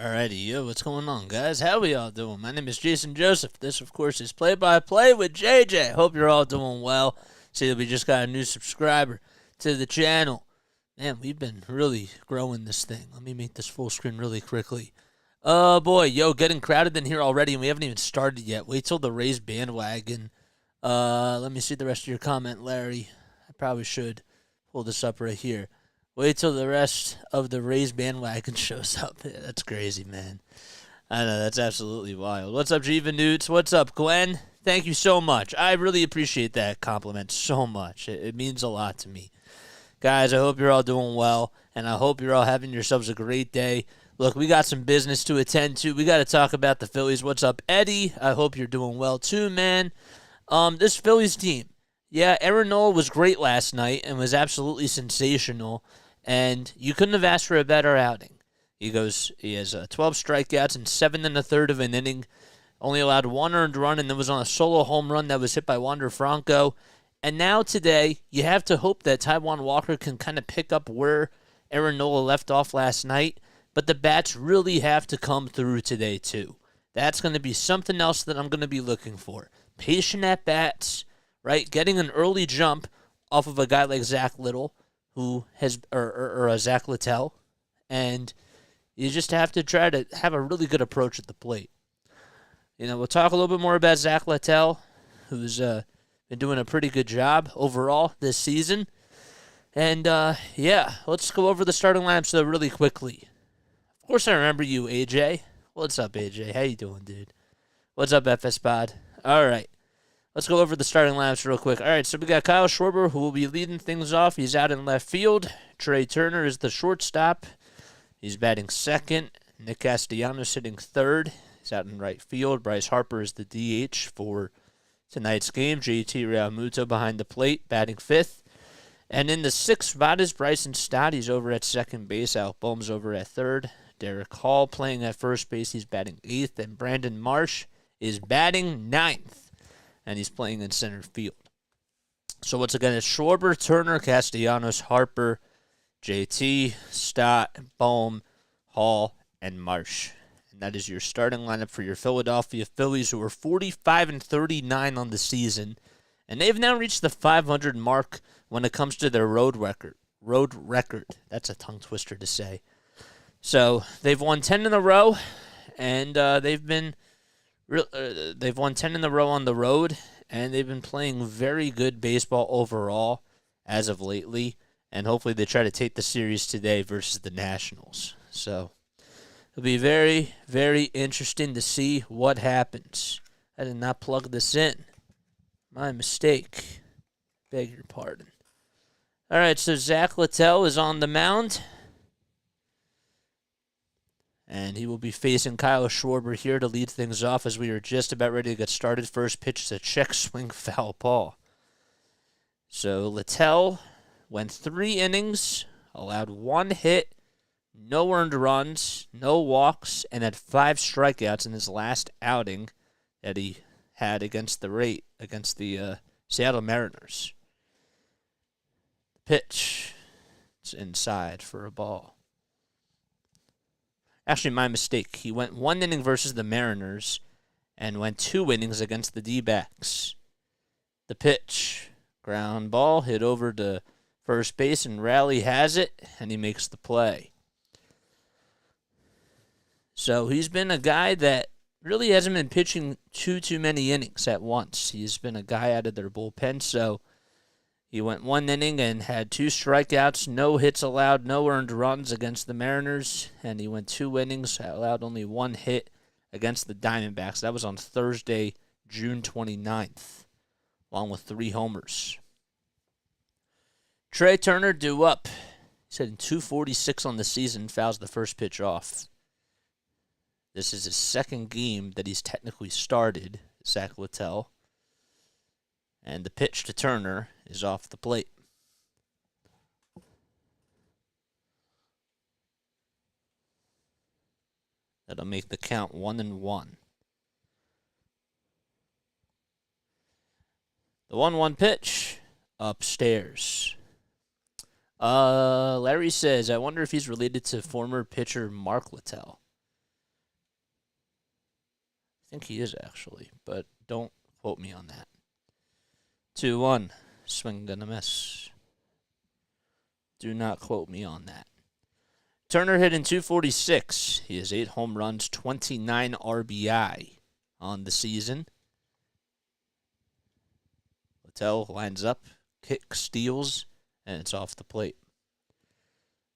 Alrighty, yo, what's going on, guys? How we all doing? My name is Jason Joseph. This, of course, is Play-by-Play with JJ. Hope you're all doing well. See that we just got a new subscriber to the channel. Man, we've been really growing this thing. Let me make this full screen really quickly. Oh, boy, yo, getting crowded in here already, and we haven't even started yet. Wait till the Rays bandwagon. Let me see the rest of your comment, Larry. I probably should pull this up right here. Wait till the rest of the Rays bandwagon shows up. Yeah, that's crazy, man. I know, that's absolutely wild. What's up, Jiva Newts? What's up, Glenn? Thank you so much. I really appreciate that compliment so much. It means a lot to me. Guys, I hope you're all doing well, and I hope you're all having yourselves a great day. Look, we got some business to attend to. We got to talk about the Phillies. What's up, Eddie? I hope you're doing well, too, man. This Phillies team. Yeah, Aaron Nola was great last night and was absolutely sensational. And you couldn't have asked for a better outing. He has 12 strikeouts and 7 1/3 of an inning. Only allowed 1 earned run, and then was on a solo home run that was hit by Wander Franco. And now today, you have to hope that Taijuan Walker can kind of pick up where Aaron Nola left off last night. But the bats really have to come through today, too. That's going to be something else that I'm going to be looking for. Patient at bats, right? Getting an early jump off of a guy like Zach Little, who has, or Zach Littell, and you just have to try to have a really good approach at the plate. You know, we'll talk a little bit more about Zach Littell, who's been doing a pretty good job overall this season. And, yeah, let's go over the starting lineups though really quickly. Of course I remember you, AJ. What's up, AJ? How you doing, dude? What's up, FS Pod? All right. Let's go over the starting lineups real quick. All right, so we got Kyle Schwarber, who will be leading things off. He's out in left field. Trey Turner is the shortstop. He's batting second. Nick Castellanos hitting third. He's out in right field. Bryce Harper is the DH for tonight's game. JT Realmuto behind the plate, batting fifth. And in the sixth spot is Bryson Stott. He's over at second base. Alec Boehm's over at third. Derek Hall playing at first base. He's batting eighth. And Brandon Marsh is batting ninth. And he's playing in center field. So once again, it's Schwarber, Turner, Castellanos, Harper, JT, Stott, Boehm, Hall, and Marsh. And that is your starting lineup for your Philadelphia Phillies, who are 45-39 on the season. And they've now reached the 500 mark when it comes to their road record. Road record. That's a tongue twister to say. So they've won 10 in a row, and they've won 10 in a row on the road, and they've been playing very good baseball overall as of lately, and hopefully they try to take the series today versus the Nationals. So it'll be very, very interesting to see what happens. I did not plug this in. My mistake. Beg your pardon. All right, so Zach Littell is on the mound. And he will be facing Kyle Schwarber here to lead things off as we are just about ready to get started. First pitch is a check swing foul ball. So Littell went 3 innings, allowed 1 hit, no earned runs, no walks, and had 5 strikeouts in his last outing that he had against the Seattle Mariners. Pitch. It's inside for a ball. Actually, my mistake. He went 1 inning versus the Mariners and went 2 innings against the D-backs. The pitch. Ground ball hit over to first base, and Raleigh has it, and he makes the play. So he's been a guy that really hasn't been pitching too many innings at once. He's been a guy out of their bullpen, so he went 1 inning and had 2 strikeouts, no hits allowed, no earned runs against the Mariners, and he went 2 innings, allowed only 1 hit against the Diamondbacks. That was on Thursday, June 29th, along with 3 homers. Trey Turner due up. He's hitting .246 on the season, fouls the first pitch off. This is his second game that he's technically started, Zach Littell. And the pitch to Turner is off the plate. That'll make the count 1-1. The 1-1 pitch upstairs. Larry says, I wonder if he's related to former pitcher Mark Littell. think he is actually, but don't quote me on that. 2-1. Swing gonna miss. Do not quote me on that. Turner hitting .246. He has 8 home runs, 29 RBI on the season. Littell lines up, kick, steals, and it's off the plate.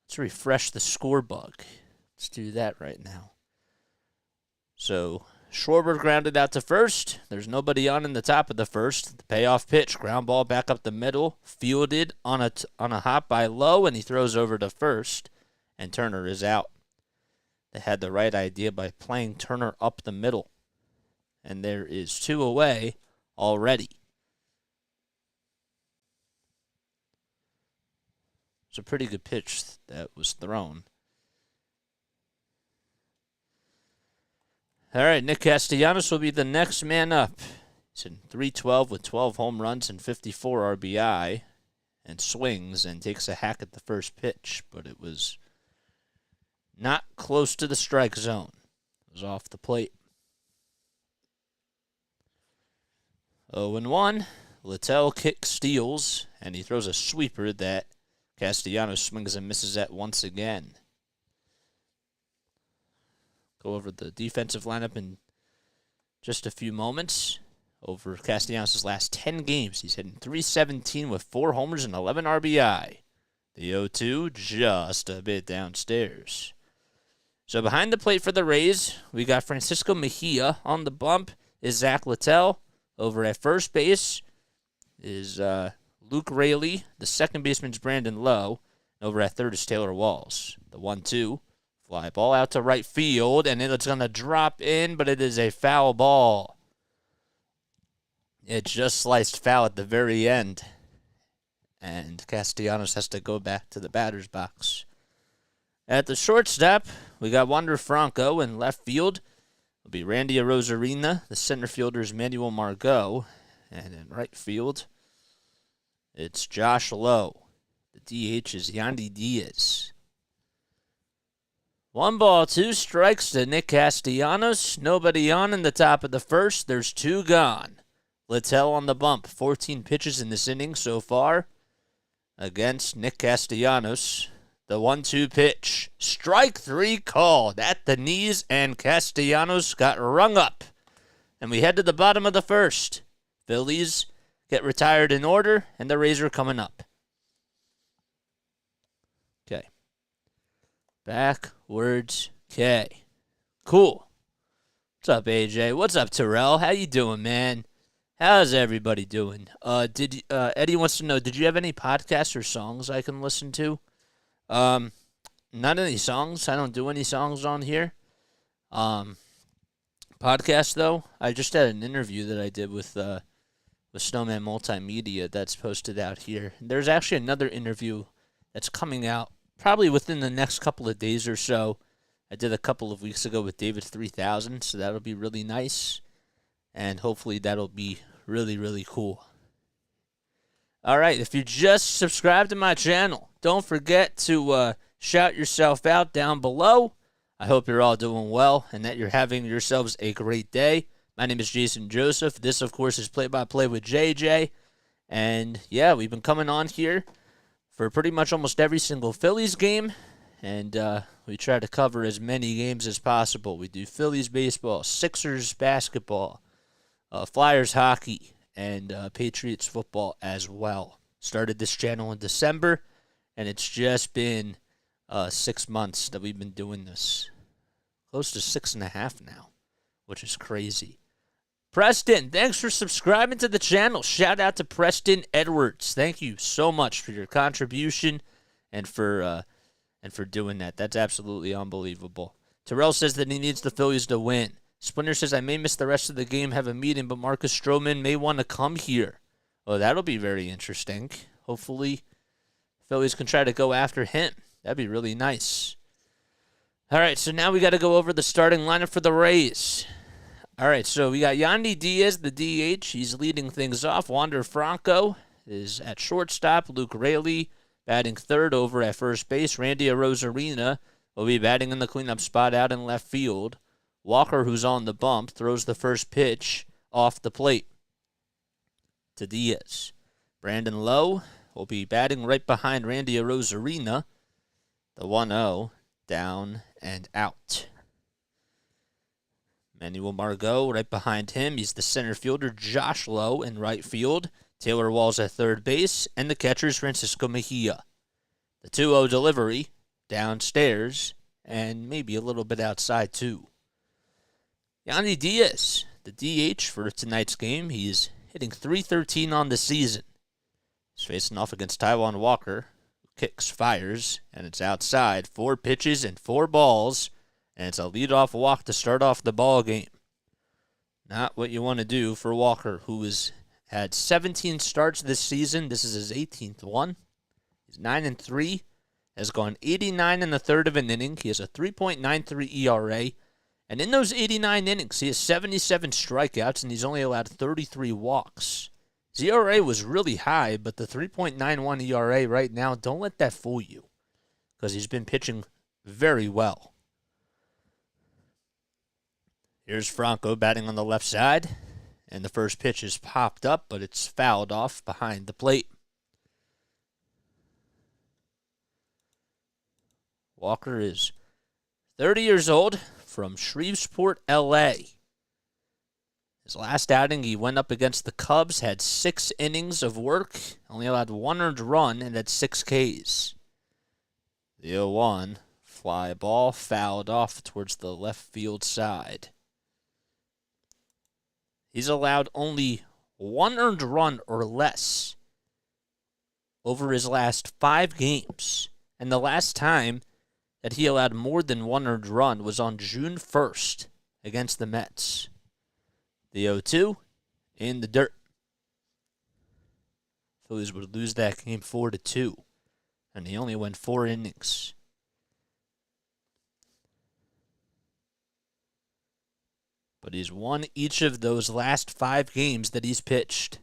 Let's refresh the score bug. Let's do that right now. So, Schwarber grounded out to first. There's nobody on in the top of the first. The payoff pitch, ground ball back up the middle, fielded on a hop by Lowe, and he throws over to first, and Turner is out. They had the right idea by playing Turner up the middle, and there is 2 away already. It's a pretty good pitch that was thrown. All right, Nick Castellanos will be the next man up. He's in .312 with 12 home runs and 54 RBI, and swings and takes a hack at the first pitch, but it was not close to the strike zone. It was off the plate. 0-1. Littell kicks, steals, and he throws a sweeper that Castellanos swings and misses at once again. Go over the defensive lineup in just a few moments. Over Castellanos' last 10 games, he's hitting .317 with 4 homers and 11 RBI. The 0-2 just a bit downstairs. So behind the plate for the Rays, we got Francisco Mejia. On the bump is Zach Littell. Over at first base is Luke Raley. The second baseman's Brandon Lowe. Over at third is Taylor Walls. The 1-2. Fly ball out to right field, and it's going to drop in, but it is a foul ball. It just sliced foul at the very end, and Castellanos has to go back to the batter's box. At the shortstop, we got Wander Franco. In left field will be Randy Arozarena. The center fielder is Manuel Margot. And in right field, it's Josh Lowe. The DH is Yandy Diaz. 1 ball, 2 strikes to Nick Castellanos. Nobody on in the top of the first. There's 2 gone. Littell on the bump. 14 pitches in this inning so far against Nick Castellanos. The 1-2 pitch. Strike 3 called at the knees, and Castellanos got rung up. And we head to the bottom of the first. Phillies get retired in order, and the Rays are coming up. Okay. Backwards K. Cool. What's up, AJ? What's up, Terrell? How you doing, man? How's everybody doing? Eddie wants to know, did you have any podcasts or songs I can listen to? Not any songs. I don't do any songs on here. Podcast though, I just had an interview that I did with Snowman Multimedia that's posted out here. There's actually another interview that's coming out probably within the next couple of days or so. I did a couple of weeks ago with David 3000, so that'll be really nice. And hopefully that'll be really, really cool. All right, if you just subscribed to my channel, don't forget to shout yourself out down below. I hope you're all doing well and that you're having yourselves a great day. My name is Jason Joseph. This, of course, is Play-by-Play with JJ. And, yeah, we've been coming on here for pretty much almost every single Phillies game. And we try to cover as many games as possible. We do Phillies baseball, Sixers basketball, Flyers hockey, and Patriots football as well. Started this channel in December, and it's just been 6 months that we've been doing this. Close to 6.5 now, which is crazy. Preston, thanks for subscribing to the channel. Shout out to Preston Edwards. Thank you so much for your contribution and for doing that. That's absolutely unbelievable. Terrell says that he needs the Phillies to win. Splinter says, I may miss the rest of the game, have a meeting, but Marcus Stroman may want to come here. Oh, that'll be very interesting. Hopefully, Phillies can try to go after him. That'd be really nice. All right, so now we got to go over the starting lineup for the Rays. All right, so we got Yandy Diaz, the DH. He's leading things off. Wander Franco is at shortstop. Luke Raley batting third. Over at first base, Randy Arozarena will be batting in the cleanup spot out in left field. Walker, who's on the bump, throws the first pitch off the plate to Diaz. Brandon Lowe will be batting right behind Randy Arozarena. The 1-0, down and out. Manuel Margot right behind him. He's the center fielder. Josh Lowe in right field. Taylor Walls at third base. And the catcher is Francisco Mejia. The 2-0 delivery downstairs and maybe a little bit outside too. Yandy Diaz, the DH for tonight's game. He's hitting .313 on the season. He's facing off against Taijuan Walker, who kicks, fires, and it's outside. 4 pitches and 4 balls, and it's a leadoff walk to start off the ball game. Not what you want to do for Walker, who has had 17 starts this season. This is his 18th one. He's 9-3, has gone 89 in the third of an inning. He has a 3.93 ERA. And in those 89 innings, he has 77 strikeouts, and he's only allowed 33 walks. His ERA was really high, but the 3.91 ERA right now, don't let that fool you, because he's been pitching very well. Here's Franco batting on the left side, and the first pitch is popped up, but it's fouled off behind the plate. Walker is 30 years old, from Shreveport, L.A. His last outing, he went up against the Cubs, had 6 innings of work, only allowed 1 earned run, and had 6 Ks. The 0-1 fly ball fouled off towards the left field side. He's allowed only 1 earned run or less over his last 5 games, and the last time that he allowed more than 1 earned run was on June 1st against the Mets. The 0-2 in the dirt. Phillies would lose that game 4-2, and he only went 4 innings. But he's won each of those last 5 games that he's pitched.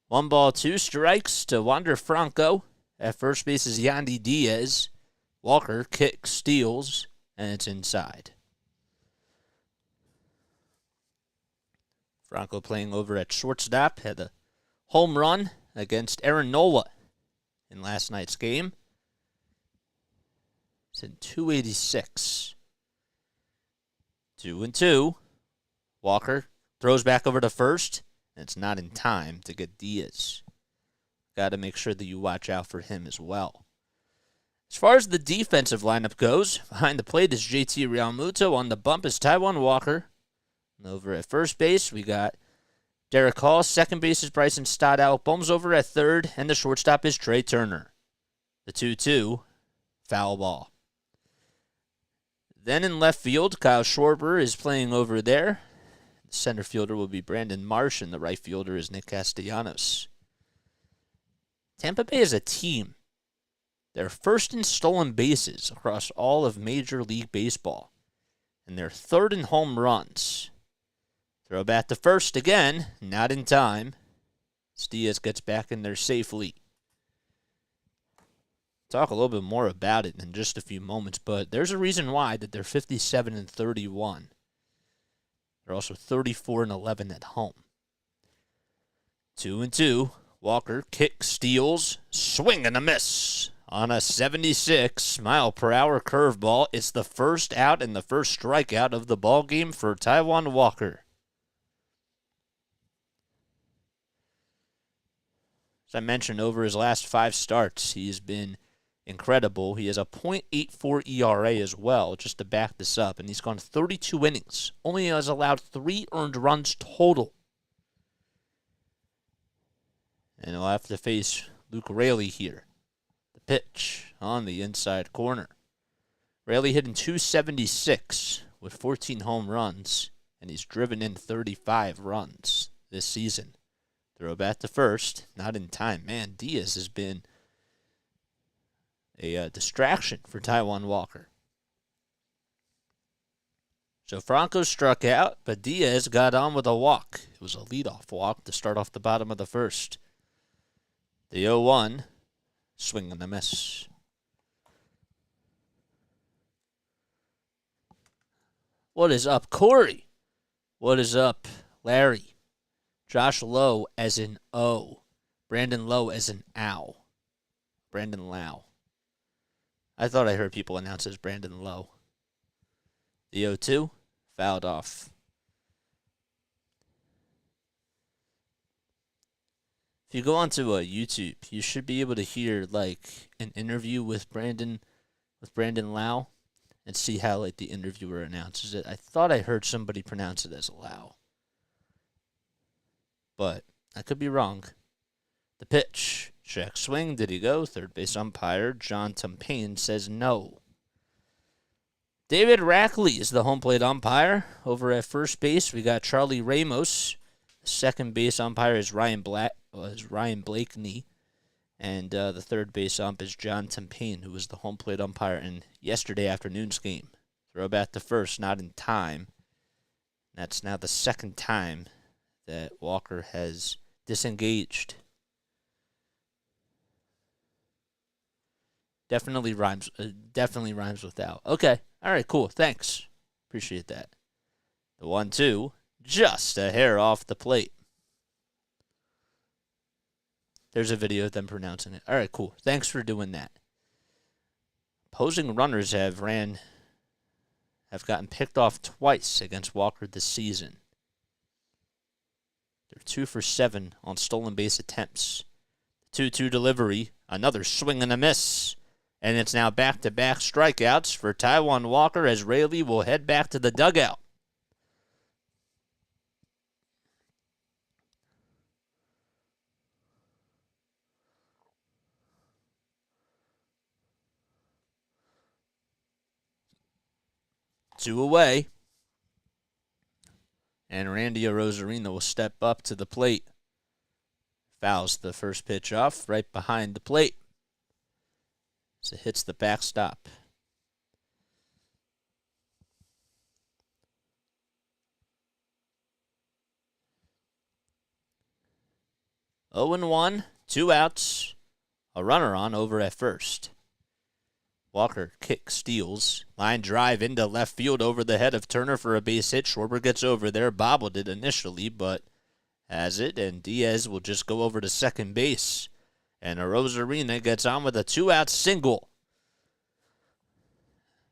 1 ball, 2 strikes to Wander Franco. At first base is Yandy Diaz. Walker kicks, steals, and it's inside. Franco playing over at shortstop had a home run against Aaron Nola in last night's game. It's in 286. 2-2. Walker throws back over to first, and it's not in time to get Diaz. Got to make sure that you watch out for him as well. As far as the defensive lineup goes, behind the plate is JT Realmuto. On the bump is Taijuan Walker. And over at first base, we got Derek Hall. Second base is Bryson Stott. Alec Boehm's over at third. And the shortstop is Trey Turner. The 2-2, foul ball. Then in left field, Kyle Schwarber is playing over there. The center fielder will be Brandon Marsh, and the right fielder is Nick Castellanos. Tampa Bay is a team. They're first in stolen bases across all of Major League Baseball. And they're third in home runs. Throw back to first again, not in time. Diaz gets back in there safely. Talk a little bit more about it in just a few moments, but there's a reason why that they're 57-31. They're also 34-11 at home. 2-2. Walker kicks, steals, swing and a miss on a 76-mile-per-hour curveball. It's the first out and the first strikeout of the ball game for Taijuan Walker. As I mentioned, over his last 5 starts, he's been incredible. He has a .84 ERA as well, just to back this up, and he's gone 32 innings. Only has allowed 3 earned runs total. And he'll have to face Luke Raley here. The pitch on the inside corner. Raley hitting .276 with 14 home runs, and he's driven in 35 runs this season. Throw back to first, not in time. Man, Diaz has been a distraction for Taijuan Walker. So Franco struck out, but Diaz got on with a walk. It was a leadoff walk to start off the bottom of the first. The 0-1, swing and a miss. What is up, Corey? What is up, Larry? Josh Lowe as in O. Brandon Lowe as in ow. Brandon Lau. I thought I heard people announce as Brandon Lowe. The 0-2 fouled off. If you go onto YouTube, you should be able to hear like an interview with Brandon Lau and see how like the interviewer announces it. I thought I heard somebody pronounce it as Lau, but I could be wrong. The pitch. Check swing. Did he go? Third base umpire John Tumpain says no. David Rackley is the home plate umpire. Over at first base, we got Charlie Ramos. The second base umpire is Ryan Blakeney. And the third base ump is John Tumpain, who was the home plate umpire in yesterday afternoon's game. Throw back to first, not in time. That's now the second time that Walker has disengaged. Definitely rhymes with out. Okay. All right, cool. Thanks. Appreciate that. The 1-2, just a hair off the plate. There's a video of them pronouncing it. All right, cool. Thanks for doing that. Opposing runners have gotten picked off twice against Walker this season. They're 2 for 7 on stolen base attempts. 2-2 delivery, another swing and a miss. And it's now back-to-back strikeouts for Taijuan Walker as Rayleigh will head back to the dugout. Two away. And Randy Arozarena will step up to the plate. Fouls the first pitch off right behind the plate. So it hits the backstop. Oh and 1, 2 outs, a runner on over at first. Walker kick steals, line drive into left field over the head of Turner for a base hit. Schwarber gets over there, bobbled it initially, but has it, and Diaz will just go over to second base. And Arozarena gets on with a 2-out single.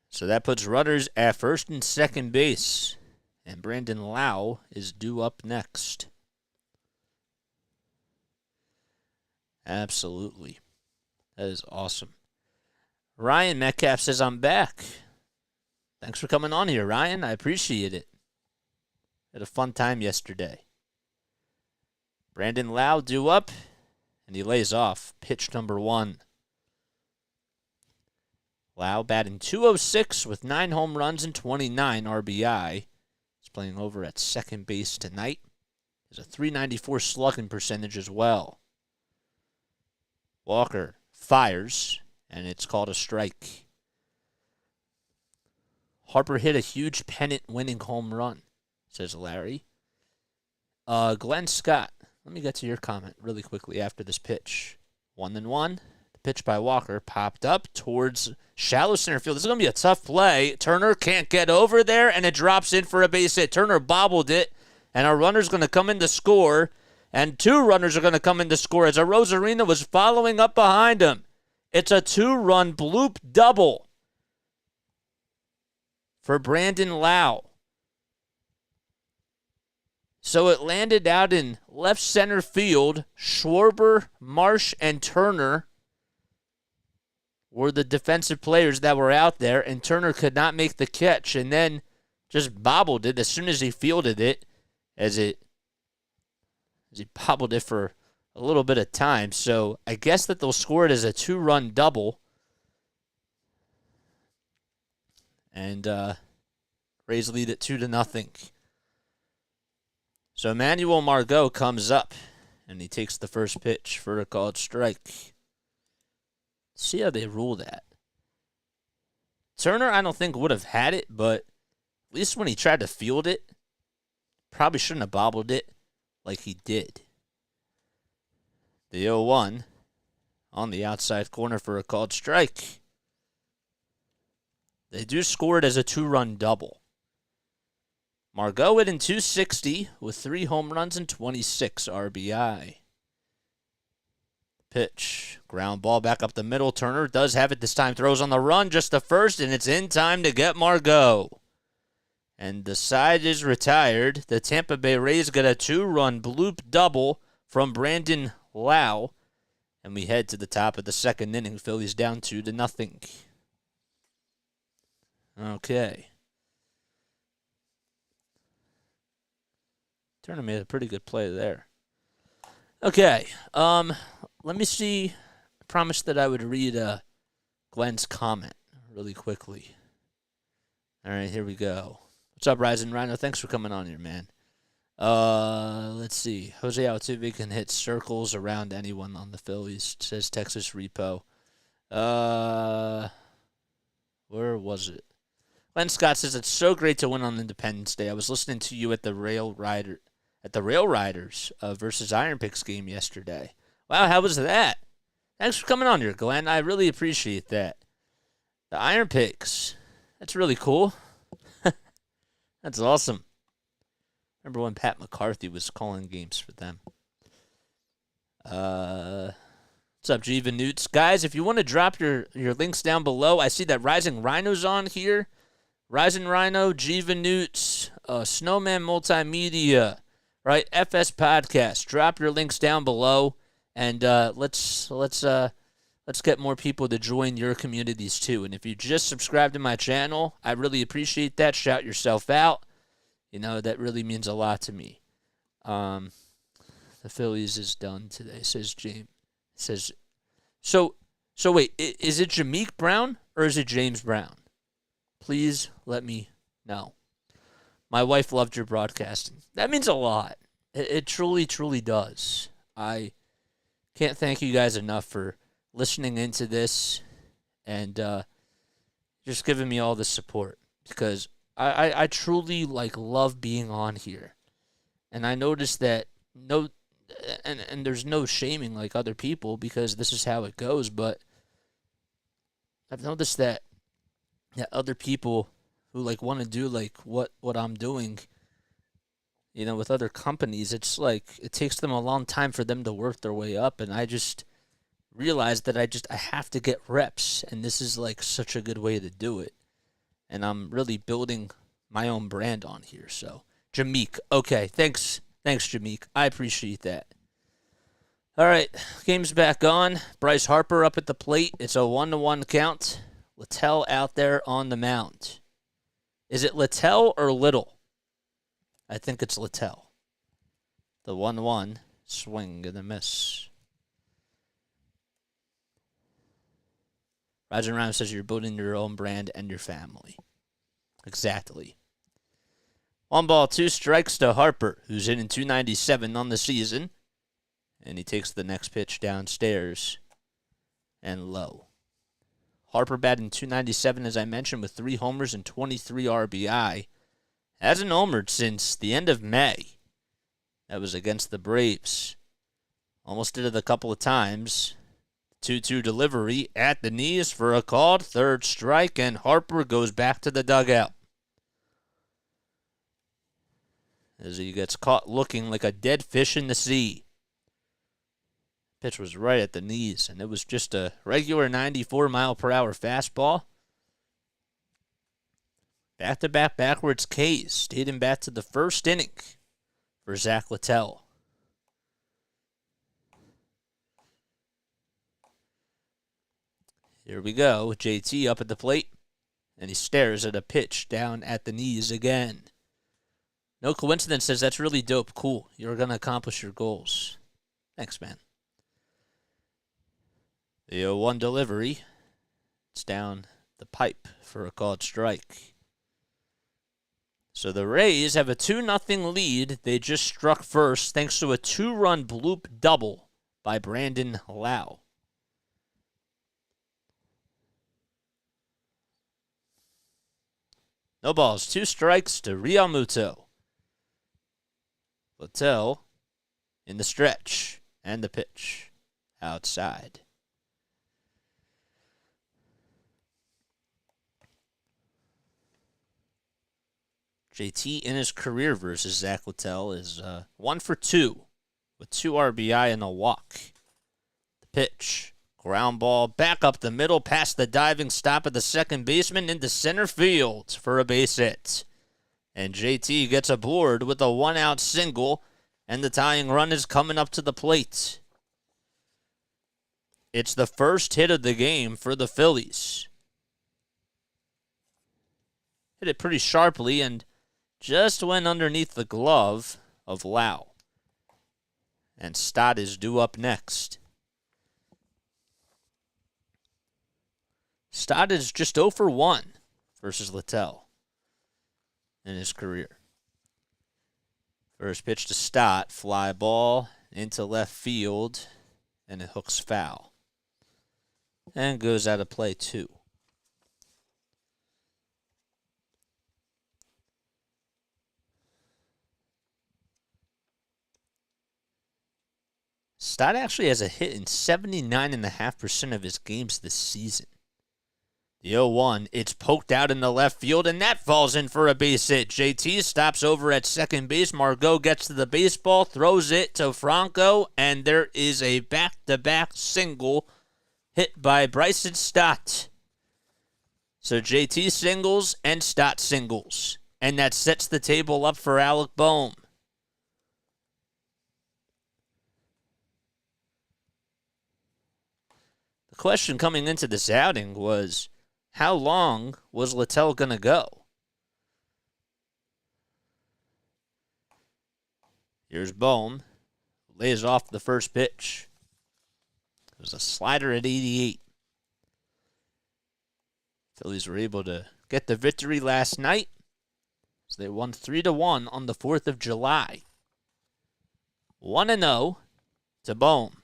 So that puts runners at first and second base. And Brandon Lau is due up next. Absolutely. That is awesome. Ryan Metcalf says, I'm back. Thanks for coming on here, Ryan. I appreciate it. Had a fun time yesterday. Brandon Lau due up. And he lays off pitch number 1. Lau batting .206 with 9 home runs and 29 RBI. He's playing over at second base tonight. There's a .394 slugging percentage as well. Walker fires, and it's called a strike. Harper hit a huge pennant-winning home run, says Larry. Glenn Scott. Let me get to your comment really quickly after this pitch. 1-1. The pitch by Walker popped up towards shallow center field. This is going to be a tough play. Turner can't get over there, and it drops in for a base hit. Turner bobbled it, and our runner's going to come in to score, and 2 runners are going to come in to score as Arozarena was following up behind him. It's a 2-run bloop double for Brandon Lau. So it landed out in left center field. Schwarber, Marsh, and Turner were the defensive players that were out there, and Turner could not make the catch and then just bobbled it as soon as he fielded it as he bobbled it for a little bit of time. So I guess that they'll score it as a 2-run double. And Rays lead it 2-0. So Emmanuel Margot comes up, and he takes the first pitch for a called strike. See how they rule that. Turner, I don't think, would have had it, but at least when he tried to field it, probably shouldn't have bobbled it like he did. The 0-1 on the outside corner for a called strike. They do score it as a 2-run double. Margot hitting .260 with 3 home runs and 26 RBI. Pitch. Ground ball back up the middle. Turner does have it this time. Throws on the run. Just the first, and it's in time to get Margot. And the side is retired. The Tampa Bay Rays get a 2-run bloop double from Brandon Lau. And we head to the top of the second inning. Phillies down 2-0. Okay. Turner made a pretty good play there. Okay. Let me see. I promised that I would read Glenn's comment really quickly. All right, here we go. What's up, Rising Rhino? Thanks for coming on here, man. Let's see. Jose Altuve can hit circles around anyone on the Phillies, says Texas Repo. Where was it? Glenn Scott says it's so great to win on Independence Day. I was listening to you at the Rail Riders versus Iron Picks game yesterday. Wow, how was that? Thanks for coming on here, Glenn. I really appreciate that. The Iron Picks. That's really cool. That's awesome. Remember when Pat McCarthy was calling games for them. What's up, Jiva Newts? Guys, if you want to drop your links down below, I see that Rising Rhino's on here. Rising Rhino, Jiva Newts, Snowman Multimedia, right? FS Podcast. Drop your links down below, and let's get more people to join your communities too. And if you just subscribe to my channel, I really appreciate that. Shout yourself out. You know, that really means a lot to me. The Phillies is done today, says James. Says, so wait, is it Jameek Brown or is it James Brown? Please let me know. My wife loved your broadcasting. That means a lot. It truly, truly does. I can't thank you guys enough for listening into this and just giving me all the support, because I truly love being on here. And I noticed that and there's no shaming like other people, because this is how it goes, but I've noticed that other people who want to do what I'm doing, you know, with other companies, it's it takes them a long time for them to work their way up, and I just realized that I have to get reps, and this is such a good way to do it. And I'm really building my own brand on here. So, Jameek. Okay, thanks, Jameek. I appreciate that. All right, game's back on. Bryce Harper up at the plate. It's a 1-1 count. Littell out there on the mound. Is it Littell or Little? I think it's Littell. The 1-1 swing and a miss. Roger Rhymes says you're building your own brand and your family. Exactly. 1 ball, 2 strikes to Harper, who's hitting .297 on the season. And he takes the next pitch downstairs and low. Harper batting .297, as I mentioned, with 3 homers and 23 RBI. Hasn't homered since the end of May. That was against the Braves. Almost did it a couple of times. 2-2 delivery at the knees for a called third strike, and Harper goes back to the dugout as he gets caught looking like a dead fish in the sea. Pitch was right at the knees, and it was just a regular 94-mile-per-hour fastball. Back-to-back backwards Ks, dating back to the first inning for Zach Littell. Here we go. JT up at the plate, and he stares at a pitch down at the knees again. No coincidence, says that's really dope. Cool. You're going to accomplish your goals. Thanks, man. The 0-1 delivery. It's down the pipe for a called strike. So the Rays have a 2-0 lead. They just struck first thanks to a 2-run bloop double by Brandon Lau. No balls, 2 strikes to Realmuto. Littell in the stretch and the pitch outside. JT in his career versus Zach Littell is 1 for 2 with 2 RBI and a walk. The pitch. Ground ball back up the middle past the diving stop of the second baseman into center field for a base hit. And JT gets aboard with a 1-out single, and the tying run is coming up to the plate. It's the first hit of the game for the Phillies. Hit it pretty sharply and just went underneath the glove of Lau. And Stott is due up next. Stott is just 0 for 1 versus Littell in his career. First pitch to Stott, fly ball into left field, and it hooks foul. And goes out of play 2. Stott actually has a hit in 79.5% of his games this season. The 0-1, it's poked out in the left field, and that falls in for a base hit. JT stops over at second base. Margot gets to the baseball, throws it to Franco, and there is a back-to-back single hit by Bryson Stott. So JT singles and Stott singles, and that sets the table up for Alec Bohm. The question coming into this outing was, how long was Littell going to go? Here's Bohm. Lays off the first pitch. It was a slider at 88. Phillies were able to get the victory last night. So they won 3-1 on the 4th of July. 1-0 to Bohm.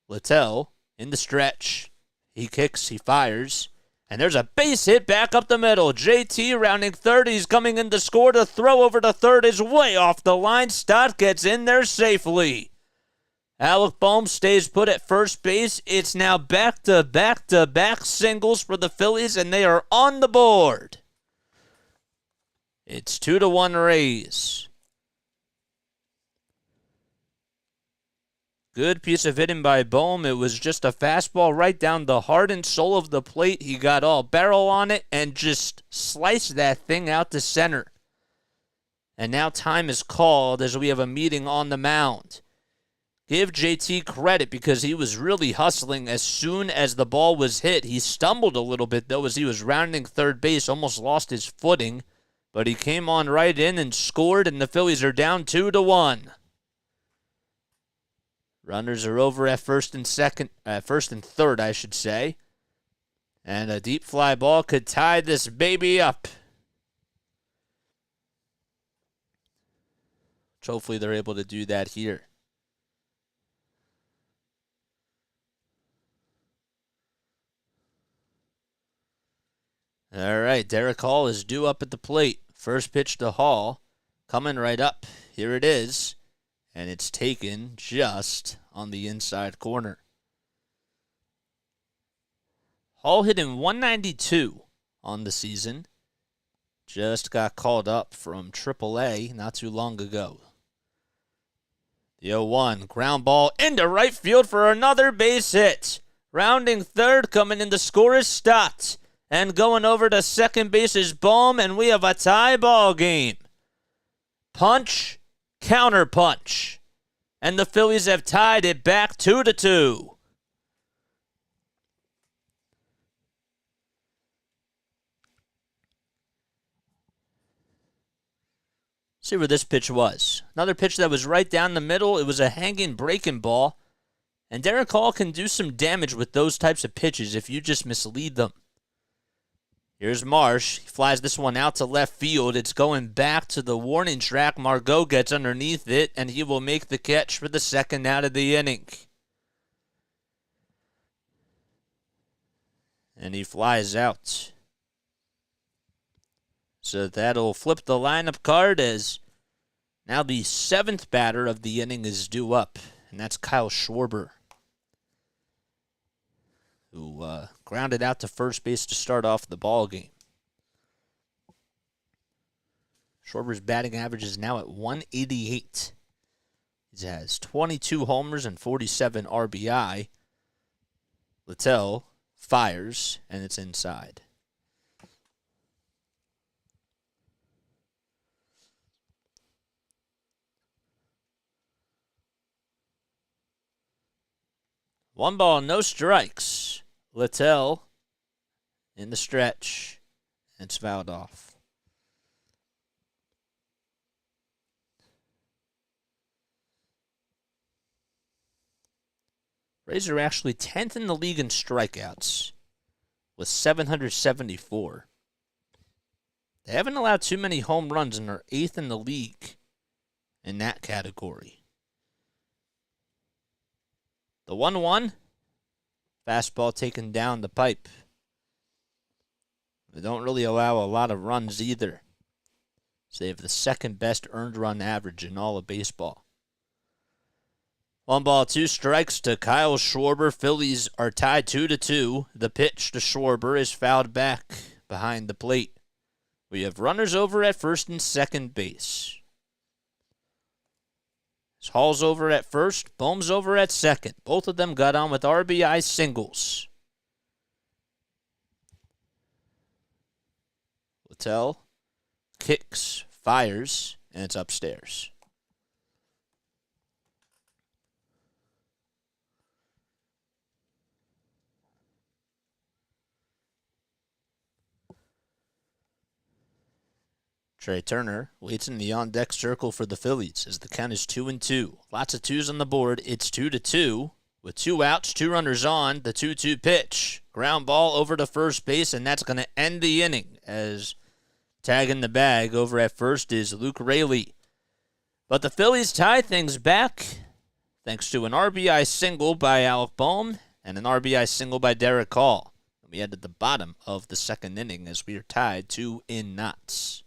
Littell in the stretch. He kicks, he fires. And there's a base hit back up the middle. JT rounding third. He's coming in to score. The throw over to third is way off the line. Stott gets in there safely. Alec Bohm stays put at first base. It's now back-to-back singles for the Phillies, and they are on the board. It's 2-1 Rays. Good piece of hitting by Bohm. It was just a fastball right down the heart and soul of the plate. He got all barrel on it and just sliced that thing out to center. And now time is called as we have a meeting on the mound. Give JT credit because he was really hustling as soon as the ball was hit. He stumbled a little bit, though, as he was rounding third base, almost lost his footing. But he came on right in and scored, and the Phillies are down 2-1. Runners are over at first and third, I should say. And a deep fly ball could tie this baby up. Which hopefully they're able to do that here. All right, Derek Hall is due up at the plate. First pitch to Hall. Coming right up. Here it is. And it's taken just on the inside corner. Hall hitting 192 on the season. Just got called up from AAA not too long ago. The 0-1, ground ball into right field for another base hit. Rounding third, coming in to score is Stott. And going over to second base is Bohm, and we have a tie ball game. Punch, counter punch. And the Phillies have tied it back 2-2. See where this pitch was. Another pitch that was right down the middle. It was a hanging breaking ball. And Derek Hall can do some damage with those types of pitches if you just mislead them. Here's Marsh. He flies this one out to left field. It's going back to the warning track. Margot gets underneath it, and he will make the catch for the second out of the inning. And he flies out. So that'll flip the lineup card as now the seventh batter of the inning is due up, and that's Kyle Schwarber, who grounded out to first base to start off the ball game. Schwarber's batting average is now at 188. He has 22 homers and 47 RBI. Littell fires, and it's inside. One ball, no strikes. Littell in the stretch. It's fouled off. Rays are actually 10th in the league in strikeouts with 774. They haven't allowed too many home runs and are 8th in the league in that category. The 1-1, fastball taken down the pipe. They don't really allow a lot of runs either. So they have the second best earned run average in all of baseball. 1 ball, 2 strikes to Kyle Schwarber. Phillies are tied 2-2. The pitch to Schwarber is fouled back behind the plate. We have runners over at first and second base. Hall's over at first, Bohm's over at second. Both of them got on with RBI singles. Littell kicks, fires, and it's upstairs. Trey Turner waits in the on-deck circle for the Phillies as the count is 2-2. Lots of twos on the board. It's 2-2. With 2 outs, 2 runners on, the 2-2 pitch. Ground ball over to first base, and that's going to end the inning as tagging the bag over at first is Luke Raley. But the Phillies tie things back thanks to an RBI single by Alec Bohm and an RBI single by Derek Hall. We head to the bottom of the second inning as we are tied 2-2.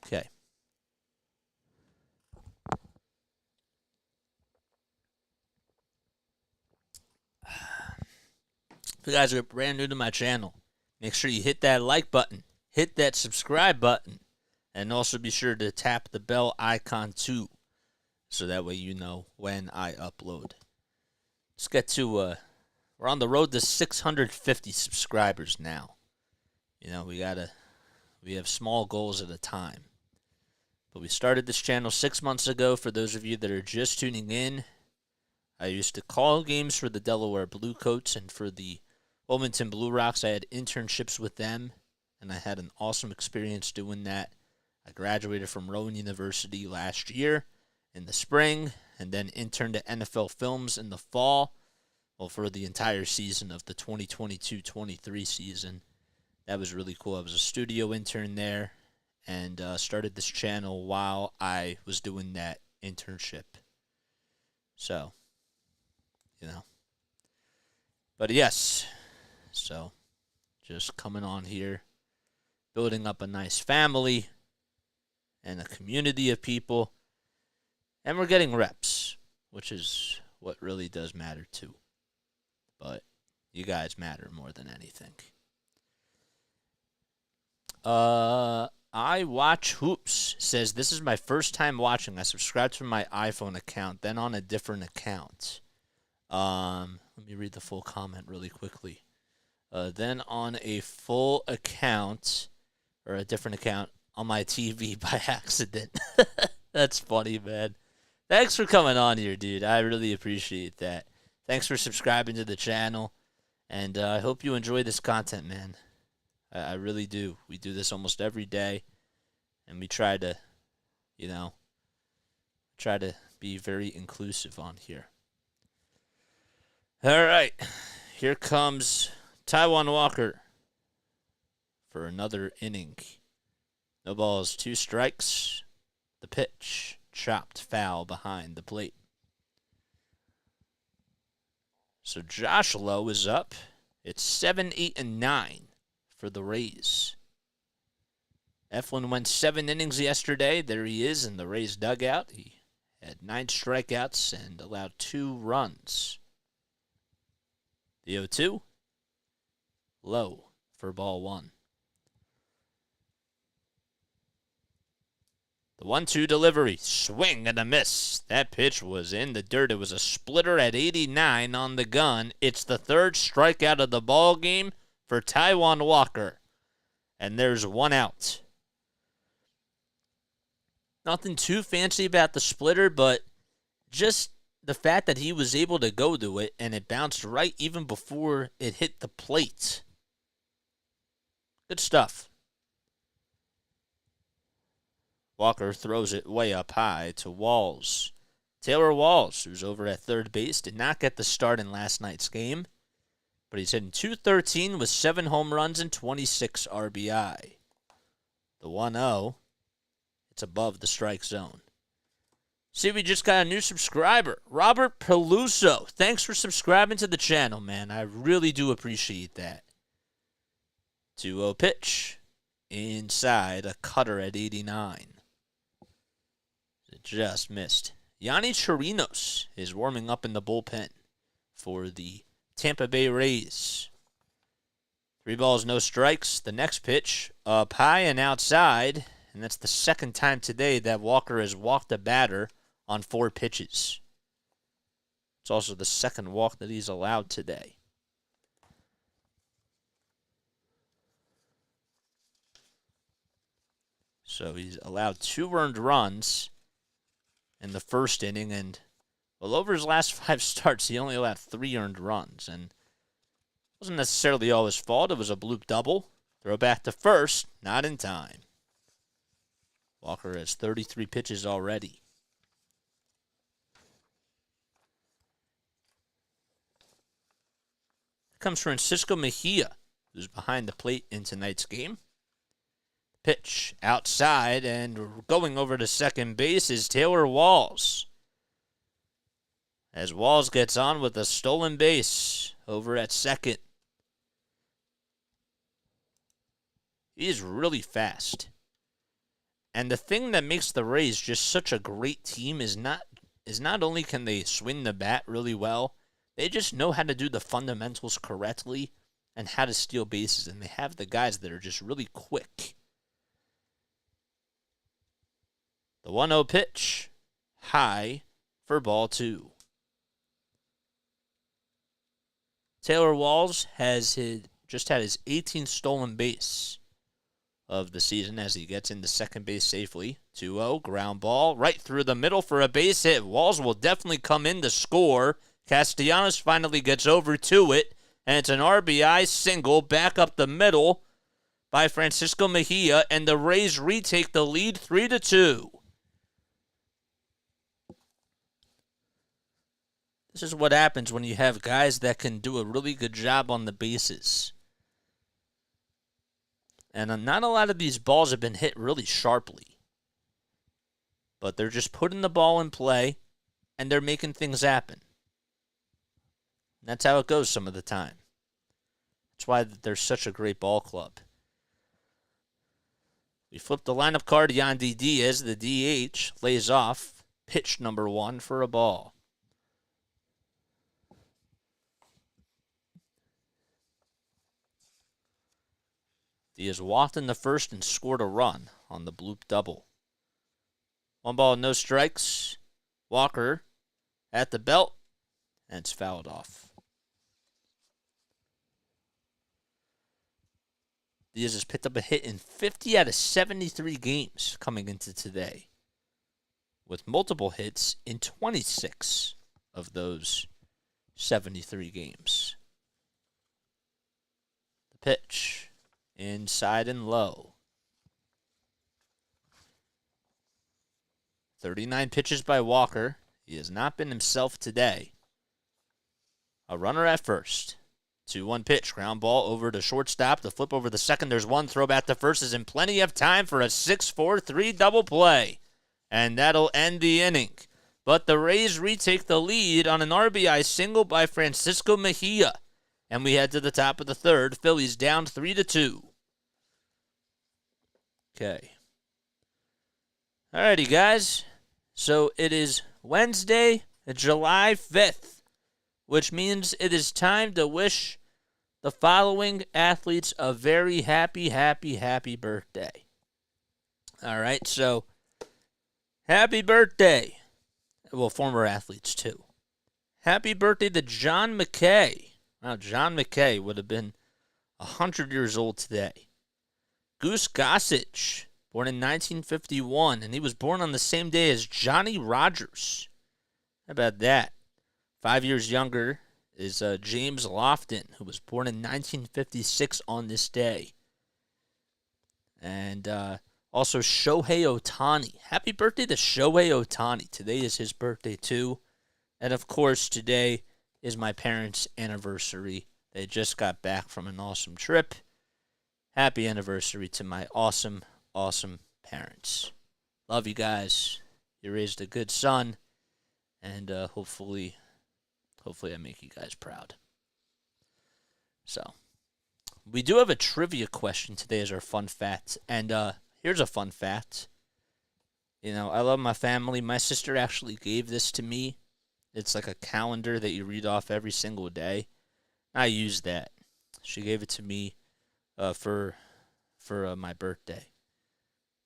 Okay. If you guys are brand new to my channel, make sure you hit that like button, hit that subscribe button, and also be sure to tap the bell icon too, so that way you know when I upload. Let's get to, we're on the road to 650 subscribers now. You know, we have small goals at a time. But we started this channel 6 months ago. For those of you that are just tuning in, I used to call games for the Delaware Bluecoats, and for the Wilmington Blue Rocks, I had internships with them, and I had an awesome experience doing that. I graduated from Rowan University last year in the spring, and then interned at NFL Films in the fall, well, for the entire season of the 2022-23 season. That was really cool. I was a studio intern there, and started this channel while I was doing that internship. So, you know. But yes, so just coming on here, building up a nice family and a community of people, and we're getting reps, which is what really does matter too. But you guys matter more than anything. I Watch Hoops says, this is my first time watching. I subscribed to my iPhone account, then on a different account. Let me read the full comment really quickly. Then on a full account, or a different account, on my TV by accident. That's funny, man. Thanks for coming on here, dude. I really appreciate that. Thanks for subscribing to the channel, and I hope you enjoy this content, man. I really do. We do this almost every day, and we try to, you know, be very inclusive on here. All right, here comes Taijuan Walker for another inning. No balls, 2 strikes. The pitch, chopped foul behind the plate. So Josh Lowe is up. It's 7, 8, and 9. For the Rays. Eflin went 7 innings yesterday. There he is in the Rays dugout. He had 9 strikeouts and allowed 2 runs. The 0-2. Low. for ball 1. The 1-2 delivery, swing and a miss. That pitch was in the dirt. It was a splitter at 89 on the gun. It's the 3rd strikeout of the ball game for Taijuan Walker. And there's 1 out. Nothing too fancy about the splitter, but just the fact that he was able to go to it and it bounced right even before it hit the plate. Good stuff. Walker throws it way up high to Walls. Taylor Walls, who's over at third base, did not get the start in last night's game, but he's hitting .213 with 7 home runs and 26 RBI. The 1-0, it's above the strike zone. See, we just got a new subscriber, Robert Peluso. Thanks for subscribing to the channel, man. I really do appreciate that. 2-0 pitch. Inside, a cutter at 89. It just missed. Yanni Chirinos is warming up in the bullpen for the Tampa Bay Rays. 3 balls, no strikes. The next pitch, up high and outside. And that's the second time today that Walker has walked a batter on 4 pitches. It's also the second walk that he's allowed today. So he's allowed 2 earned runs in the first inning, and well, over his last 5 starts, he only allowed 3 earned runs, and it wasn't necessarily all his fault. It was a bloop double. Throw back to first, not in time. Walker has 33 pitches already. Here comes Francisco Mejia, who's behind the plate in tonight's game. Pitch outside, and going over to second base is Taylor Walls. As Walls gets on with a stolen base over at second. He is really fast. And the thing that makes the Rays just such a great team is not only can they swing the bat really well, they just know how to do the fundamentals correctly and how to steal bases, and they have the guys that are just really quick. The 1-0 pitch, high for ball 2. Taylor Walls has just had his 18th stolen base of the season as he gets into second base safely. 2-0, ground ball, right through the middle for a base hit. Walls will definitely come in to score. Castellanos finally gets over to it, and it's an RBI single back up the middle by Francisco Mejia, and the Rays retake the lead 3-2. This is what happens when you have guys that can do a really good job on the bases. And not a lot of these balls have been hit really sharply. But they're just putting the ball in play, and they're making things happen. And that's how it goes some of the time. That's why they're such a great ball club. We flip the lineup card. Yandy Diaz, the DH, lays off pitch number 1 for a ball. Diaz walked in the first and scored a run on the bloop double. 1 ball, no strikes. Walker at the belt, and it's fouled off. Diaz has picked up a hit in 50 out of 73 games coming into today, with multiple hits in 26 of those 73 games. The pitch. Inside and low. 39 pitches by Walker. He has not been himself today. A runner at first. 2-1 pitch. Ground ball over to shortstop. The flip over the second. There's 1 throw back to first. Is in plenty of time for a 6-4-3 double play. And that'll end the inning. But the Rays retake the lead on an RBI single by Francisco Mejia. And we head to the top of the third. Phillies down 3-2. Okay. Alrighty, guys. So it is Wednesday, July 5th, which means it is time to wish the following athletes a very happy, happy, happy birthday. All right, so happy birthday. Well, former athletes, too. Happy birthday to John McKay. Wow, John McKay would have been 100 years old today. Goose Gossage, born in 1951, and he was born on the same day as Johnny Rodgers. How about that? 5 years younger is James Lofton, who was born in 1956 on this day. And also Shohei Ohtani. Happy birthday to Shohei Ohtani. Today is his birthday, too. And, of course, today is my parents' anniversary. They just got back from an awesome trip. Happy anniversary to my awesome, awesome parents. Love you guys. You raised a good son. And hopefully I make you guys proud. So, we do have a trivia question today as our fun fact. And here's a fun fact. You know, I love my family. My sister actually gave this to me. It's like a calendar that you read off every single day. I use that. She gave it to me for my birthday.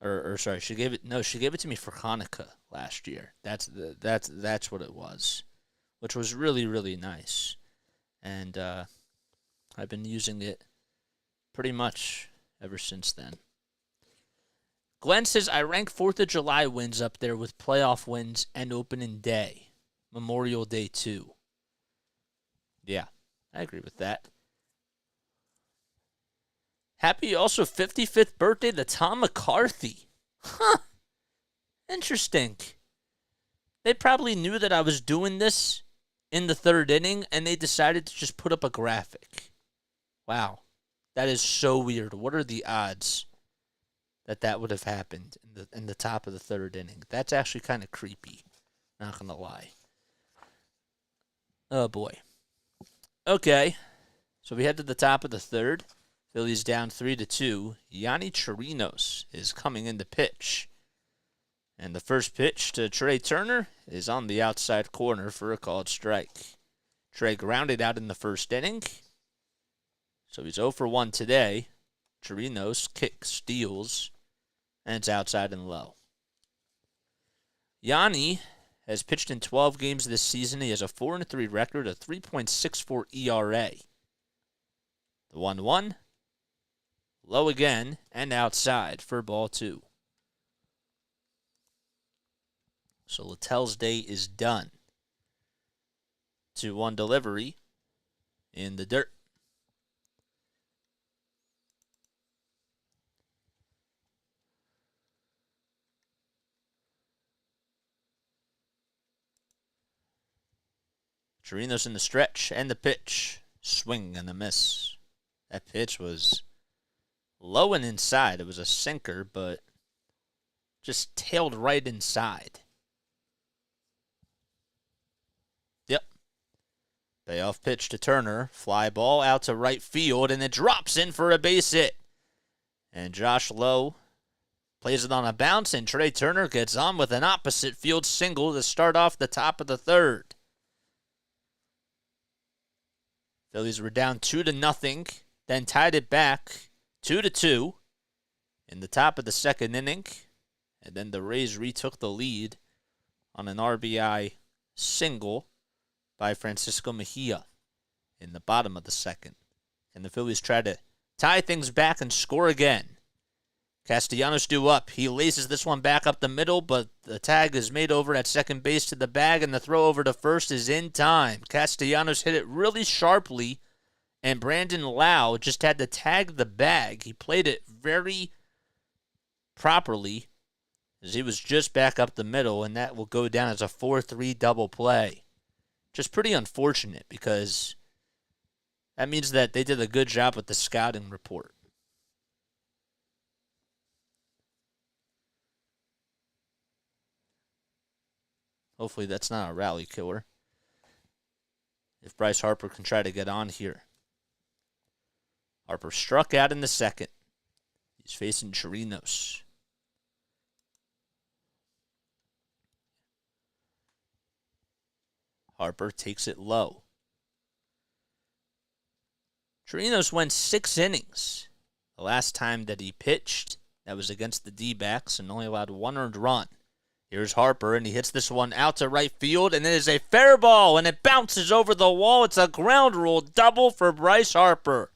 Or sorry, she gave it to me for Hanukkah last year. That's what it was, which was really, really nice. And I've been using it pretty much ever since then. Glenn says, I rank 4th of July wins up there with playoff wins and opening day. Memorial Day, too. Yeah, I agree with that. Happy also 55th birthday to Tom McCarthy. Huh. Interesting. They probably knew that I was doing this in the 3rd inning, and they decided to just put up a graphic. Wow. That is so weird. What are the odds that would have happened in the top of the 3rd inning? That's actually kind of creepy. Not going to lie. Oh, boy. Okay. So we head to the top of the 3rd. Phillies down 3-2. Yanni Chirinos is coming in to pitch. And the first pitch to Trey Turner is on the outside corner for a called strike. Trey grounded out in the 1st inning. So he's 0 for 1 today. Chirinos kicks, steals, and it's outside and low. Yanni has pitched in 12 games this season. He has a 4-3 record, a 3.64 ERA. The 1-1, low again, and outside for ball 2. So Littell's day is done. 2-1 delivery in the dirt. Chirinos in the stretch and the pitch. Swing and a miss. That pitch was low and inside. It was a sinker, but just tailed right inside. Yep. Payoff pitch to Turner. Fly ball out to right field, and it drops in for a base hit. And Josh Lowe plays it on a bounce, and Trey Turner gets on with an opposite field single to start off the top of the 3rd. Phillies were down 2-0, then tied it back 2-2 in the top of the 2nd inning. And then the Rays retook the lead on an RBI single by Francisco Mejia in the bottom of the 2nd. And the Phillies tried to tie things back and score again. Castellanos due up. He laces this one back up the middle, but the tag is made over at second base to the bag, and the throw over to first is in time. Castellanos hit it really sharply, and Brandon Lau just had to tag the bag. He played it very properly, as he was just back up the middle, and that will go down as a 4-3 double play. Just pretty unfortunate, because that means that they did a good job with the scouting report. Hopefully that's not a rally killer. If Bryce Harper can try to get on here. Harper struck out in the 2nd. He's facing Chirinos. Harper takes it low. Chirinos went 6 innings the last time that he pitched. That was against the D-backs and only allowed 1 earned run. Here's Harper, and he hits this one out to right field, and it is a fair ball, and it bounces over the wall. It's a ground rule double for Bryce Harper.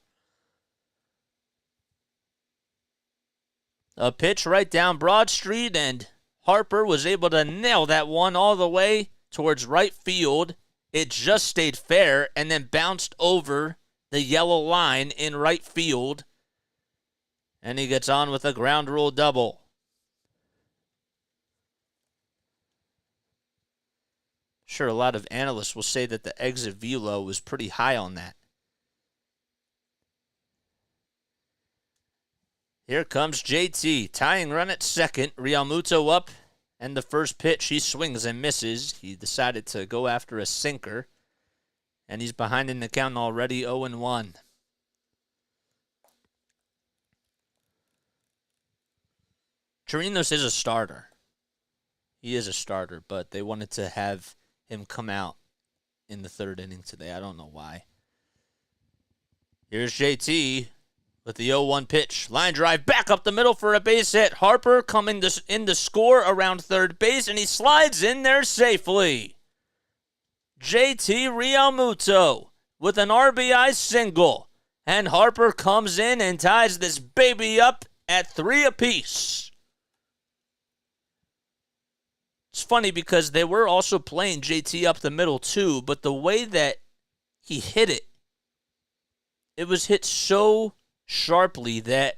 A pitch right down Broad Street, and Harper was able to nail that one all the way towards right field. It just stayed fair and then bounced over the yellow line in right field, and he gets on with a ground rule double. Sure, a lot of analysts will say that the exit velo was pretty high on that. Here comes JT, tying run at second. Realmuto up, and the first pitch, he swings and misses. He decided to go after a sinker, and he's behind in the count already, 0-1. Chirinos is a starter. He is a starter, but they wanted to have him come out in the 3rd inning today. I don't know why. Here's JT with the 0-1 pitch. Line drive back up the middle for a base hit. Harper coming in to score around third base, and he slides in there safely. JT Realmuto with an RBI single. And Harper comes in and ties this baby up at 3 apiece. It's funny because they were also playing JT up the middle too, but the way that he hit it, it was hit so sharply that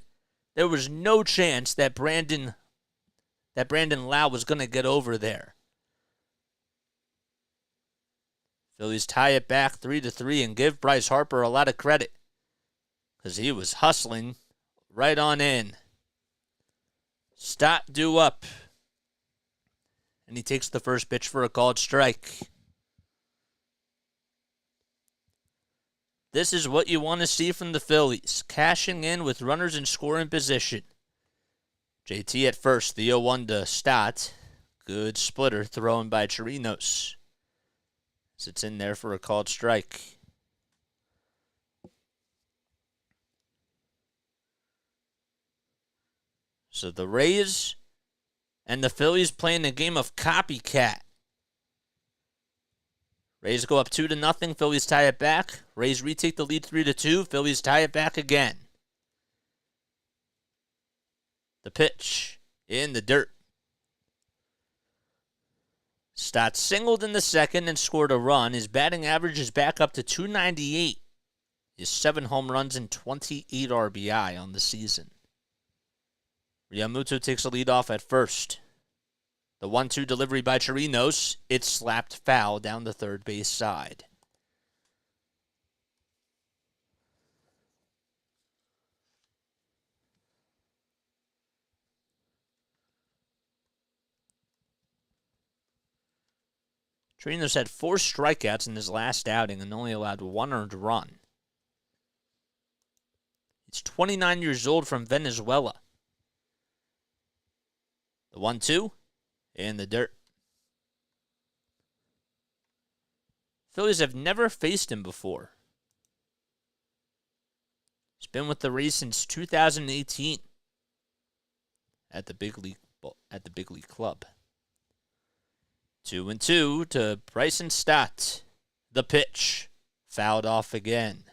there was no chance that Brandon Lau was going to get over there. Phillies tie it back 3-3 and give Bryce Harper a lot of credit because he was hustling right on in. Stott due up. And he takes the first pitch for a called strike. This is what you want to see from the Phillies. Cashing in with runners in scoring position. JT at first, the 0-1 to Stott. Good splitter thrown by Chirinos. Sits in there for a called strike. So the Rays and the Phillies playing a game of copycat. Rays go up 2-0. Phillies tie it back. Rays retake the lead 3-2. Phillies tie it back again. The pitch in the dirt. Stott singled in the second and scored a run. His batting average is back up to .298. His 7 home runs and 28 RBI on the season. Realmuto takes the lead off at first. The 1-2 delivery by Chirinos. It's slapped foul down the third base side. Chirinos had 4 strikeouts in his last outing and only allowed 1 earned run. He's 29 years old from Venezuela. The 1-2 in the dirt. Phillies have never faced him before. He's been with the Rays since 2018 at the big league club. 2-2 to Bryson Stott. The pitch fouled off again.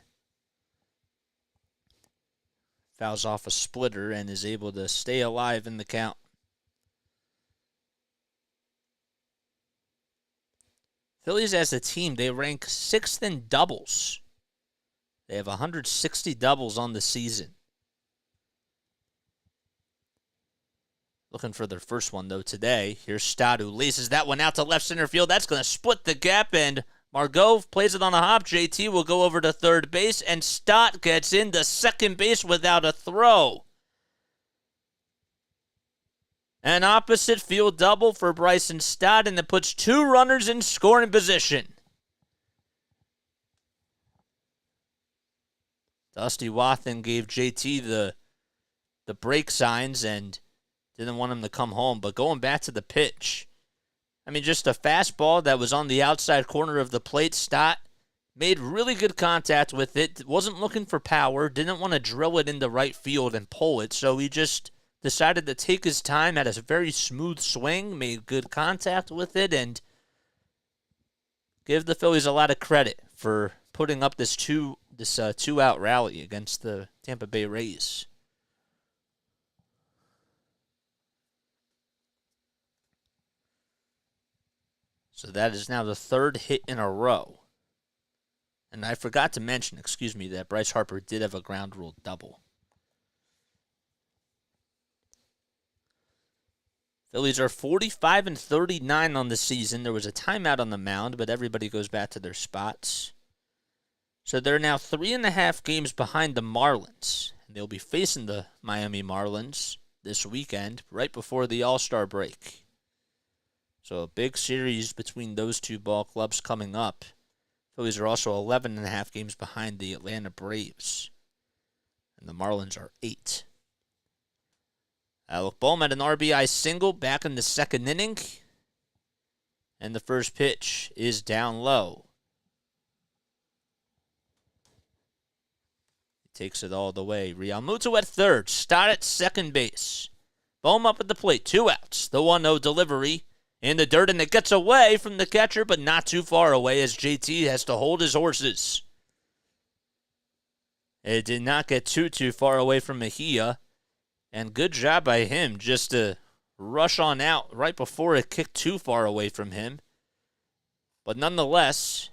Fouls off a splitter and is able to stay alive in the count. Phillies as a team, they rank 6th in doubles. They have 160 doubles on the season. Looking for their first one, though, today. Here's Stott, who laces that one out to left center field. That's going to split the gap, and Margot plays it on a hop. JT will go over to third base, and Stott gets into second base without a throw. An opposite field double for Bryson Stott, and it puts 2 runners in scoring position. Dusty Wathan gave JT the break signs and didn't want him to come home. But going back to the pitch, I mean, just a fastball that was on the outside corner of the plate. Stott made really good contact with it, wasn't looking for power, didn't want to drill it into right field and pull it, so he just decided to take his time, had a very smooth swing, made good contact with it, and give the Phillies a lot of credit for putting up this two-out rally against the Tampa Bay Rays. So that is now the third hit in a row. And I forgot to mention, that Bryce Harper did have a ground rule double. Phillies are 45-39 on the season. There was a timeout on the mound, but everybody goes back to their spots. So they're now 3.5 games behind the Marlins. And they'll be facing the Miami Marlins this weekend, right before the All-Star break. So a big series between those two ball clubs coming up. Phillies are also 11.5 games behind the Atlanta Braves. And the Marlins are 8. Alec Bohm had an RBI single back in the second inning. And the first pitch is down low. He takes it all the way. Realmuto at third. Stott at second base. Bohm up at the plate. 2 outs. The 1-0 delivery in the dirt, and it gets away from the catcher, but not too far away as JT has to hold his horses. It did not get too far away from Mejia. And good job by him just to rush on out right before it kicked too far away from him. But nonetheless,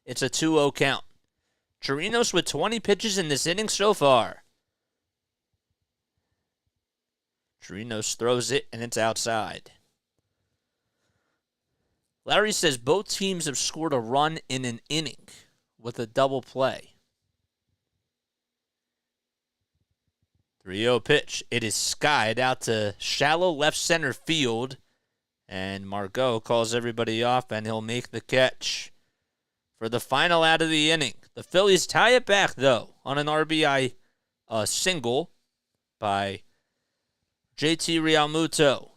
it's a 2-0 count. Chirinos with 20 pitches in this inning so far. Chirinos throws it, and it's outside. Larry says both teams have scored a run in an inning with a double play. 3-0 pitch. It is skied out to shallow left center field. And Margot calls everybody off, and he'll make the catch for the final out of the inning. The Phillies tie it back, though, on an RBI single by JT Realmuto.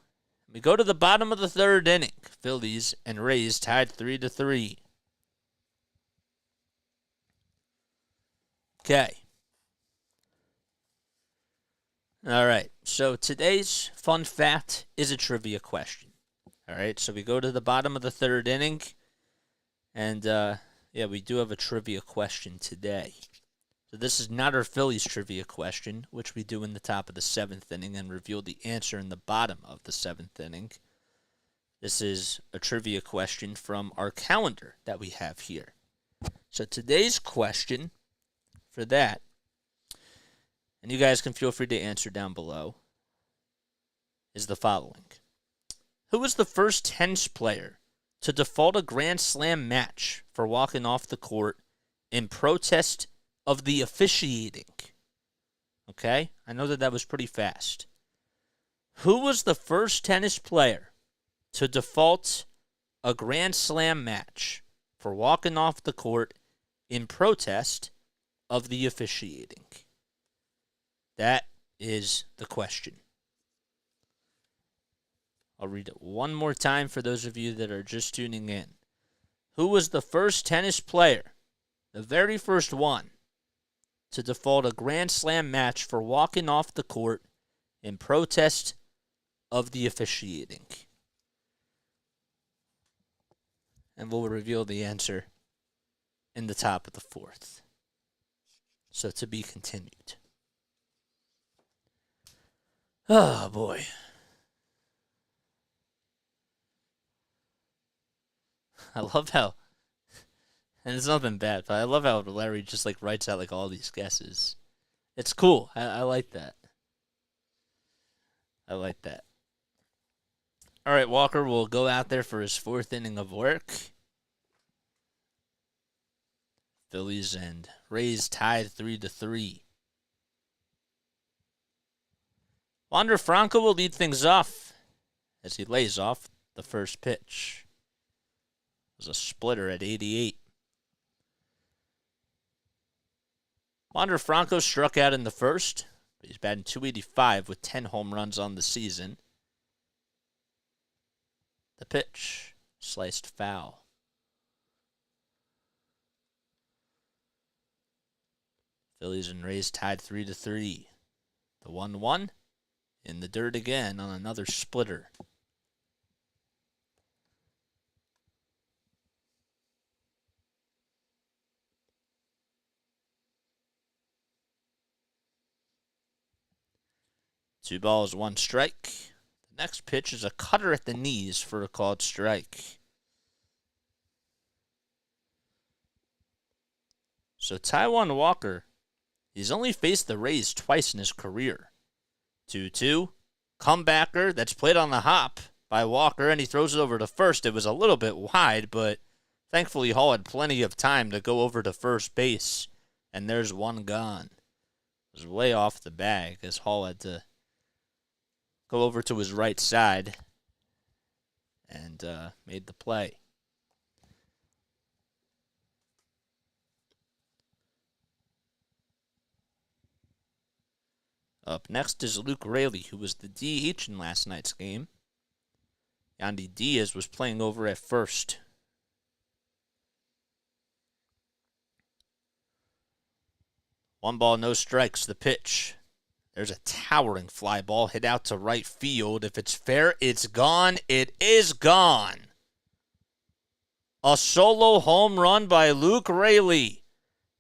We go to the bottom of the third inning. Phillies and Rays tied 3-3. Okay. All right, so today's fun fact is a trivia question. All right, so we go to the bottom of the third inning, and we do have a trivia question today. So this is not our Phillies trivia question, which we do in the top of the 7th inning and reveal the answer in the bottom of the 7th inning. This is a trivia question from our calendar that we have here. So today's question for that, and you guys can feel free to answer down below, is the following. Who was the first tennis player to default a Grand Slam match for walking off the court in protest of the officiating? Okay? I know that was pretty fast. Who was the first tennis player to default a Grand Slam match for walking off the court in protest of the officiating? That is the question. I'll read it one more time for those of you that are just tuning in. Who was the first tennis player, the very first one, to default a Grand Slam match for walking off the court in protest of the officiating? And we'll reveal the answer in the top of the 4th. So to be continued. Oh, boy. I love how, and it's nothing bad, but I love how Larry just writes out all these guesses. It's cool. I like that. I like that. All right, Walker will go out there for his 4th inning of work. Phillies and Rays tied 3-3. Wander Franco will lead things off as he lays off the first pitch. It was a splitter at 88. Wander Franco struck out in the first, but he's batting .285 with 10 home runs on the season. The pitch, sliced foul. Phillies and Rays tied 3-3. The 1-1 in the dirt again on another splitter. Two balls, one strike. The next pitch is a cutter at the knees for a called strike. So Taijuan Walker, he's only faced the Rays twice in his career. 2-2, comebacker that's played on the hop by Walker, and he throws it over to first. It was a little bit wide, but thankfully Hall had plenty of time to go over to first base, and there's one gone. It was way off the bag as Hall had to go over to his right side and made the play. Up next is Luke Raley, who was the DH in last night's game. Yandy Diaz was playing over at first. One ball, no strikes, the pitch. There's a towering fly ball hit out to right field. If it's fair, it's gone. It is gone. A solo home run by Luke Raley.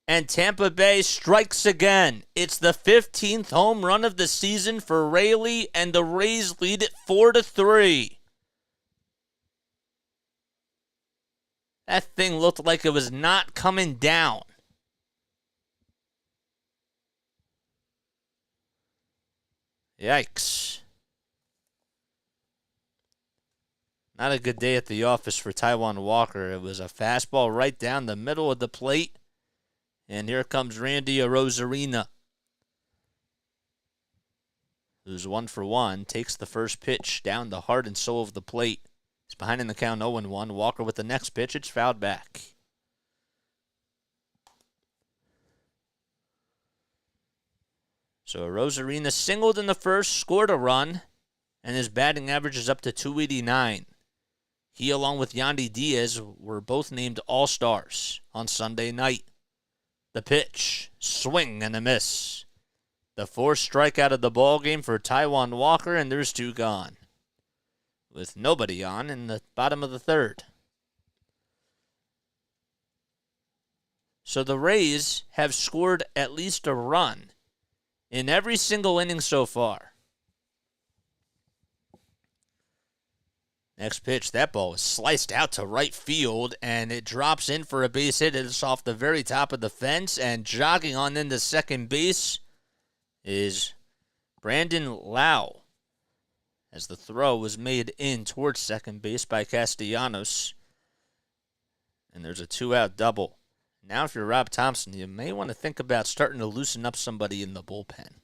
And Tampa Bay strikes again. It's the 15th home run of the season for Raley, and the Rays lead it 4-3. That thing looked like it was not coming down. Yikes. Not a good day at the office for Taijuan Walker. It was a fastball right down the middle of the plate. And here comes Randy Arozarena, who's 1-for-1, takes the first pitch down the heart and soul of the plate. He's behind in the count 0-1. Walker with the next pitch. It's fouled back. So Arozarena singled in the first, scored a run, and his batting average is up to .289. He, along with Yandy Diaz, were both named All-Stars on Sunday night. The pitch, swing and a miss. The fourth strikeout of the ball game for Taijuan Walker, and there's two gone, with nobody on in the bottom of the third. So the Rays have scored at least a run in every single inning so far. Next pitch, that ball was sliced out to right field, and it drops in for a base hit. It's off the very top of the fence, and jogging on into second base is Brandon Lau, as the throw was made in towards second base by Castellanos. And there's a two-out double. Now, if you're Rob Thompson, you may want to think about starting to loosen up somebody in the bullpen.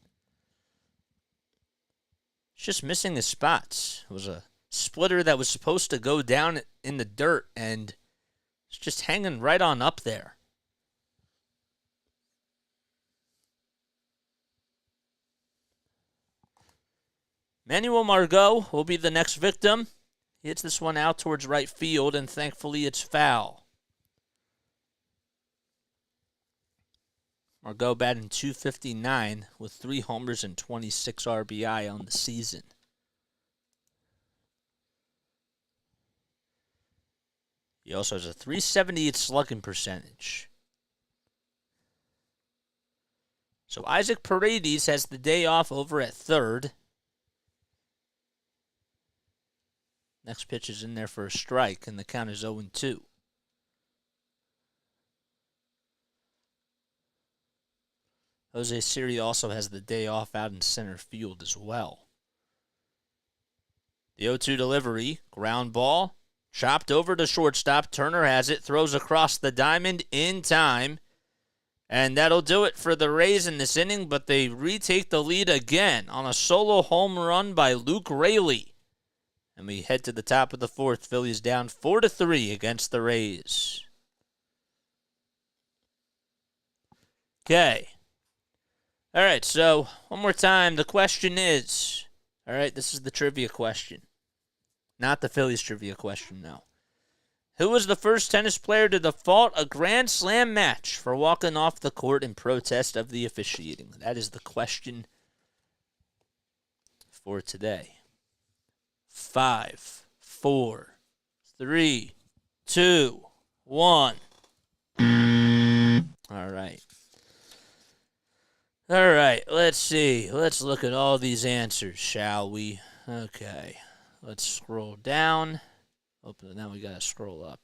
It's just missing his spots. It was a splitter that was supposed to go down in the dirt, and it's just hanging right on up there. Manuel Margot will be the next victim. He hits this one out towards right field, and thankfully it's foul. Margot batting .259 with 3 homers and 26 RBI on the season. He also has a .378 slugging percentage. So Isaac Paredes has the day off over at third. Next pitch is in there for a strike, and the count is 0-2. Jose Siri also has the day off out in center field as well. The 0-2 delivery, ground ball, chopped over to shortstop. Turner has it, throws across the diamond in time. And that'll do it for the Rays in this inning, but they retake the lead again on a solo home run by Luke Raley. And we head to the top of the fourth. Phillies down 4-3 against the Rays. Okay. All right, so one more time. The question is, all right, this is the trivia question. Not the Phillies trivia question, no. Who was the first tennis player to default a Grand Slam match for walking off the court in protest of the officiating? That is the question for today. 5, 4, 3, 2, 1. All right. All right, let's see. Let's look at all these answers, shall we? Okay. Let's scroll down. Open it. Now we got to scroll up.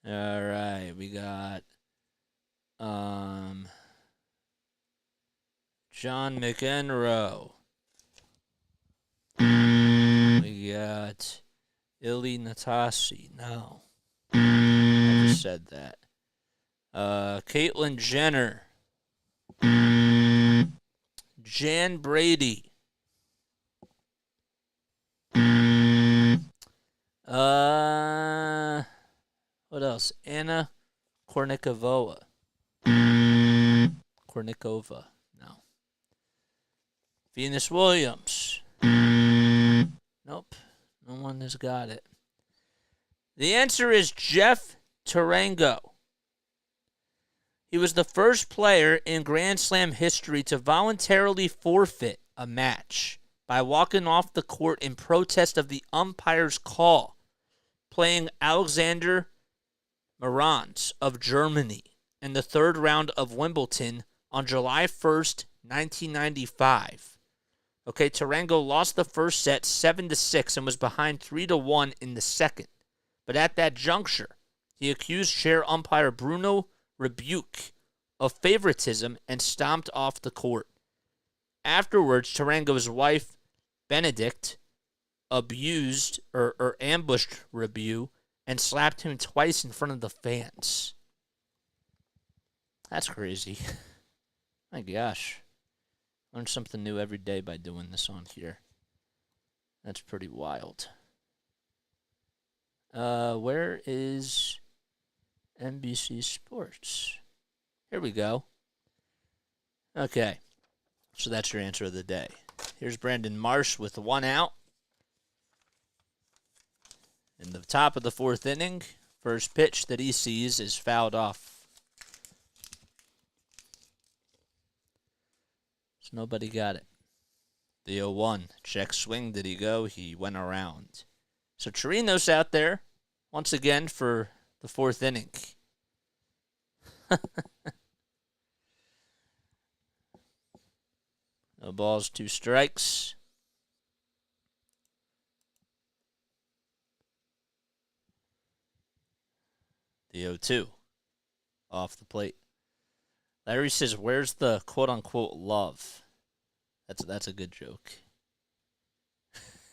All right, we got John McEnroe. We got Ili Natasi. No. I just said that. Caitlyn Jenner. Jan Brady. What else? Anna Kournikova. Kournikova. No. Venus Williams. Nope. No one has got it. The answer is Jeff Tarango. He was the first player in Grand Slam history to voluntarily forfeit a match by walking off the court in protest of the umpire's call, playing Alexander Marantz of Germany in the third round of Wimbledon on July 1st, 1995. Okay, Tarango lost the first set 7-6 and was behind 3-1 in the second. But at that juncture, he accused chair umpire Bruno Rebuke of favoritism and stomped off the court. Afterwards, Tarango's wife, Benedict, ambushed Rebuke and slapped him twice in front of the fans. That's crazy. My gosh. Learn something new every day by doing this on here. That's pretty wild. Where is NBC Sports? Here we go. Okay. So that's your answer of the day. Here's Brandon Marsh with 1 out. In the top of the 4th inning, first pitch that he sees is fouled off. So nobody got it. The 0-1. Check swing. Did he go? He went around. So Chirinos out there once again for the 4th inning. No balls, 2 strikes. The 0-2. Off the plate. Larry says, where's the quote-unquote love? That's a good joke.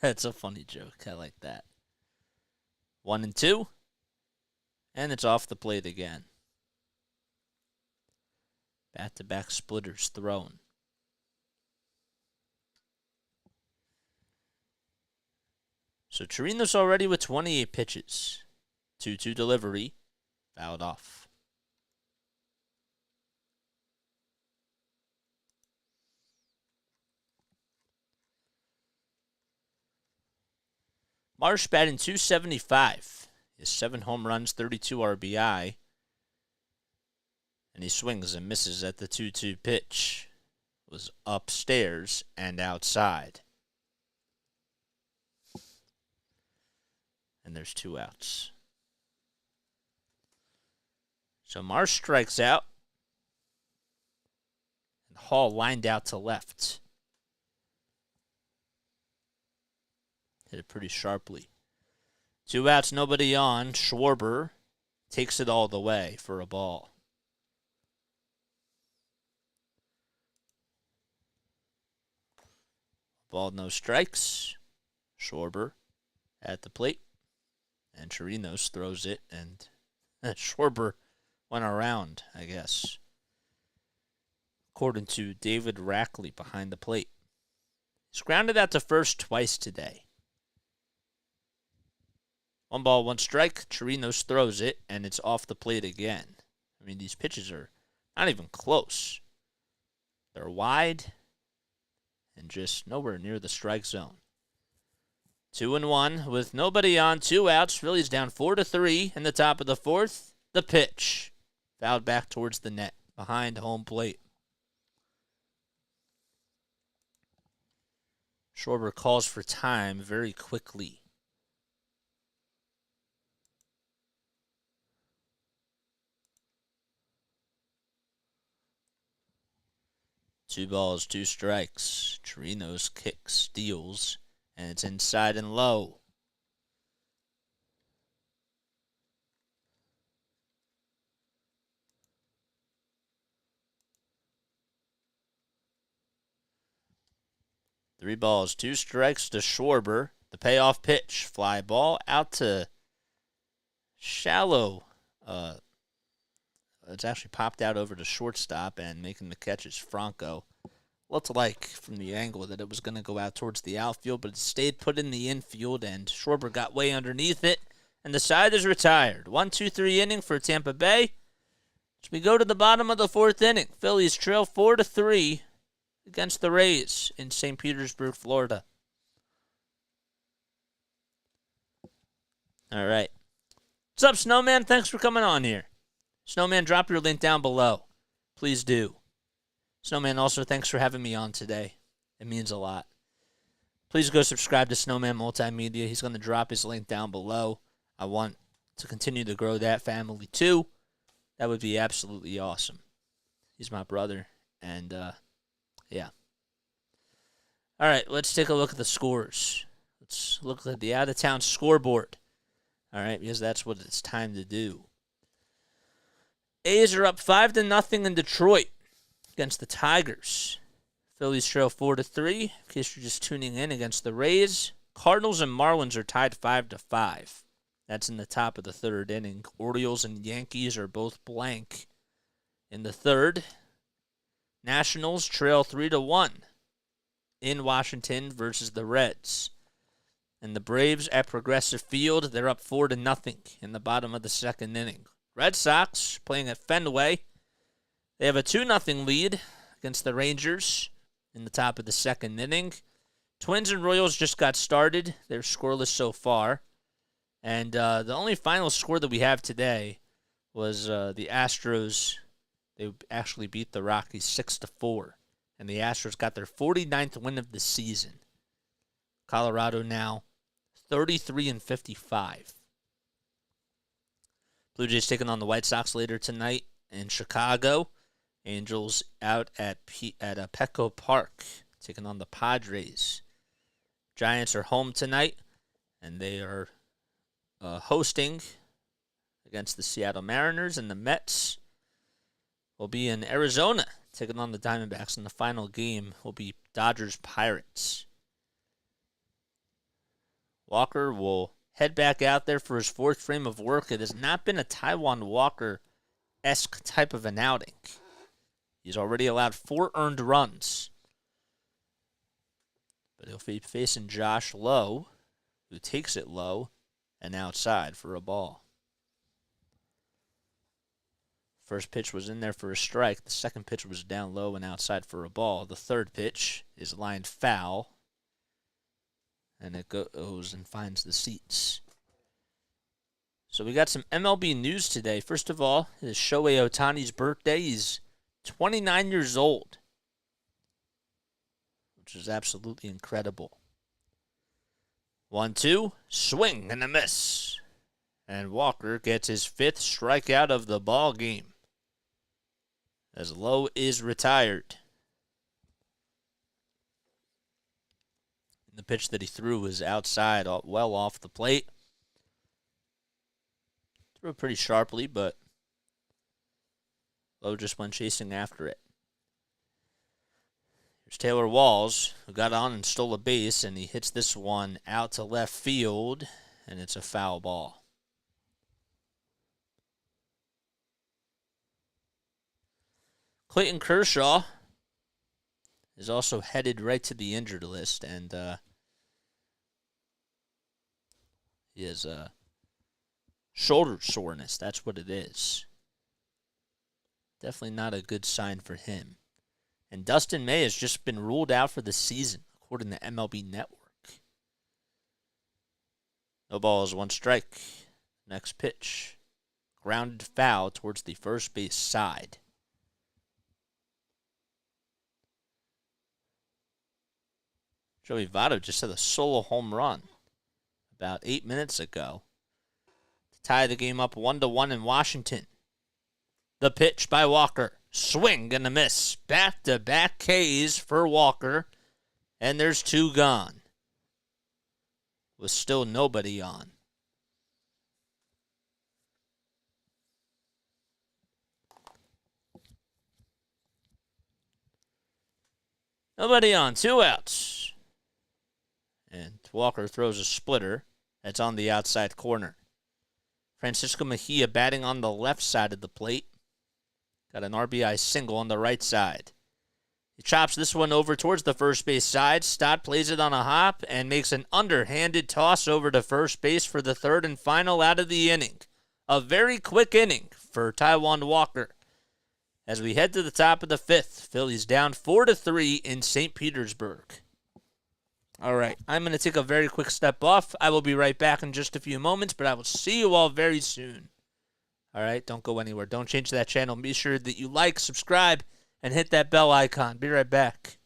That's a funny joke. I like that. 1-2. And it's off the plate again. Back-to-back splitters thrown. So Chirinos already with 28 pitches. 2-2 delivery. Fouled off. Marsh batting .275. He has 7 home runs, 32 RBI. And he swings and misses at the 2-2 pitch. It was upstairs and outside. And there's 2 outs. So Marsh strikes out. And Hall lined out to left. Hit it pretty sharply. 2 outs, nobody on. Schwarber takes it all the way for a ball. Ball, no strikes. Schwarber at the plate. And Chirinos throws it, and Schwarber went around, I guess. According to David Rackley behind the plate. He's grounded out to first twice today. 1 ball, 1 strike. Chirinos throws it, and it's off the plate again. I mean, these pitches are not even close. They're wide and just nowhere near the strike zone. 2-1 with nobody on, 2 outs. Phillies down 4-3 in the top of the fourth. The pitch. Fouled back towards the net, behind home plate. Schwarber calls for time very quickly. Two balls, 2 strikes. Chirinos kicks, steals, and it's inside and low. Three balls, 2 strikes to Schwarber. The payoff pitch. Fly ball out to shallow. It's actually popped out over to shortstop, and making the catch is Franco. Looked like from the angle that it was going to go out towards the outfield, but it stayed put in the infield, and Schwarber got way underneath it, and the side is retired. 1-2-3 inning for Tampa Bay. As we go to the bottom of the fourth inning, Phillies trail 4-3 against the Rays in St. Petersburg, Florida. All right. What's up, Snowman? Thanks for coming on here. Snowman, drop your link down below. Please do. Snowman, also, thanks for having me on today. It means a lot. Please go subscribe to Snowman Multimedia. He's going to drop his link down below. I want to continue to grow that family, too. That would be absolutely awesome. He's my brother, and, yeah. All right, let's take a look at the scores. Let's look at the out-of-town scoreboard. All right, because that's what it's time to do. A's are up 5-0 in Detroit against the Tigers. Phillies trail 4-3, in case you're just tuning in, against the Rays. Cardinals and Marlins are tied 5-5. That's in the top of the third inning. Orioles and Yankees are both blank in the third. Nationals trail 3-1 in Washington versus the Reds. And the Braves at Progressive Field, they're up 4-0 in the bottom of the second inning. Red Sox playing at Fenway. They have a 2-0 lead against the Rangers in the top of the second inning. Twins and Royals just got started. They're scoreless so far. And the only final score that we have today was the Astros. They actually beat the Rockies 6-4. And the Astros got their 49th win of the season. Colorado now 33-55. Blue Jays taking on the White Sox later tonight in Chicago. Angels out at Petco Park taking on the Padres. Giants are home tonight, and they are hosting against the Seattle Mariners, and the Mets will be in Arizona taking on the Diamondbacks, and the final game will be Dodgers-Pirates. Walker will head back out there for his fourth frame of work. It has not been a Taijuan Walker-esque type of an outing. He's already allowed 4 earned runs. But he'll be facing Josh Lowe, who takes it low and outside for a ball. First pitch was in there for a strike. The second pitch was down low and outside for a ball. The third pitch is lined foul. And it goes and finds the seats. So we got some MLB news today. First of all, it is Shohei Ohtani's birthday. He's 29 years old, which is absolutely incredible. 1-2, swing and a miss. And Walker gets his 5th strikeout of the ball game, as Lowe is retired. The pitch that he threw was outside, well off the plate. Threw it pretty sharply, but Lowe just went chasing after it. Here's Taylor Walls, who got on and stole a base, and he hits this one out to left field, and it's a foul ball. Clayton Kershaw is also headed right to the injured list, and he has shoulder soreness. That's what it is. Definitely not a good sign for him. And Dustin May has just been ruled out for the season, according to MLB Network. No balls, 1 strike. Next pitch. Grounded foul towards the first base side. Joey Votto just hit a solo home run about 8 minutes ago to tie the game up 1-1 in Washington. The pitch by Walker. Swing and a miss. Back-to-back Ks for Walker. And there's 2 gone. With still nobody on. Nobody on. 2 outs. And Walker throws a splitter. That's on the outside corner. Francisco Mejia batting on the left side of the plate. Got an RBI single on the right side. He chops this one over towards the first base side. Stott plays it on a hop and makes an underhanded toss over to first base for the 3rd and final out of the inning. A very quick inning for Taijuan Walker. As we head to the top of the 5th, Phillies down 4-3 in St. Petersburg. All right, I'm going to take a very quick step off. I will be right back in just a few moments, but I will see you all very soon. All right, don't go anywhere. Don't change that channel. Be sure that you like, subscribe, and hit that bell icon. Be right back.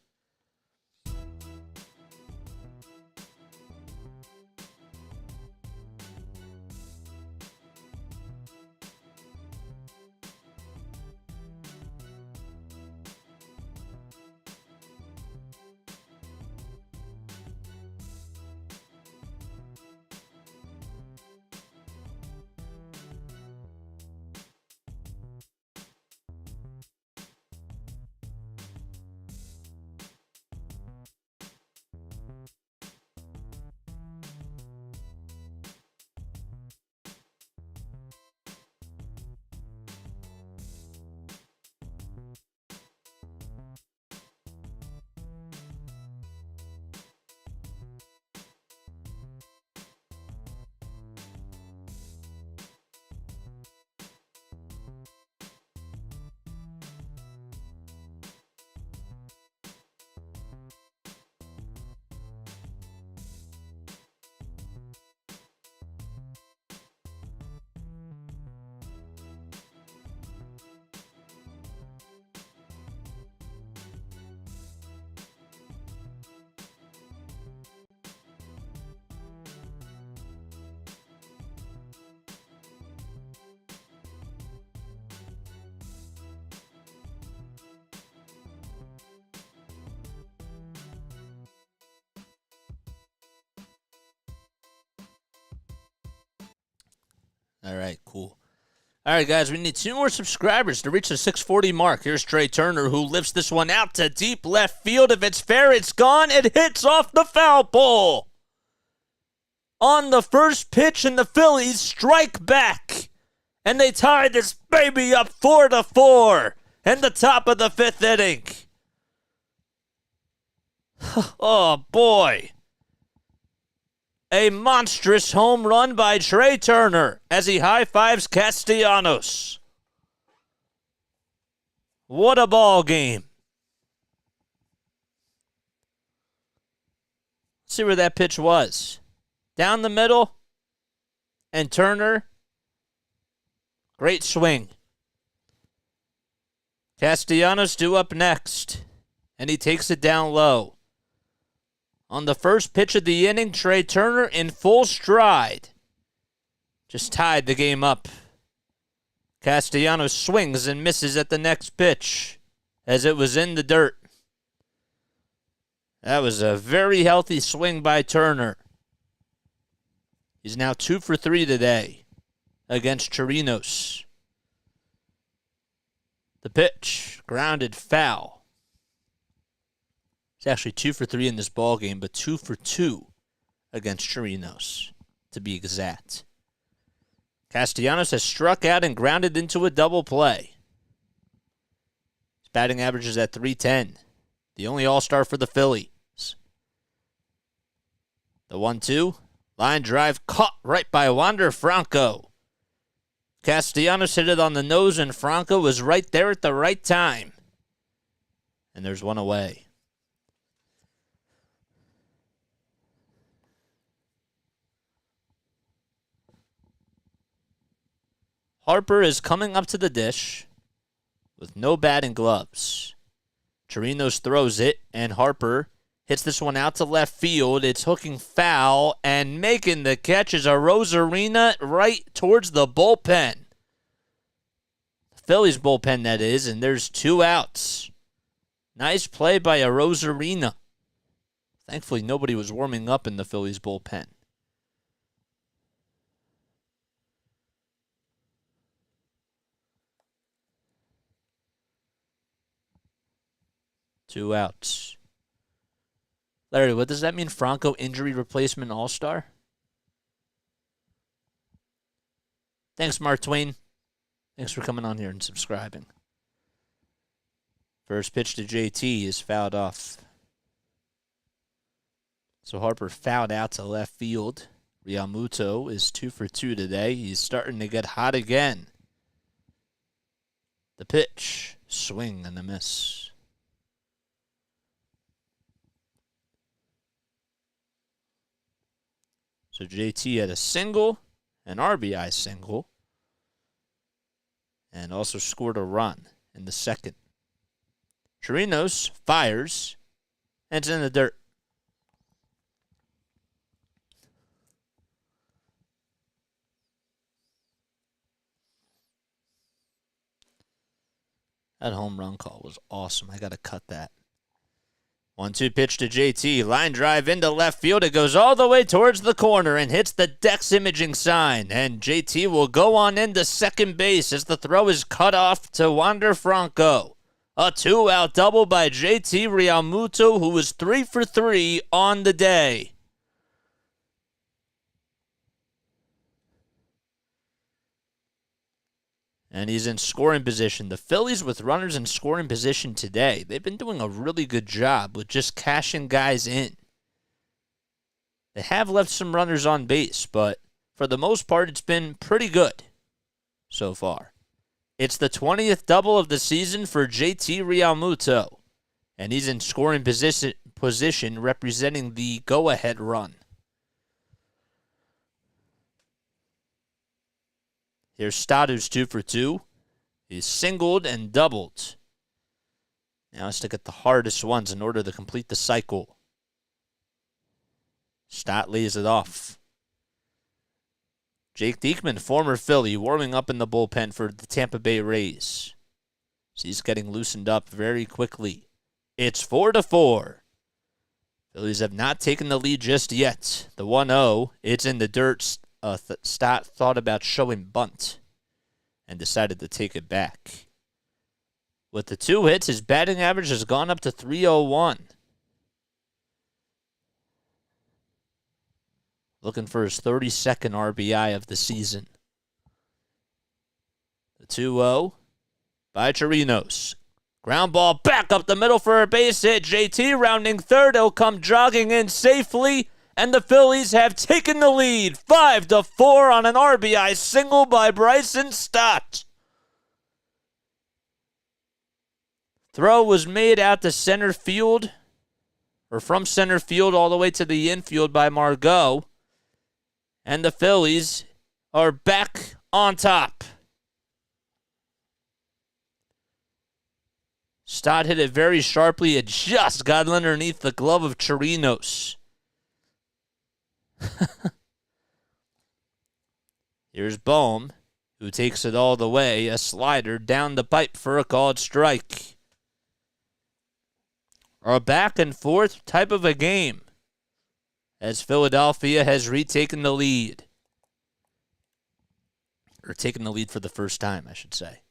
All right, cool. All right, guys, we need 2 more subscribers to reach the 640 mark. Here's Trey Turner, who lifts this one out to deep left field. If it's fair, it's gone. It hits off the foul pole. On the first pitch, and the Phillies strike back. And they tie this baby up 4-4 in the top of the 5th inning. Oh, boy. A monstrous home run by Trey Turner as he high-fives Castellanos. What a ball game. Let's see where that pitch was. Down the middle. And Turner. Great swing. Castellanos due up next. And he takes it down low. On the first pitch of the inning, Trey Turner in full stride just tied the game up. Castellanos swings and misses at the next pitch as it was in the dirt. That was a very healthy swing by Turner. He's now 2 for 3 today against Chirinos. The pitch, grounded foul. He's actually 2 for 3 in this ball game, but 2 for 2 against Chirinos, to be exact. Castellanos has struck out and grounded into a double play. His batting average is at .310, the only all-star for the Phillies. The 1-2, line drive caught right by Wander Franco. Castellanos hit it on the nose, and Franco was right there at the right time. And there's one away. Harper is coming up to the dish with no batting gloves. Chirinos throws it, and Harper hits this one out to left field. It's hooking foul, and making the catch is Arozarena right towards the bullpen. The Phillies bullpen, that is, and there's 2 outs. Nice play by Arozarena. Thankfully, nobody was warming up in the Phillies bullpen. Two outs. Larry, what does that mean? Franco injury replacement all-star? Thanks, Mark Twain. Thanks for coming on here and subscribing. First pitch to JT is fouled off. So Harper fouled out to left field. Realmuto is 2 for 2 today. He's starting to get hot again. The pitch, swing and a miss. So JT had a single, an RBI single, and also scored a run in the second. Chirinos fires, and it's in the dirt. That home run call was awesome. I got to cut that. 1-2 pitch to JT. Line drive into left field. It goes all the way towards the corner and hits the Dex imaging sign. And JT will go on into second base as the throw is cut off to Wander Franco. A 2-out double by JT Realmuto, who was 3 for 3 on the day. And he's in scoring position. The Phillies with runners in scoring position today, they've been doing a really good job with just cashing guys in. They have left some runners on base, but for the most part, it's been pretty good so far. It's the 20th double of the season for JT Realmuto, and he's in scoring position representing the go-ahead run. Here's Stott, who's 2 for 2. He's singled and doubled. Now let's look at the hardest ones in order to complete the cycle. Stott lays it off. Jake Diekman, former Philly, warming up in the bullpen for the Tampa Bay Rays. So he's getting loosened up very quickly. It's 4-4. Phillies have not taken the lead just yet. The 1-0, it's in the dirt. Stott thought about showing bunt and decided to take it back. With the 2 hits, his batting average has gone up to .301. Looking for his 32nd RBI of the season. The 2-0 by Chirinos. Ground ball back up the middle for a base hit. JT rounding third. He'll come jogging in safely. And the Phillies have taken the lead, 5-4 on an RBI single by Bryson Stott. Throw was made out to center field, or from center field all the way to the infield by Margot. And the Phillies are back on top. Stott hit it very sharply. It just got underneath the glove of Chirinos. Here's Bohm, who takes it all the way. A slider down the pipe for a called strike. A back and forth type of a game as Philadelphia has retaken the lead. Or taken the lead for the first time, I should say.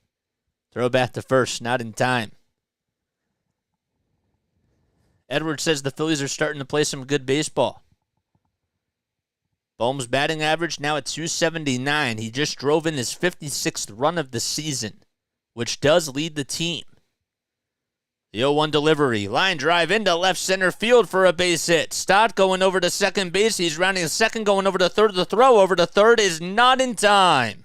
Throw back to first, not in time. Edwards says the Phillies are starting to play some good baseball. Bohm's batting average now at .279. He just drove in his 56th run of the season, which does lead the team. The 0-1 delivery. Line drive into left center field for a base hit. Stott going over to second base. He's rounding second, going over to third. The throw over to third is not in time.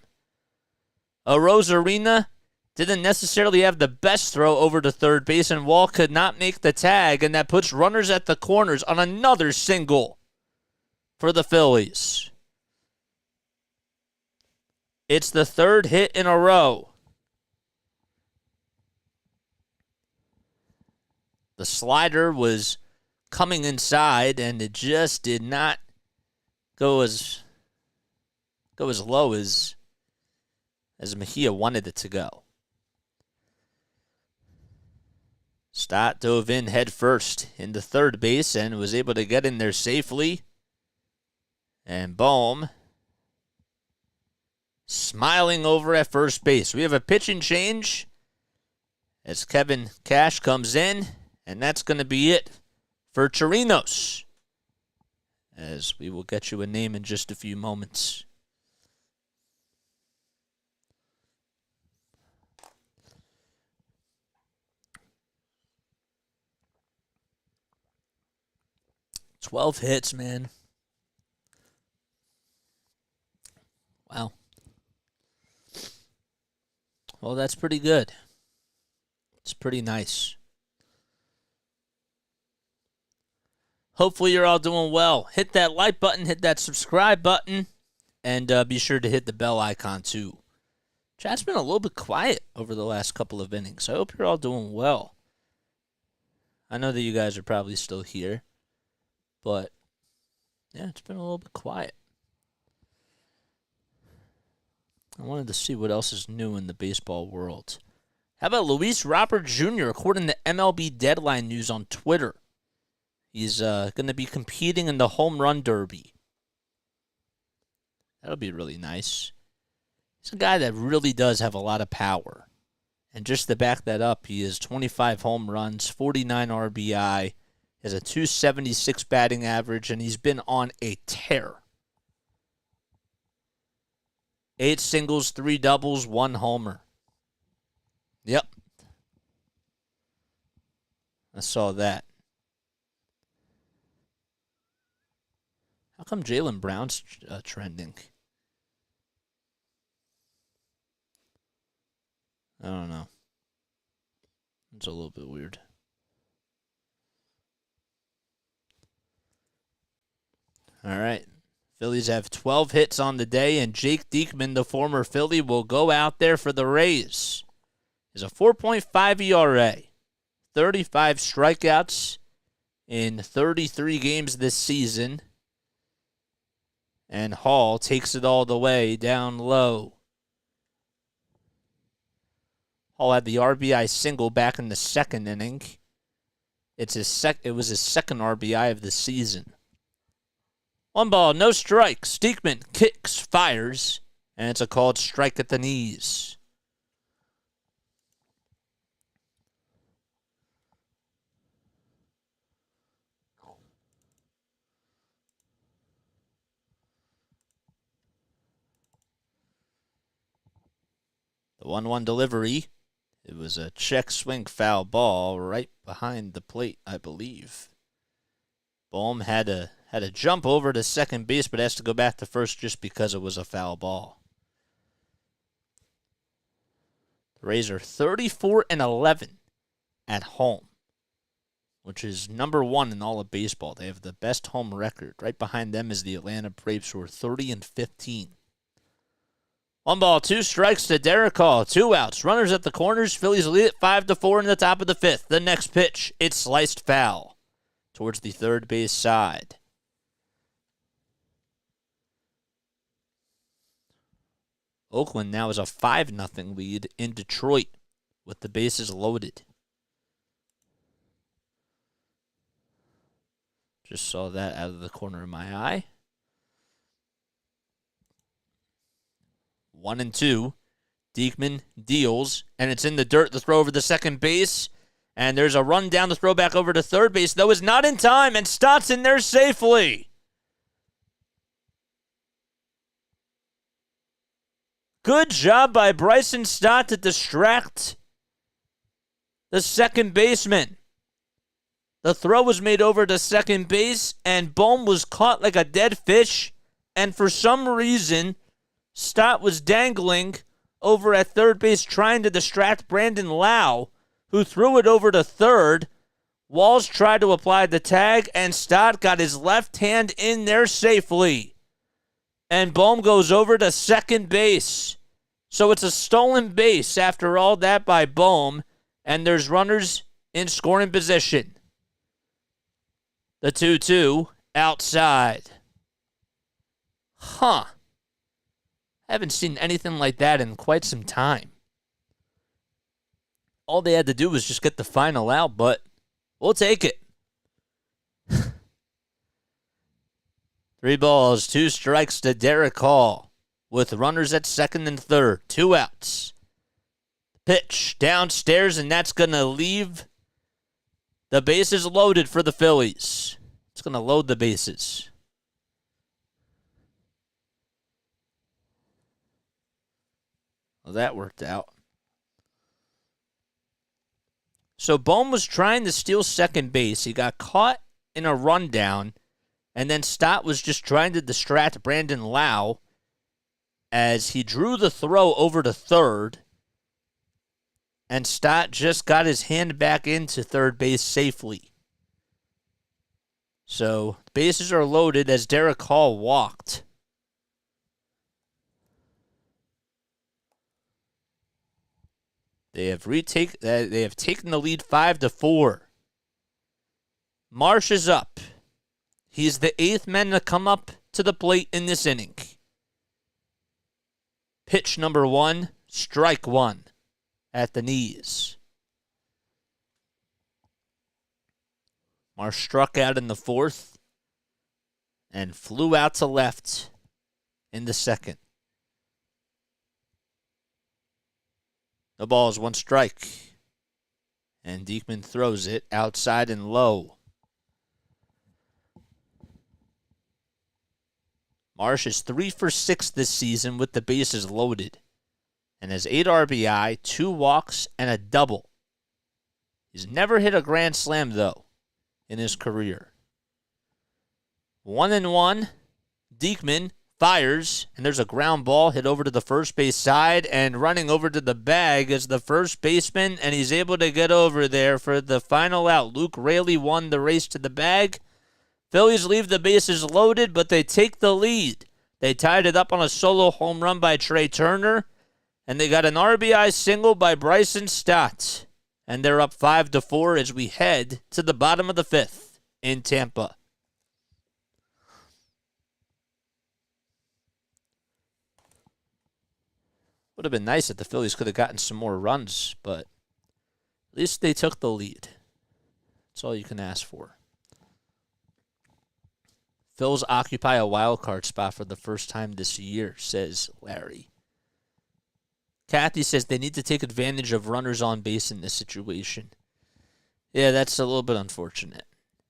Arozarena didn't necessarily have the best throw over to third base, and Wall could not make the tag, and that puts runners at the corners on another single for the Phillies. It's the third hit in a row. The slider was coming inside, and it just did not go as low as Mejia wanted it to go. Stott dove in head first into third base and was able to get in there safely. And Bohm smiling over at first base. We have a pitching change as Kevin Cash comes in, and that's going to be it for Chirinos, as we will get you a name in just a few moments. "12 hits, man. Wow. Well, that's pretty good. It's pretty nice. Hopefully you're all doing well. Hit that like button, hit that subscribe button, and be sure to hit the bell icon too. Chat's been a little bit quiet over the last couple of innings. I hope you're all doing well. I know that you guys are probably still here, but yeah, it's been a little bit quiet. I wanted to see what else is new in the baseball world. How about Luis Robert Jr., according to MLB Deadline News on Twitter? He's going to be competing in the Home Run Derby. That'll be really nice. He's a guy that really does have a lot of power. And just to back that up, he has 25 home runs, 49 RBI, has a .276 batting average, and he's been on a tear. 8 singles, 3 doubles, 1 homer. Yep. I saw that. How come Jaylen Brown's trending? I don't know. It's a little bit weird. All right. Phillies have 12 hits on the day, and Jake Diekman, the former Philly, will go out there for the Rays. He has a 4.5 ERA, 35 strikeouts in 33 games this season, and Hall takes it all the way down low. Hall had the RBI single back in the second inning. It was his second RBI of the season. 1 ball, no strikes. Diekman kicks, fires, and it's a called strike at the knees. The 1-1 delivery. It was a check swing foul ball right behind the plate, I believe. Bohm had a jump over to second base, but has to go back to first just because it was a foul ball. The Rays are 34-11 at home, which is number 1 in all of baseball. They have the best home record. Right behind them is the Atlanta Braves, who are 30-15. 1 ball, 2 strikes to Derek Hall. 2 outs. Runners at the corners. Phillies lead it 5-4 in the top of the 5th. The next pitch, it's sliced foul towards the third base side. Oakland now has a 5-0 lead in Detroit with the bases loaded. Just saw that out of the corner of my eye. 1-2. Diekman deals, and it's in the dirt. The throw over the second base, and there's a run down the throw back over to third base. Though is not in time, and Stott's in there safely. Good job by Bryson Stott to distract the second baseman. The throw was made over to second base, and Bohm was caught like a dead fish, and for some reason, Stott was dangling over at third base trying to distract Brandon Lau, who threw it over to third. Walls tried to apply the tag, and Stott got his left hand in there safely. And Bohm goes over to second base. So it's a stolen base after all that by Bohm, and there's runners in scoring position. The 2-2 outside. Huh. I haven't seen anything like that in quite some time. All they had to do was just get the final out, but we'll take it. 3 balls, 2 strikes to Derek Hall with runners at second and third. 2 outs. Pitch downstairs, and that's going to leave the bases loaded for the Phillies. It's going to load the bases. Well, that worked out. So Bohm was trying to steal second base. He got caught in a rundown, and then Stott was just trying to distract Brandon Lau as he drew the throw over to third, and Stott just got his hand back into third base safely. So bases are loaded as Derek Hall walked. They have taken the lead 5-4. Marsh is up. He's the 8th man to come up to the plate in this inning. Pitch number 1, strike 1 at the knees. Marsh struck out in the 4th and flew out to left in the 2nd. The ball is 1 strike. And Diekman throws it outside and low. Marsh is 3 for 6 this season with the bases loaded and has 8 RBI, 2 walks, and a double. He's never hit a grand slam, though, in his career. 1-1. Diekman fires, and there's a ground ball hit over to the first base side, and running over to the bag is the first baseman, and he's able to get over there for the final out. Luke Raley won the race to the bag. Phillies leave the bases loaded, but they take the lead. They tied it up on a solo home run by Trey Turner, and they got an RBI single by Bryson Stott, and they're up 5-4 as we head to the bottom of the 5th in Tampa. Would have been nice if the Phillies could have gotten some more runs, but at least they took the lead. That's all you can ask for. Phils occupy a wild card spot for the first time this year, says Larry. Kathy says they need to take advantage of runners on base in this situation. Yeah, that's a little bit unfortunate.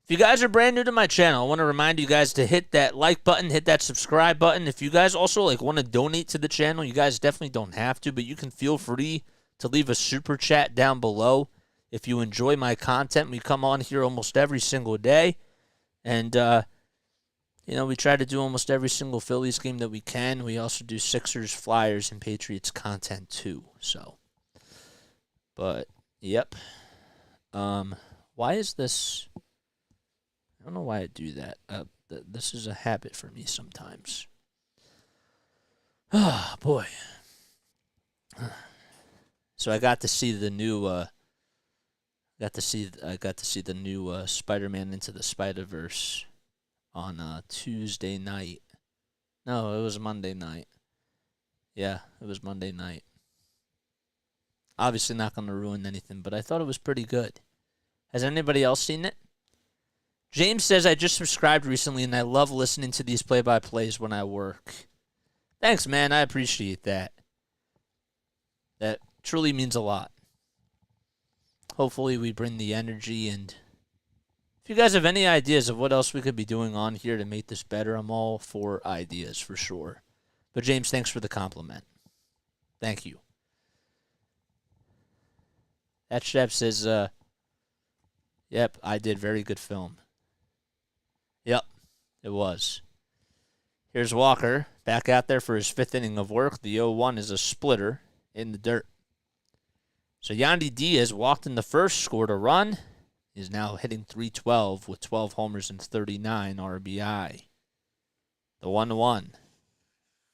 If you guys are brand new to my channel, I want to remind you guys to hit that like button, hit that subscribe button. If you guys also want to donate to the channel, you guys definitely don't have to, but you can feel free to leave a super chat down below. If you enjoy my content, we come on here almost every single day, and we try to do almost every single Phillies game that we can. We also do Sixers, Flyers, and Patriots content too. So, but yep. Why is this? I don't know why I do that. This is a habit for me sometimes. Oh, boy. So I got to see the new. I got to see the new Spider-Man Into the Spider-Verse on Tuesday night. No, it was Monday night. Yeah, it was Monday night. Obviously not going to ruin anything, but I thought it was pretty good. Has anybody else seen it? James says, I just subscribed recently, and I love listening to these play-by-plays when I work. Thanks, man. I appreciate that. That truly means a lot. Hopefully we bring the energy, and if you guys have any ideas of what else we could be doing on here to make this better, I'm all for ideas for sure. But James, thanks for the compliment. Thank you. That chef says, yep, I did. Very good film. Yep, it was. Here's Walker back out there for his 5th inning of work. The 0-1 is a splitter in the dirt. So Yandy Diaz walked in the first, scored a run. He's now hitting .312 with 12 homers and 39 RBI. The 1-1.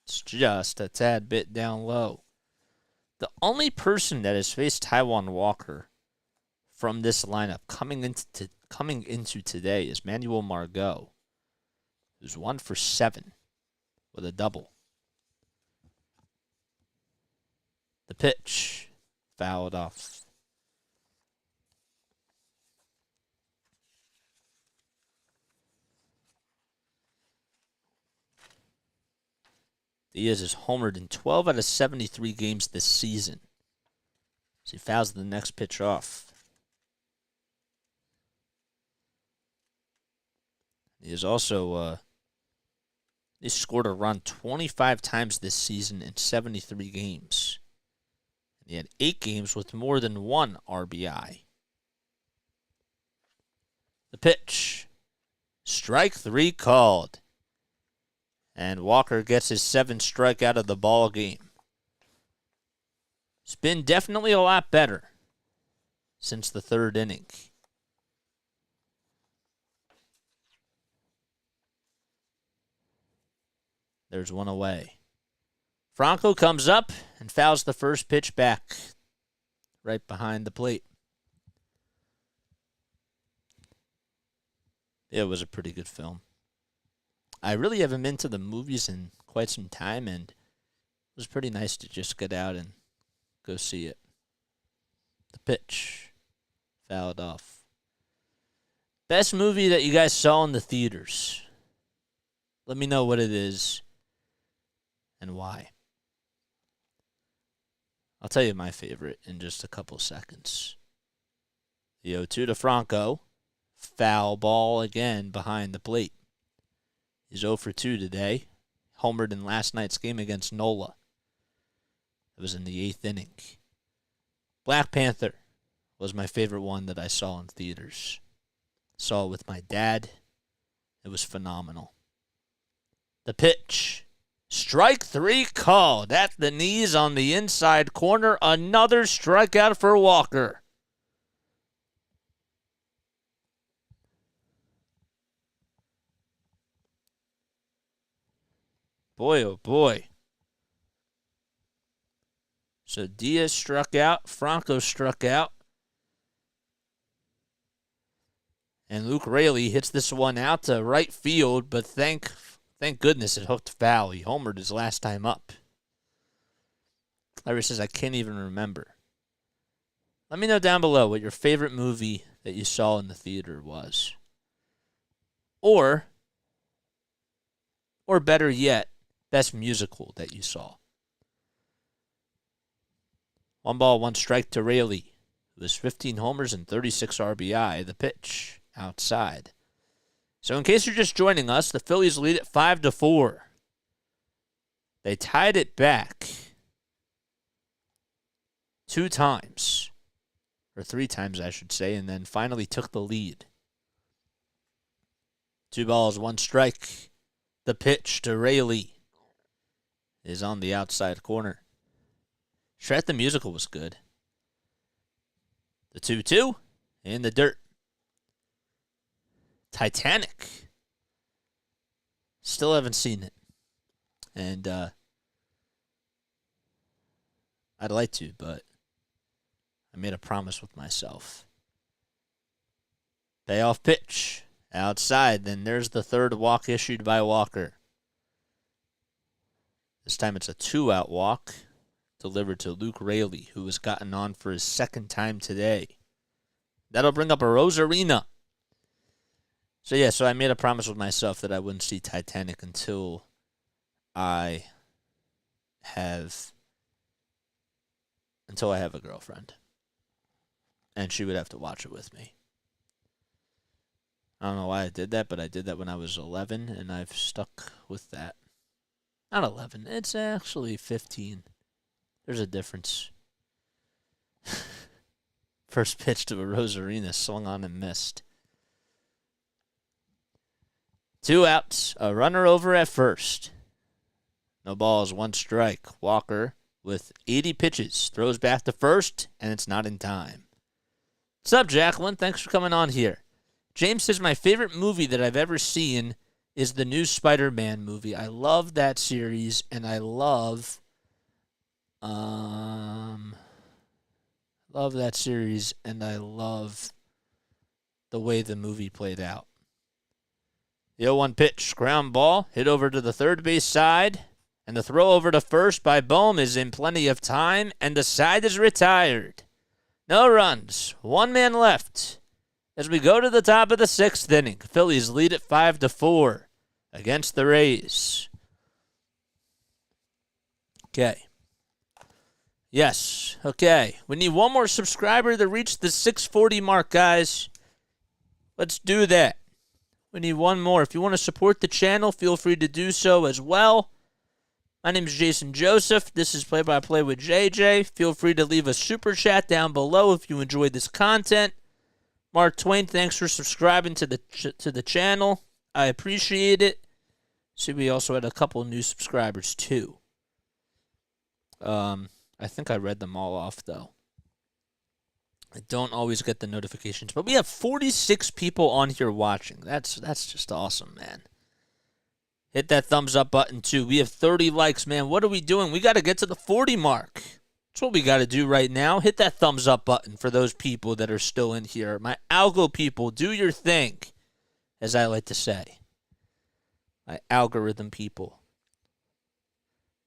It's just a tad bit down low. The only person that has faced Taijuan Walker from this lineup coming into today is Manuel Margot, who's 1 for 7 with a double. The pitch, fouled off. Diaz has homered in 12 out of 73 games this season. So he fouls the next pitch off. He has also he scored a run 25 times this season in 73 games. And he had 8 games with more than 1 RBI. The pitch. Strike 3 called. And Walker gets his 7th strikeout of the ball game. It's been definitely a lot better since the 3rd inning. There's one away. Franco comes up and fouls the first pitch back right behind the plate. It was a pretty good film. I really haven't been to the movies in quite some time, and it was pretty nice to just get out and go see it. The pitch. Fouled off. Best movie that you guys saw in the theaters. Let me know what it is and why. I'll tell you my favorite in just a couple seconds. The 0-2 to Franco. Foul ball again behind the plate. He's 0 for 2 today. Homered in last night's game against Nola. It was in the 8th inning. Black Panther was my favorite one that I saw in theaters. Saw it with my dad. It was phenomenal. The pitch. Strike 3 called at the knees on the inside corner. Another strikeout for Walker. Boy, oh boy. So Diaz struck out. Franco struck out. And Luke Raley hits this one out to right field, but thank goodness it hooked foul. He homered his last time up. Larry says, I can't even remember. Let me know down below what your favorite movie that you saw in the theater was. Or better yet, best musical that you saw. 1 ball, 1 strike to Raley, who has 15 homers and 36 RBI. The pitch outside. So in case you're just joining us, the Phillies lead it 5-4. They tied it back 2 times, or 3 times I should say, and then finally took the lead. 2 balls, 1 strike. The pitch to Raley is on the outside corner. Shred the musical was good. The 2-2 in the dirt. Titanic. Still haven't seen it. And I'd like to, but I made a promise with myself. Payoff pitch. Outside. Then there's the 3rd walk issued by Walker. This time it's a 2-out walk delivered to Luke Raley, who has gotten on for his 2nd time today. That'll bring up a Rosarina. So I made a promise with myself that I wouldn't see Titanic until I have a girlfriend. And she would have to watch it with me. I don't know why I did that, but I did that when I was 11, and I've stuck with that. Not 11. It's actually 15. There's a difference. First pitch to a Rosarina, swung on and missed. 2 outs, a runner over at first. No balls, 1 strike. Walker, with 80 pitches, throws back to first, and it's not in time. What's up, Jacqueline? Thanks for coming on here. James says, my favorite movie that I've ever seen is the new Spider-Man movie. I love that series, and I love Love that series, and I love the way the movie played out. The 0-1 pitch, ground ball, hit over to the third base side, and the throw over to first by Bohm is in plenty of time, and the side is retired. No runs, one man left. As we go to the top of the sixth inning, Phillies lead it 5-4 against the Rays. Okay. Yes, okay. We need one more subscriber to reach the 640 mark, guys. Let's do that. We need one more. If you want to support the channel, feel free to do so as well. My name is Jason Joseph. This is Play by Play with JJ. Feel free to leave a super chat down below if you enjoyed this content. Mark Twain, thanks for subscribing to the channel. I appreciate it. See, we also had a couple new subscribers too. I think I read them all off, though. I don't always get the notifications, but we have 46 people on here watching. That's just awesome, man. Hit that thumbs up button, too. We have 30 likes, man. What are we doing? We got to get to the 40 mark. That's what we got to do right now. Hit that thumbs up button for those people that are still in here. My algo people, do your thing, as I like to say. My algorithm people.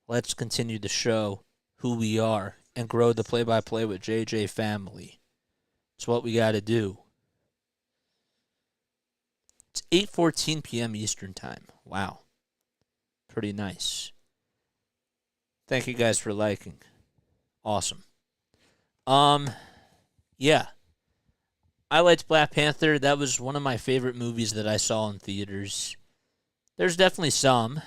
Let's continue to show who we are and grow the play-by-play with JJ family. It's what we got to do. It's 8:14 p.m. Eastern Time. Wow. Pretty nice. Thank you guys for liking. Awesome. Yeah. I liked Black Panther. That was one of my favorite movies that I saw in theaters. There's definitely some.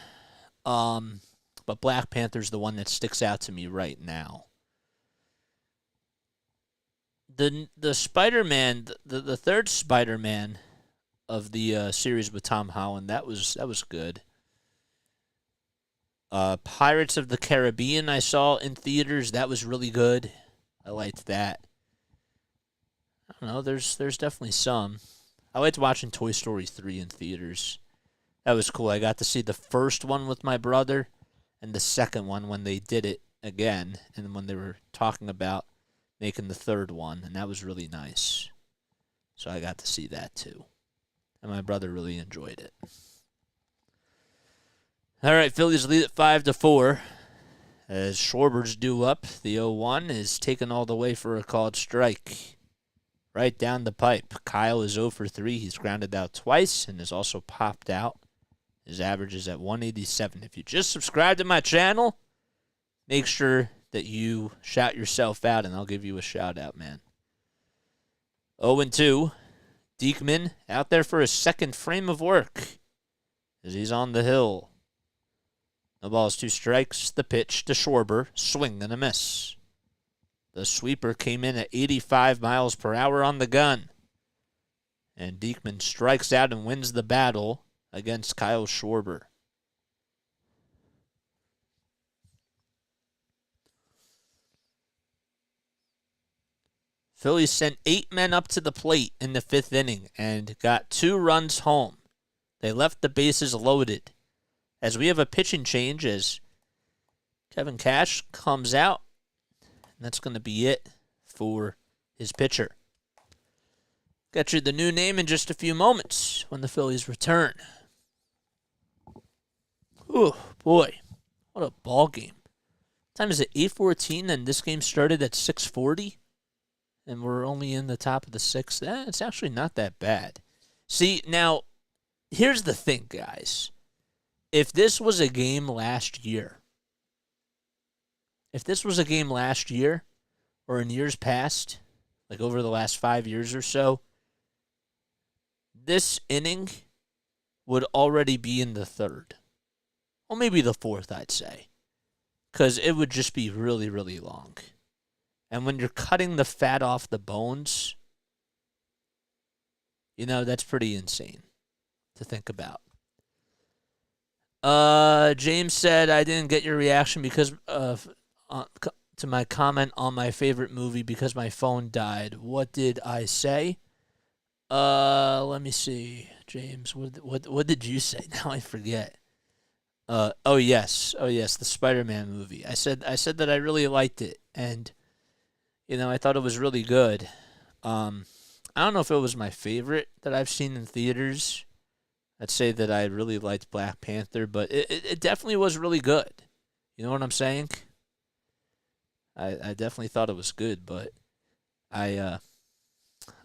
But Black Panther's the one that sticks out to me right now. The Spider-Man, the third Spider-Man of the series with Tom Holland, that was good. Pirates of the Caribbean I saw in theaters, that was really good. I liked that. I don't know, there's definitely some. I liked watching Toy Story 3 in theaters. That was cool. I got to see the first one with my brother. And the second one when they did it again, and when they were talking about making the third one, and that was really nice. So I got to see that too. And my brother really enjoyed it. All right, Phillies lead at 5-4. As Schwarber's due up, the 0-1 is taken all the way for a called strike. Right down the pipe. Kyle is 0 for 3. He's grounded out twice and is also popped out. His average is at 187. If you just subscribe to my channel, make sure that you shout yourself out, and I'll give you a shout out, man. 0-2. Diekman out there for his second frame of work as he's on the hill. No balls, 2 strikes. The pitch to Schwarber. Swing and a miss. The sweeper came in at 85 miles per hour on the gun. And Diekman strikes out and wins the battle against Kyle Schwarber. Phillies sent 8 men up to the plate in the 5th inning and got 2 runs home. They left the bases loaded. As we have a pitching change as Kevin Cash comes out, and that's going to be it for his pitcher. Got you the new name in just a few moments when the Phillies return. Oh, boy. What a ball game. Time is it 8:14, and this game started at 6:40, and we're only in the top of the 6th. It's actually not that bad. See, now, here's the thing, guys. If this was a game last year, or in years past, like over the last 5 years or so, this inning would already be in the 3rd. Well, maybe the 4th, I'd say. Because it would just be really, really long. And when you're cutting the fat off the bones, that's pretty insane to think about. James said, I didn't get your reaction because to my comment on my favorite movie because my phone died. What did I say? Let me see. James, what did you say? Now I forget. Oh yes, the Spider-Man movie. I said that I really liked it, and I thought it was really good. Um, I don't know if it was my favorite that I've seen in theaters. I'd say that I really liked Black Panther, but it definitely was really good. You know what I'm saying? I definitely thought it was good, but I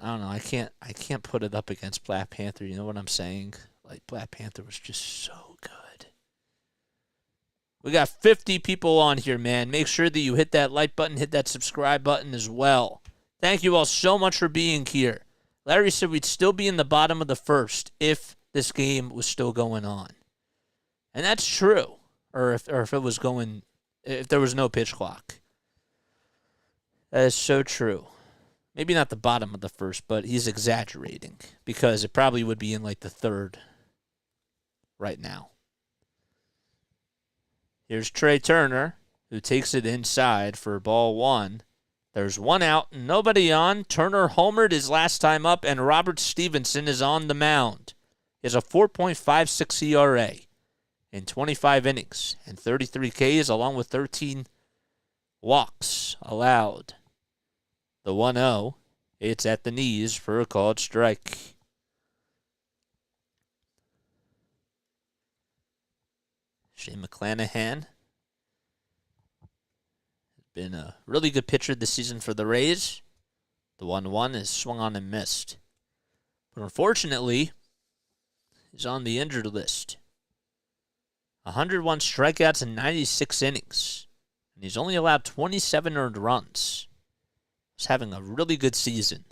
I don't know. I can't put it up against Black Panther. You know what I'm saying? Like Black Panther was just so good. We got 50 people on here, man. Make sure that you hit that like button, hit that subscribe button as well. Thank you all so much for being here. Larry said we'd still be in the bottom of the first if this game was still going on. And that's true. Or if it was going, if there was no pitch clock. That is so true. Maybe not the bottom of the first, but he's exaggerating because it probably would be in like the third right now. Here's Trey Turner, who takes it inside for ball one. There's one out, nobody on. Turner homered his last time up, and Robert Stevenson is on the mound. He has a 4.56 ERA in 25 innings and 33 Ks, along with 13 walks allowed. The 1-0, it's at the knees for a called strike. Shane McClanahan has been a really good pitcher this season for the Rays. The 1-1 is swung on and missed. But unfortunately, he's on the injured list. 101 strikeouts in 96 innings. And he's only allowed 27 earned runs. He's having a really good season.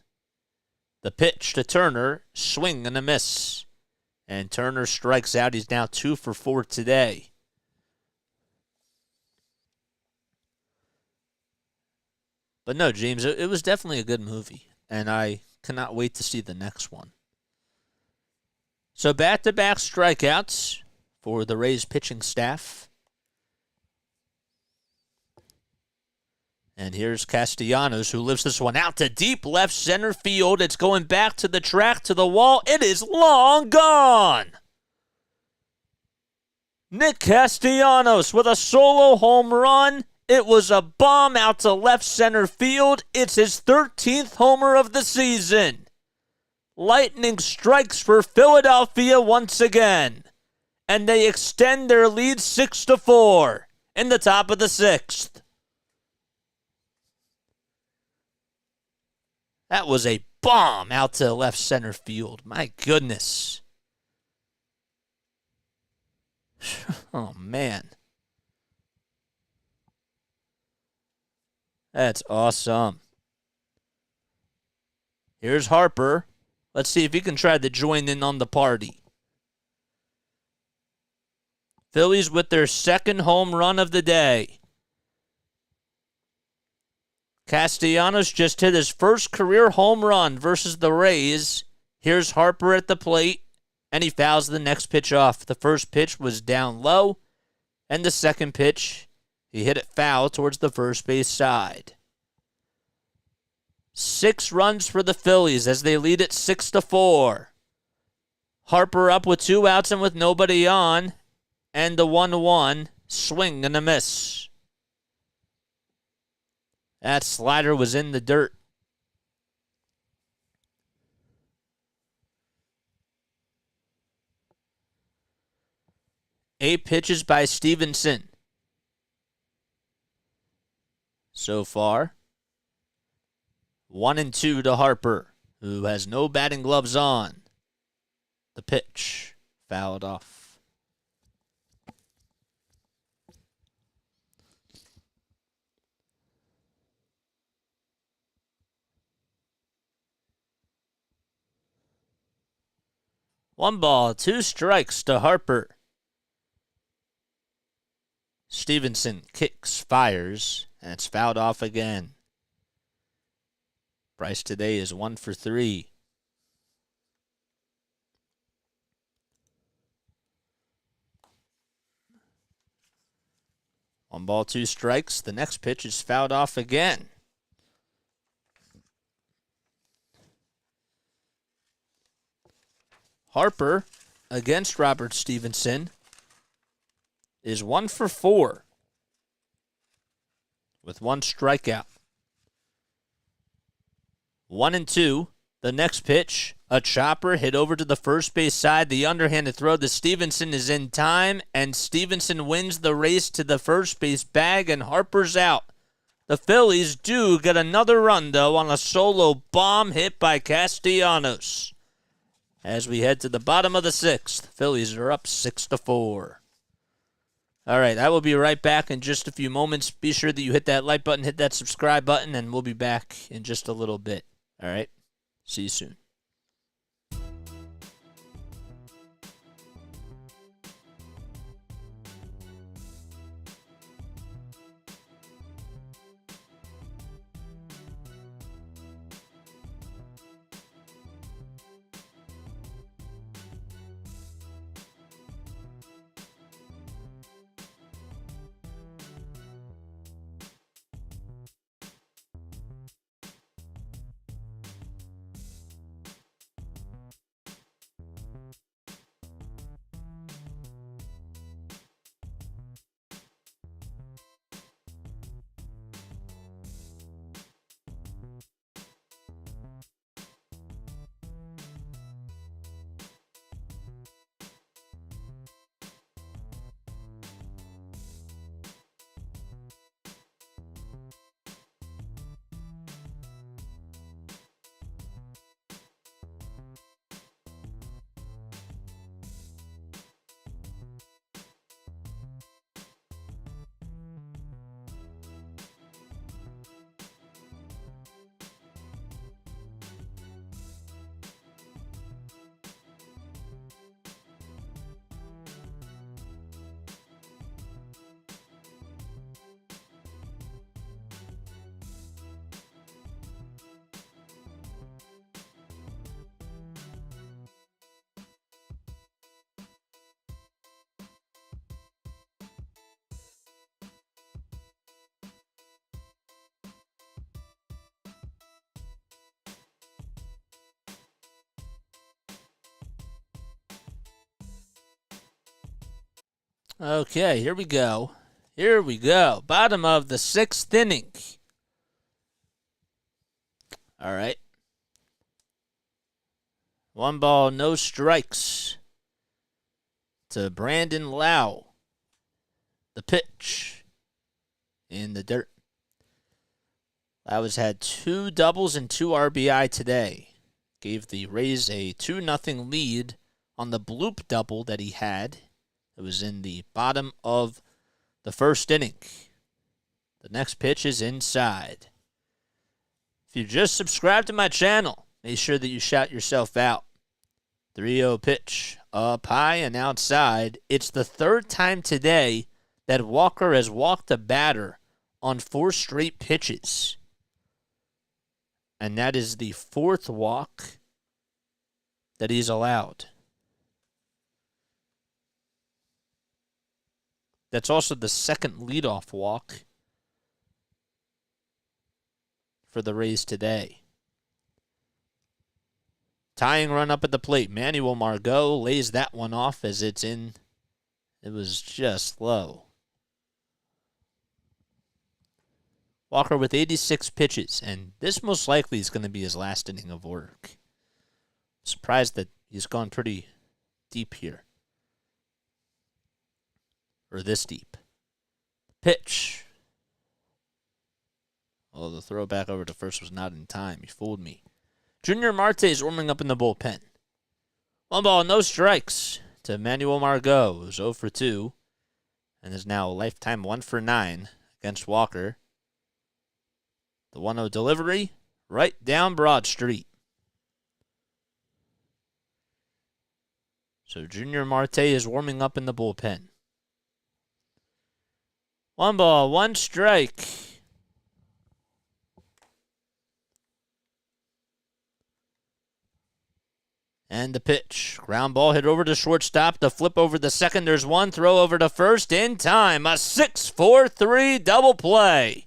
The pitch to Turner, swing and a miss. And Turner strikes out. He's now 2 for 4 today. But no, James, it was definitely a good movie. And I cannot wait to see the next one. So back-to-back strikeouts for the Rays pitching staff. And here's Castellanos, who lifts this one out to deep left center field. It's going back to the track, to the wall. It is long gone. Nick Castellanos with a solo home run. It was a bomb out to left center field. It's his 13th homer of the season. Lightning strikes for Philadelphia once again. And they extend their lead 6-4 in the top of the 6th. That was a bomb out to left center field. My goodness. Oh, man. That's awesome. Here's Harper. Let's see if he can try to join in on the party. Phillies with their second home run of the day. Castellanos just hit his first career home run versus the Rays. Here's Harper at the plate, and he fouls the next pitch off. The first pitch was down low, and the second pitch, he hit it foul towards the first base side. 6 runs for the Phillies as they lead it 6-4. Harper up with 2 outs and with nobody on, and the 1-1, swing and a miss. That slider was in the dirt. Eight pitches by Stevenson so far. 1-2 to Harper, who has no batting gloves on. The pitch fouled off. One ball, 2 strikes to Harper. Stevenson kicks, fires, and it's fouled off again. Bryce today is 1 for 3. One ball, 2 strikes. The next pitch is fouled off again. Harper against Robert Stevenson. is 1 for 4 with 1 strikeout. 1-2. The next pitch, a chopper hit over to the first base side. The underhanded throw to Stevenson is in time, and Stevenson wins the race to the first base bag, and Harper's out. The Phillies do get another run, though, on a solo bomb hit by Castellanos. As we head to the bottom of the 6th, Phillies are up 6-4. All right, I will be right back in just a few moments. Be sure that you hit that like button, hit that subscribe button, and we'll be back in just a little bit. All right, see you soon. Okay, here we go. Here we go. Bottom of the 6th inning. All right. 1 ball, no strikes to Brandon Lau. The pitch in the dirt. Lau has had 2 doubles and 2 RBI today. Gave the Rays a 2-0 lead on the bloop double that he had. It was in the bottom of the 1st inning. The next pitch is inside. If you just subscribed to my channel, make sure that you shout yourself out. 3-0 pitch, up high and outside. It's the 3rd time today that Walker has walked a batter on 4 straight pitches. And that is the 4th walk that he's allowed. That's also the 2nd leadoff walk for the Rays today. Tying run up at the plate. Manuel Margot lays that one off as it's in. It was just low. Walker with 86 pitches, and this most likely is going to be his last inning of work. Surprised that he's gone pretty deep here. Or this deep. Pitch. Oh, the throw back over to first was not in time. He fooled me. Junior Marte is warming up in the bullpen. 1 ball, no strikes to Manuel Margot, who's 0 for 2 and is now a lifetime 1 for 9 against Walker. The 1-0 delivery right down Broad Street. So Junior Marte is warming up in the bullpen. 1 ball, 1 strike. And the pitch. Ground ball hit over to shortstop. The flip over the second. There's 1 throw over to first in time. A 6-4-3 double play.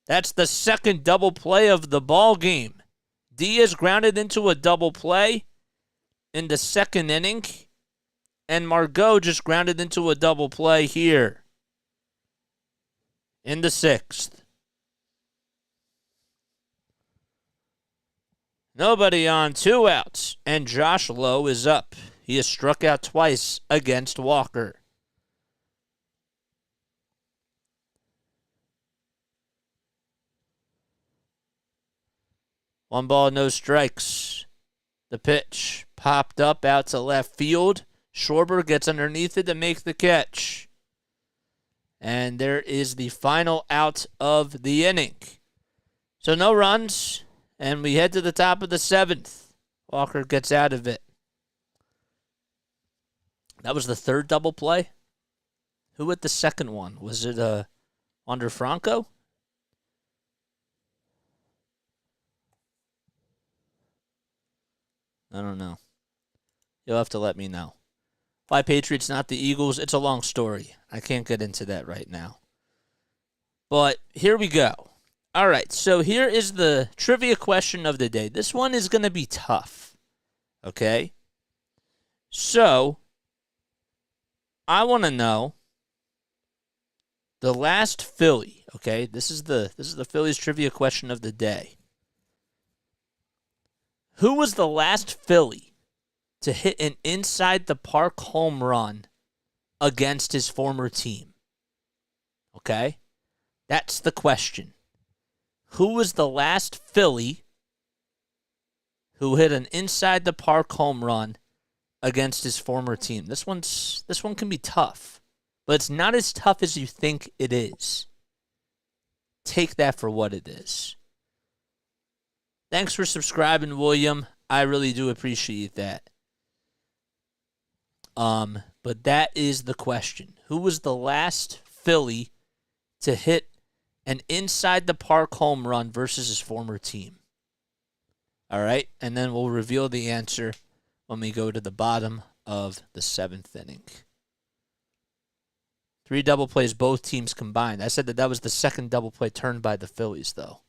That's the 2nd double play of the ball game. Diaz grounded into a double play in the 2nd inning. and Margot just grounded into a double play here in the 6th. Nobody on, 2 outs, and Josh Lowe is up. He has struck out twice against Walker. One ball, no strikes. The pitch popped up out to left field. Schwarber gets underneath it to make the catch. And there is the final out of the inning. So no runs, and we head to the top of the 7th. Walker gets out of it. That was the 3rd double play. Who hit the 2nd one? Was it Wander Franco? I don't know. You'll have to let me know. Why Patriots, not the Eagles? It's a long story. I can't get into that right now. But here we go. All right, so here is the trivia question of the day. This one is going to be tough. Okay? So, I want to know the last Philly, okay? This is the Phillies trivia question of the day. Who was the last Philly to hit an inside-the-park home run against his former team? Okay? That's the question. Who was the last Philly who hit an inside-the-park home run against his former team? This one can be tough, but it's not as tough as you think it is. Take that for what it is. Thanks for subscribing, William. I really do appreciate that. But that is the question. Who was the last Philly to hit an inside-the-park home run versus his former team? All right, and then we'll reveal the answer when we go to the bottom of the 7th inning. 3 double plays, both teams combined. I said that was the 2nd double play turned by the Phillies, though.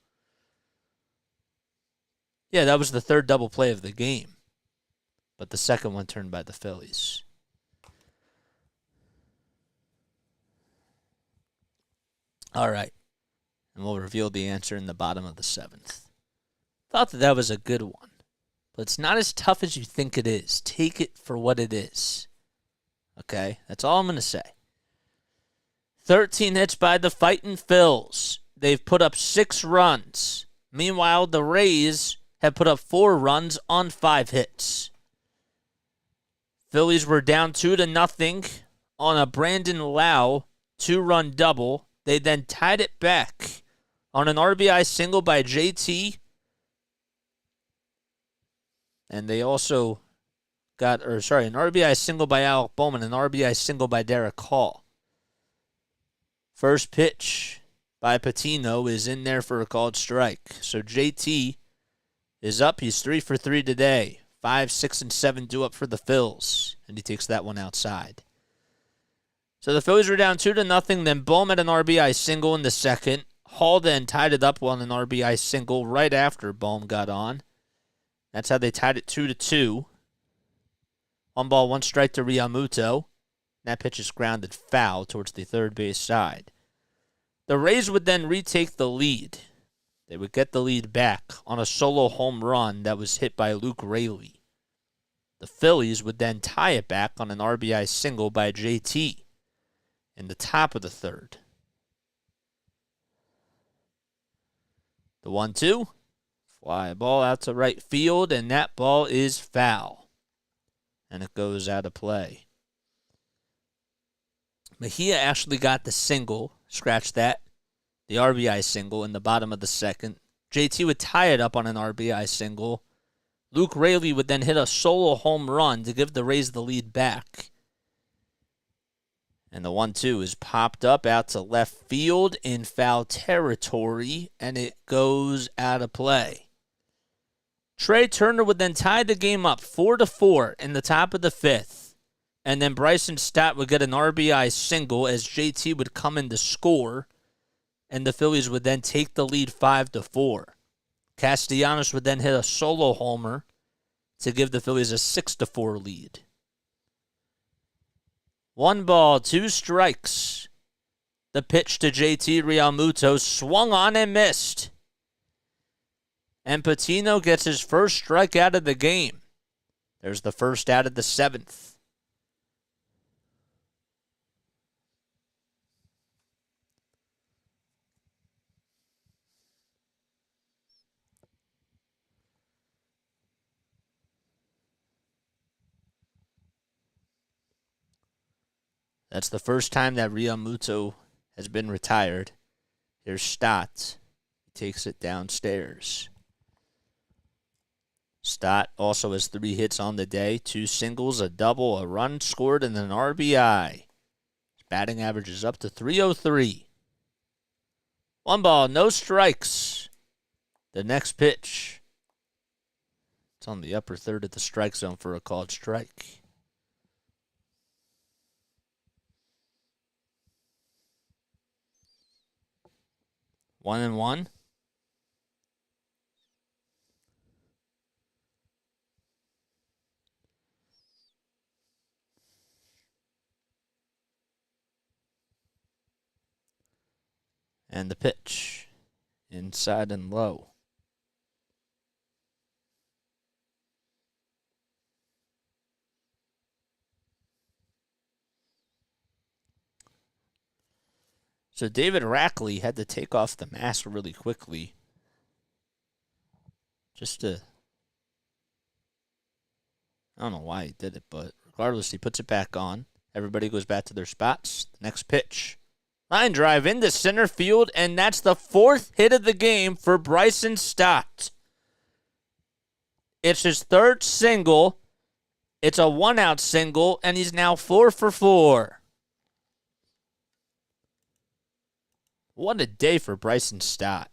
Yeah, that was the 3rd double play of the game. But the 2nd one turned by the Phillies. All right. And we'll reveal the answer in the bottom of the 7th. Thought that was a good one. But it's not as tough as you think it is. Take it for what it is. Okay? That's all I'm going to say. 13 hits by the Fightin' Phils. They've put up 6 runs. Meanwhile, the Rays have put up 4 runs on 5 hits. Phillies were down 2-0 on a Brandon Lau 2-run double. They then tied it back on an RBI single by JT. And they also got, an RBI single by Alec Bowman, an RBI single by Derek Hall. First pitch by Patino is in there for a called strike. So JT is up. He's 3 for 3 today. 5, 6, and 7 due up for the Phils. And he takes that one outside. So the Phillies were down 2-0. Then Bohm had an RBI single in the 2nd. Hall then tied it up on an RBI single right after Bohm got on. That's how they tied it 2-2. 1 ball, 1 strike to Realmuto. That pitch is grounded foul towards the third base side. The Rays would then retake the lead. They would get the lead back on a solo home run that was hit by Luke Raley. The Phillies would then tie it back on an RBI single by JT in the top of the 3rd. The 1-2. Fly ball out to right field, and that ball is foul. And it goes out of play. Mejia actually got the single. Scratch that. The RBI single in the bottom of the 2nd. JT would tie it up on an RBI single. Luke Raley would then hit a solo home run to give the Rays the lead back. And the 1-2 is popped up out to left field in foul territory, and it goes out of play. Trey Turner would then tie the game up 4-4 in the top of the 5th. And then Bryson Stott would get an RBI single as JT would come in to score. And the Phillies would then take the lead 5-4. Castellanos would then hit a solo homer to give the Phillies a 6-4 lead. 1 ball, 2 strikes. The pitch to JT Realmuto swung on and missed. And Patino gets his first strikeout of the game. There's the first out of the 7th. That's the first time that Realmuto has been retired. Here's Stott. He takes it downstairs. Stott also has 3 hits on the day, 2 singles, a double, a run scored, and an RBI. His batting average is up to .303. 1 ball, no strikes. The next pitch. It's on the upper third of the strike zone for a called strike. 1-1. And the pitch. Inside and low. So David Rackley had to take off the mask really quickly. I don't know why he did it, but regardless, he puts it back on. Everybody goes back to their spots. The next pitch. Line drive into center field, and that's the 4th hit of the game for Bryson Stott. It's his 3rd single. It's a 1-out single, and he's now 4 for 4. What a day for Bryson Stott.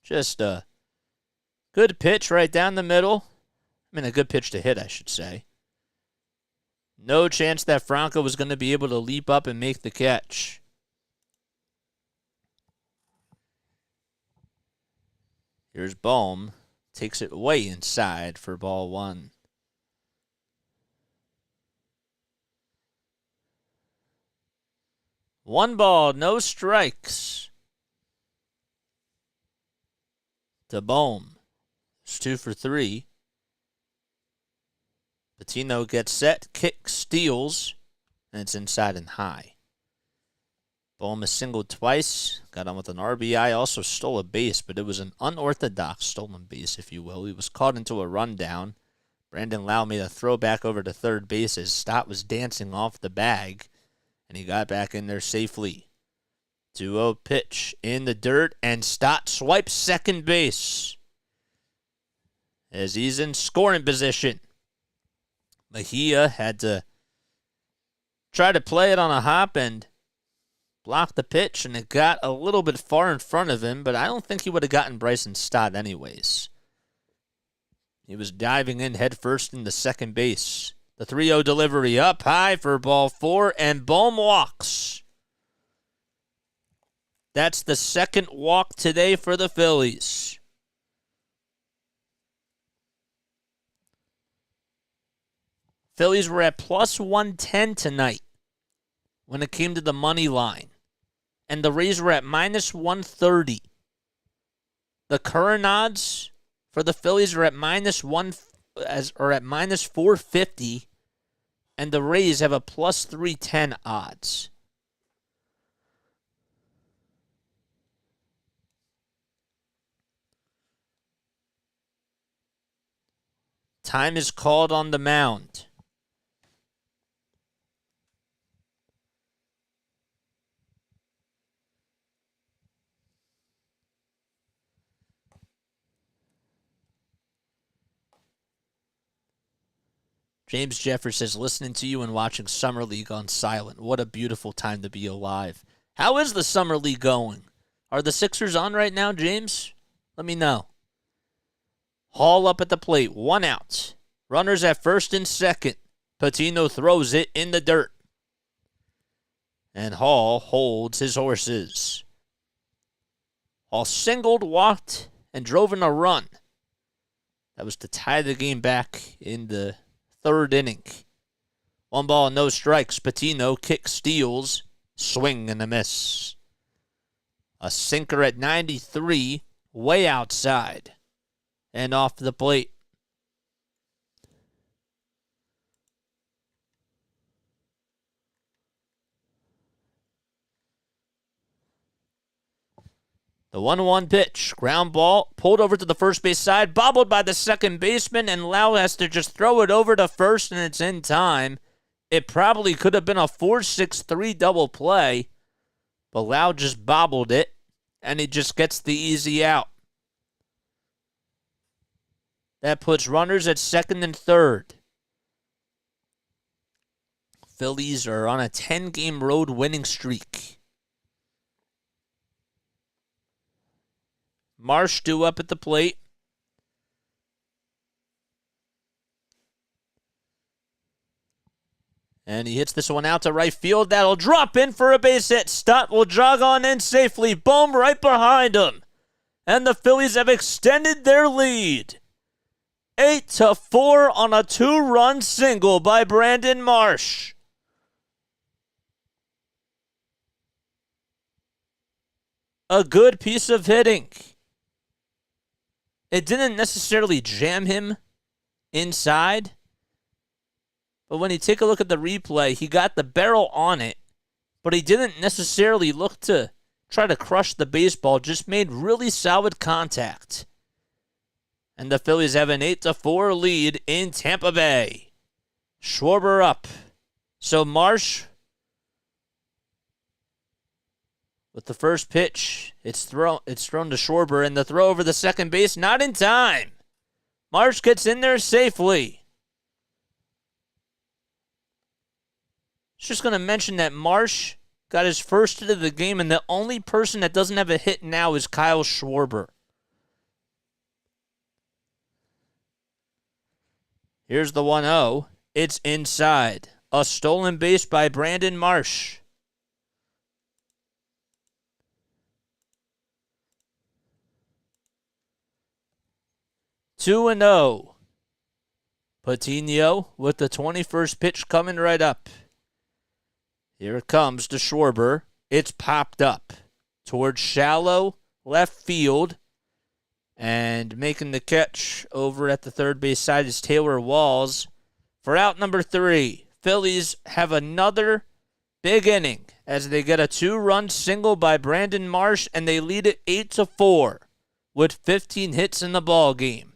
Just a good pitch right down the middle. I mean, a good pitch to hit, I should say. No chance that Franco was going to be able to leap up and make the catch. Here's Bohm. Takes it way inside for ball 1. One ball, no strikes. To Bohm. It's 2 for 3. Patino gets set, kicks, steals, and it's inside and high. Bohm has singled twice, got on with an RBI, also stole a base, but it was an unorthodox stolen base, if you will. He was caught into a rundown. Brandon Lau made a throw back over to third base as Stott was dancing off the bag, and he got back in there safely. 2-0 pitch in the dirt, and Stott swipes second base as he's in scoring position. Mejia had to try to play it on a hop and block the pitch, and it got a little bit far in front of him, but I don't think he would have gotten Bryson Stott anyways. He was diving in headfirst into second base. The 3-0 delivery up high for ball 4, and Bohm walks. That's the 2nd walk today for the Phillies. Phillies were at plus 110 tonight when it came to the money line. And the Rays were at minus 130. The current odds for the Phillies are at minus 450. And the Rays have a plus 310 odds. Time is called on the mound. James Jeffers says, listening to you and watching Summer League on silent. What a beautiful time to be alive. How is the Summer League going? Are the Sixers on right now, James? Let me know. Hall up at the plate, 1 out. Runners at first and second. Patino throws it in the dirt. And Hall holds his horses. Hall singled, walked, and drove in a run. That was to tie the game back in the 3rd inning. 1 ball, no strikes. Patino kick steals. Swing and a miss. A sinker at 93, way outside. And off the plate. The 1-1 pitch, ground ball, pulled over to the first base side, bobbled by the second baseman, and Lau has to just throw it over to first, and it's in time. It probably could have been a 4-6-3 double play, but Lau just bobbled it, and he just gets the easy out. That puts runners at second and third. Phillies are on a 10-game road winning streak. Marsh due up at the plate. And he hits this one out to right field. That'll drop in for a base hit. Stott will jog on in safely. Boom, right behind him. And the Phillies have extended their lead. 8-4 on a 2-run single by Brandon Marsh. A good piece of hitting. It didn't necessarily jam him inside, but when you take a look at the replay, he got the barrel on it, but he didn't necessarily look to try to crush the baseball, just made really solid contact. And the Phillies have an 8-4 lead in Tampa Bay. Schwarber up. So Marsh, with the first pitch, it's thrown to Schwarber, and the throw over the second base, not in time. Marsh gets in there safely. Just going to mention that Marsh got his first hit of the game, and the only person that doesn't have a hit now is Kyle Schwarber. Here's the 1-0. It's inside. A stolen base by Brandon Marsh. Two and 0. Patino with the 21st pitch coming right up. Here it comes to Schwarber. It's popped up towards shallow left field. And making the catch over at the third base side is Taylor Walls. For out number 3, Phillies have another big inning as they get a 2-run single by Brandon Marsh, and they lead it 8-4 with 15 hits in the ball game.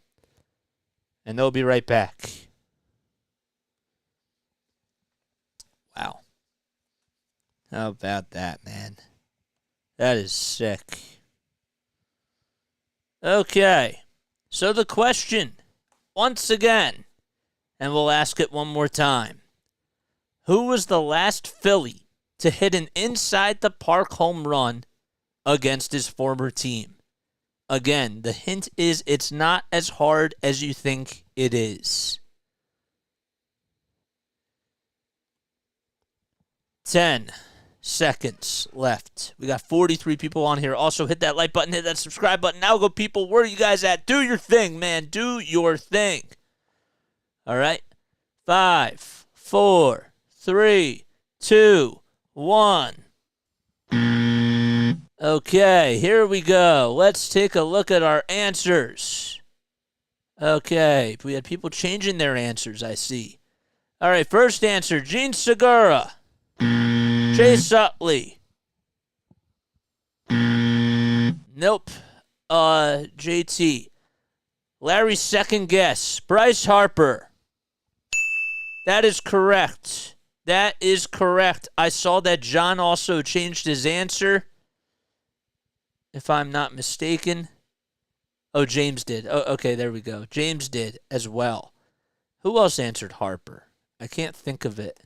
And they'll be right back. Wow. How about that, man? That is sick. Okay. So the question, once again, and we'll ask it one more time. Who was the last Philly to hit an inside-the-park home run against his former team? Again, the hint is it's not as hard as you think it is. 10 seconds left. We got 43 people on here. Also, hit that like button, hit that subscribe button. Now go, people. Where are you guys at? Do your thing, man. Do your thing. All right. 5, 4, 3, 2, 1. Okay, here we go. Let's take a look at our answers. Okay, we had people changing their answers, I see. All right, first answer, Gene Segura. Chase Utley. Nope. JT. Larry's second guess, Bryce Harper. That is correct. That is correct. I saw that John also changed his answer, if I'm not mistaken. Oh, James did. Oh, okay, there we go. James did as well. Who else answered Harper? I can't think of it.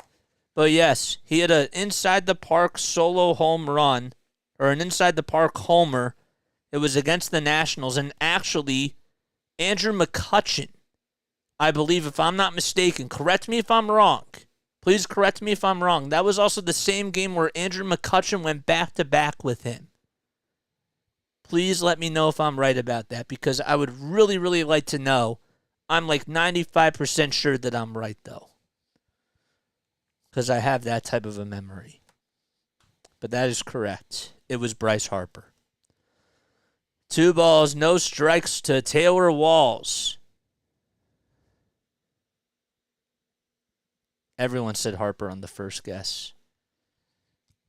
But yes, he had an inside-the-park solo home run, or an inside-the-park homer. It was against the Nationals, and actually, Andrew McCutchen, I believe, if I'm not mistaken, correct me if I'm wrong. Please correct me if I'm wrong. That was also the same game where Andrew McCutchen went back-to-back with him. Please let me know if I'm right about that, because I would really, really like to know. I'm like 95% sure that I'm right, though. because I have that type of a memory. But that is correct. It was Bryce Harper. 2 balls, no strikes to Taylor Walls. Everyone said Harper on the first guess.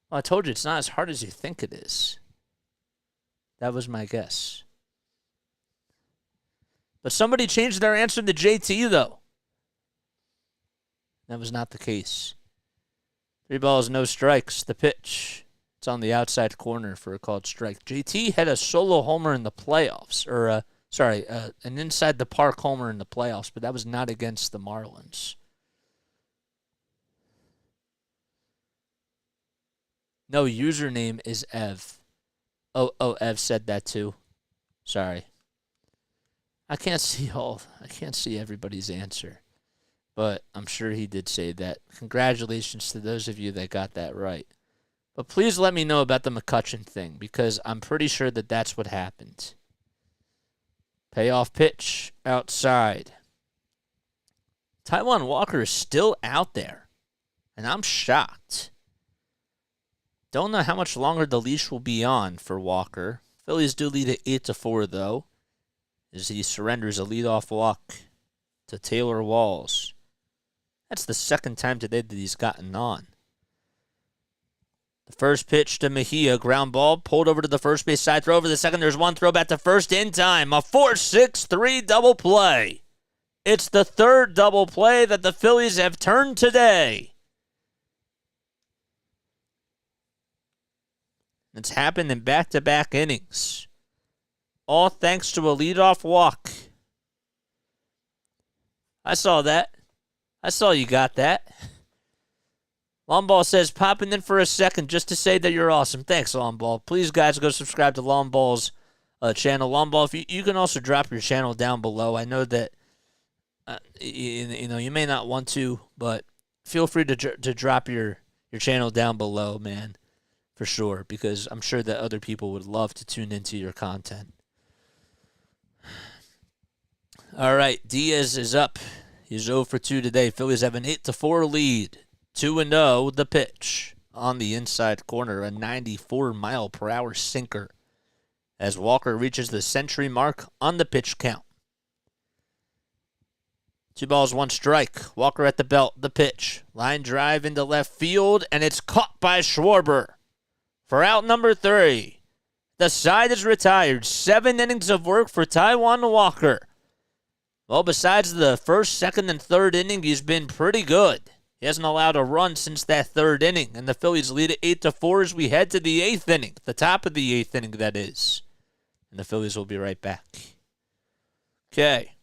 Well, I told you it's not as hard as you think it is. That was my guess. But somebody changed their answer to JT, though. That was not the case. 3 balls, no strikes. The pitch. It's on the outside corner for a called strike. JT had a solo homer in the playoffs. An inside the park homer in the playoffs, but that was not against the Marlins. No, username is Ev. Oh, Ev said that too. Sorry. I can't see everybody's answer. But I'm sure he did say that. Congratulations to those of you that got that right. But please let me know about the McCutchen thing, because I'm pretty sure that that's what happened. Payoff pitch outside. Taijuan Walker is still out there, and I'm shocked. Don't know how much longer the leash will be on for Walker. Phillies do lead at 8-4, though, as he surrenders a leadoff walk to Taylor Walls. That's the second time today that he's gotten on. The first pitch to Mejia, ground ball, pulled over to the first base side, throw over the second. There's one throw back to first in time. A 4-6-3 double play. It's the third double play that the Phillies have turned today. It's happened in back-to-back innings. All thanks to a leadoff walk. I saw that. I saw you got that. Longball says, popping in for a second just to say that you're awesome. Thanks, Longball. Please, guys, go subscribe to Longball's channel. Longball, if you can also drop your channel down below. I know that you may not want to, but feel free to drop your channel down below, man, for sure, because I'm sure that other people would love to tune into your content. All right, Diaz is up. He's 0 for 2 today. Phillies have an 8-4 lead. 2-0 the pitch on the inside corner, a 94-mile-per-hour sinker as Walker reaches the century mark on the pitch count. 2 balls, 1 strike. Walker at the belt, the pitch. Line drive into left field, and it's caught by Schwarber for out number 3. The side is retired. 7 innings of work for Taijuan Walker. Well, besides the first, second, and third inning, he's been pretty good. He hasn't allowed a run since that third inning, and the Phillies lead at 8-4 as we head to the 8th inning, the top of the 8th inning, that is. And the Phillies will be right back. Okay.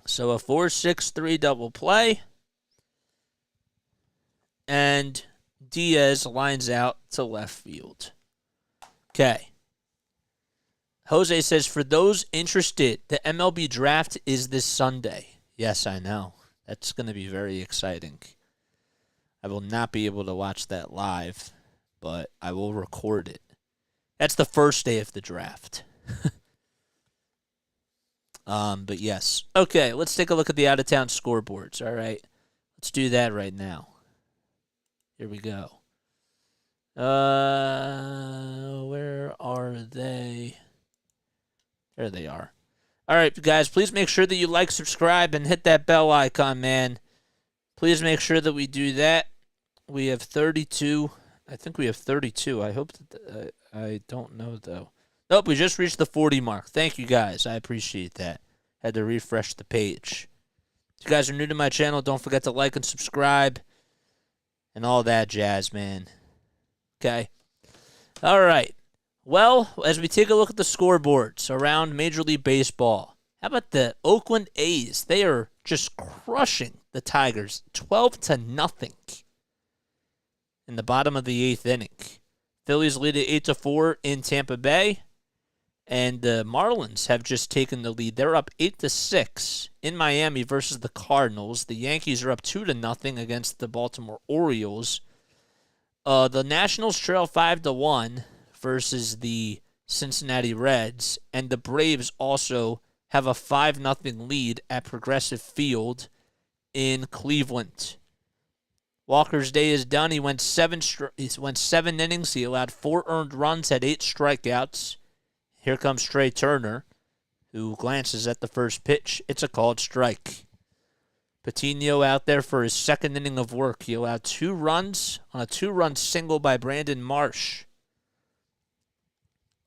So a 4-6-3 double play. And Diaz lines out to left field. Okay. Jose says, for those interested, the MLB draft is this Sunday. Yes, I know. That's going to be very exciting. I will not be able to watch that live, but I will record it. That's the first day of the draft. But yes. Okay, let's take a look at the out-of-town scoreboards, all right? Let's do that right now. Here we go. Where are they? There they are. All right, guys, please make sure that you like, subscribe, and hit that bell icon, man. Please make sure that we do that. We have 32. I think we have 32. I hope that I don't know, though. Nope, we just reached the 40 mark. Thank you, guys. I appreciate that. Had to refresh the page. If you guys are new to my channel, don't forget to like and subscribe and all that jazz, man. Okay. All right. Well, as we take a look at the scoreboards around Major League Baseball, how about the Oakland A's? They are just crushing the Tigers 12-0 in the bottom of the 8th inning. Phillies lead at 8-4 in Tampa Bay, and the Marlins have just taken the lead. They're up 8-6 in Miami versus the Cardinals. The Yankees are up 2-0 against the Baltimore Orioles. The Nationals trail 5-1 versus the Cincinnati Reds, and the Braves also have a 5-0 lead at Progressive Field in Cleveland. Walker's day is done. He went seven innings. He allowed 4 earned runs, had 8 strikeouts. Here comes Trey Turner, who glances at the first pitch. It's a called strike. Patino out there for his second inning of work. He allowed 2 runs on a 2-run single by Brandon Marsh.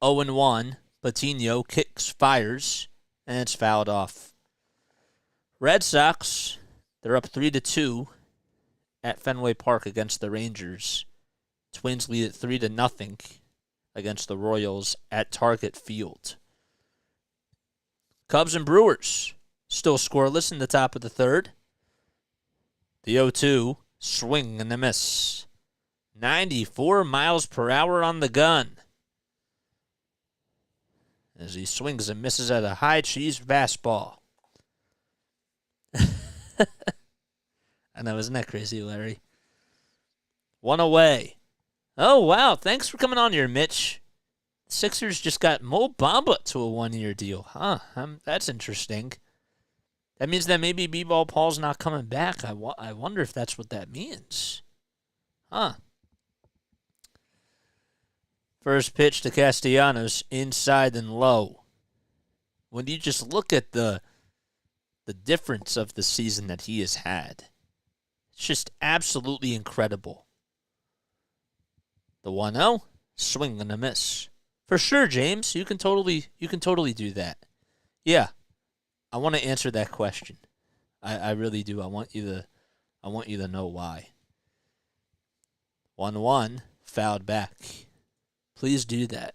0-1. Patino kicks, fires, and it's fouled off. Red Sox, they're up 3-2 at Fenway Park against the Rangers. Twins lead at 3-0 against the Royals at Target Field. Cubs and Brewers still scoreless in the top of the third. The 0-2, swing and a miss. 94 miles per hour on the gun, as he swings and misses at a high cheese fastball. I know, isn't that crazy, Larry? 1 away. Oh, wow. Thanks for coming on here, Mitch. Sixers just got Mo Bamba to a 1-year deal. Huh. That's interesting. That means that maybe B-Ball Paul's not coming back. I wonder if that's what that means. Huh. First pitch to Castellanos, inside and low. When you just look at the difference of the season that he has had, it's just absolutely incredible. The 1-0, swing and a miss. For sure, James, you can totally do that. Yeah, I want to answer that question. I really do. I want you to know why. 1-1, fouled back. Please do that.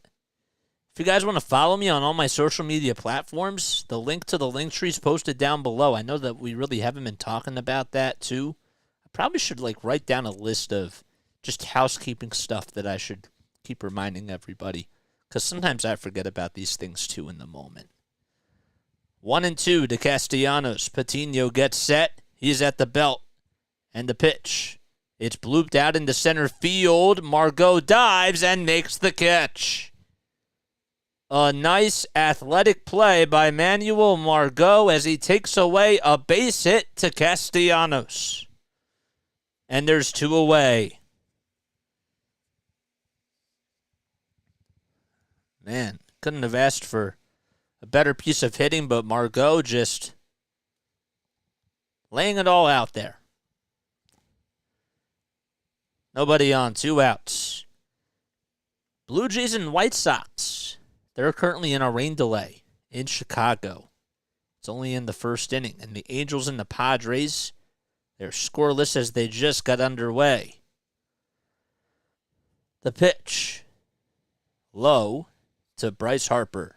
If you guys want to follow me on all my social media platforms, the link to the Linktree is posted down below. I know that we really haven't been talking about that too. I probably should write down a list of just housekeeping stuff that I should keep reminding everybody, because sometimes I forget about these things too in the moment. 1-2 to Castellanos. Patino gets set. He's at the belt. And the pitch. It's blooped out into center field. Margot dives and makes the catch. A nice athletic play by Manuel Margot as he takes away a base hit to Castellanos. And there's 2 away. Man, couldn't have asked for a better piece of hitting, but Margot just laying it all out there. Nobody on, 2 outs. Blue Jays and White Sox, they're currently in a rain delay in Chicago. It's only in the first inning. And the Angels and the Padres, they're scoreless as they just got underway. The pitch, low to Bryce Harper.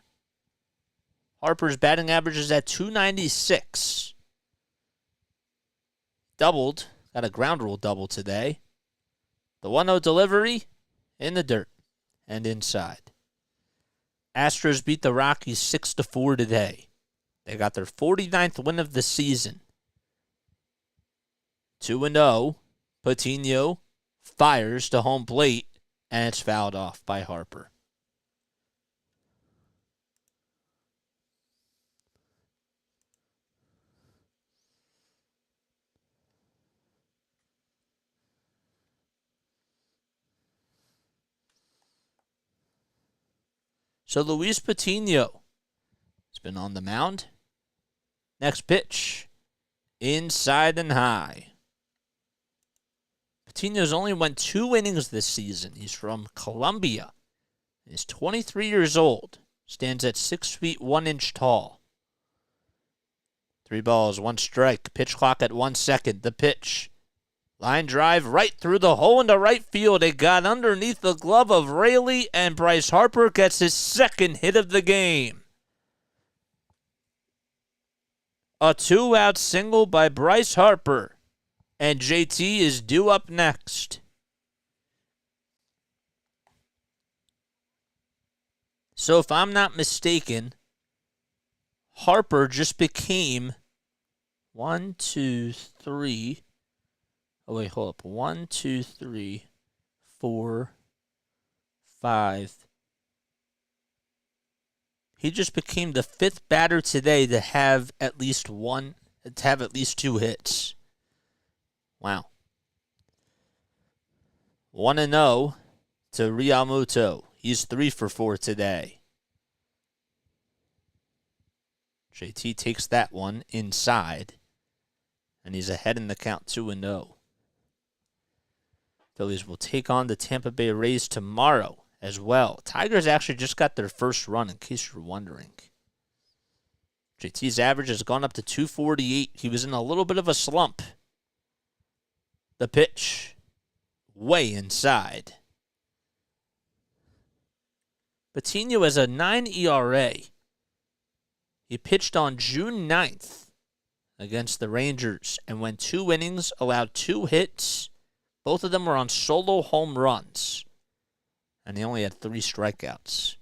Harper's batting average is at .296. Doubled, got a ground rule double today. The 1-0 delivery in the dirt and inside. Astros beat the Rockies 6-4 today. They got their 49th win of the season. 2-0. Patino fires to home plate, and it's fouled off by Harper. So Luis Patino has been on the mound. Next pitch, inside and high. Patino's only went 2 innings this season. He's from Colombia. He's 23 years old. Stands at 6 feet 1 inch tall. 3 balls, 1 strike. Pitch clock at 1 second. The pitch. Line drive right through the hole into right field. It got underneath the glove of Raley, and Bryce Harper gets his second hit of the game. A 2-out single by Bryce Harper, and JT is due up next. So if I'm not mistaken, Harper just became 1, 2, 3... Oh, wait, hold up. 1, 2, 3, 4, 5. He just became the 5th batter today to have at least 2 hits. Wow. 1-0 to Realmuto. He's 3 for 4 today. JT takes that one inside, and he's ahead in the count 2-0. Phillies will take on the Tampa Bay Rays tomorrow as well. Tigers actually just got their first run, in case you're wondering. JT's average has gone up to 248. He was in a little bit of a slump. The pitch, way inside. Patino has a 9 ERA. He pitched on June 9th against the Rangers and went 2 innings, allowed 2 hits. Both of them were on solo home runs. And he only had 3 strikeouts.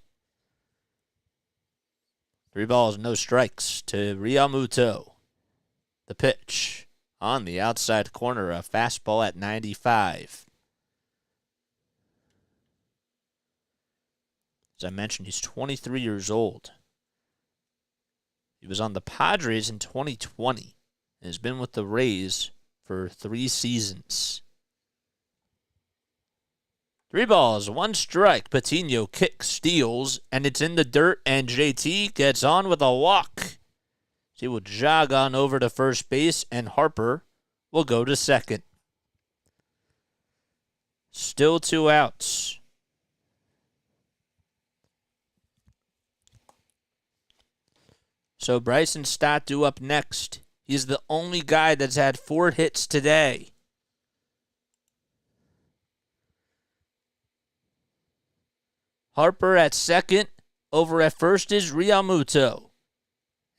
3 balls, no strikes to Realmuto. The pitch on the outside corner, a fastball at 95. As I mentioned, he's 23 years old. He was on the Padres in 2020 and has been with the Rays for 3 seasons. 3 balls, 1 strike. Patino kicks, steals, and it's in the dirt, and JT gets on with a walk. He will jog on over to first base, and Harper will go to second. Still 2 outs. So Bryson Stott due up next. He's the only guy that's had 4 hits today. Harper at second. Over at first is Realmuto.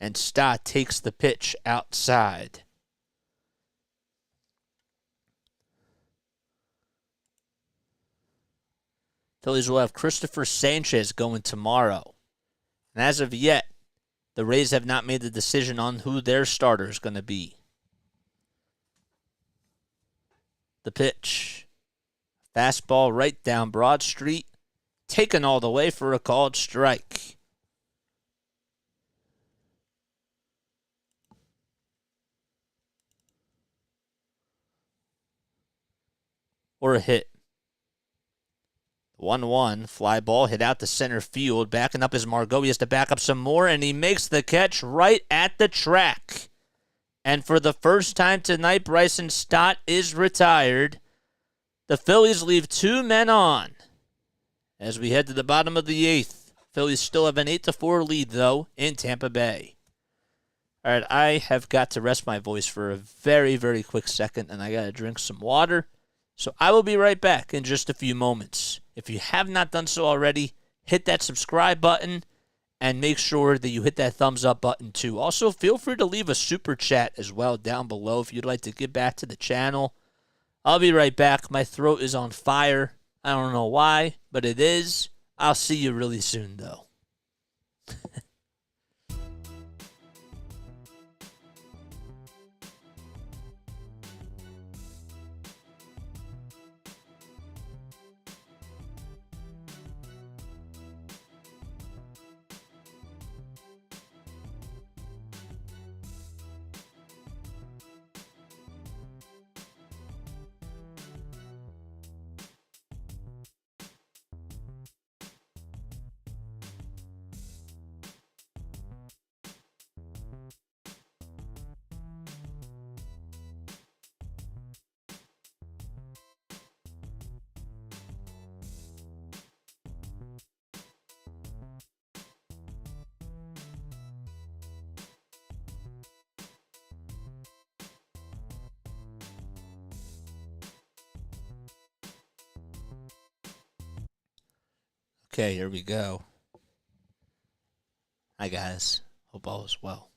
And Stott takes the pitch outside. Phillies will have Christopher Sanchez going tomorrow. And as of yet, the Rays have not made the decision on who their starter is going to be. The pitch. Fastball right down Broad Street. Taken all the way for a called strike. Or a hit. 1-1, fly ball hit out to center field. Backing up is Margot. He has to back up some more, and he makes the catch right at the track. And for the first time tonight, Bryson Stott is retired. The Phillies leave 2 men on as we head to the bottom of the 8th. Phillies still have an 8-4 lead, though, in Tampa Bay. All right, I have got to rest my voice for a very, very quick second, and I got to drink some water. So I will be right back in just a few moments. If you have not done so already, hit that subscribe button and make sure that you hit that thumbs up button too. Also, feel free to leave a super chat as well down below if you'd like to give back to the channel. I'll be right back. My throat is on fire. I don't know why, but it is. I'll see you really soon, though. Okay, here we go. Hi, guys. Hope all is well.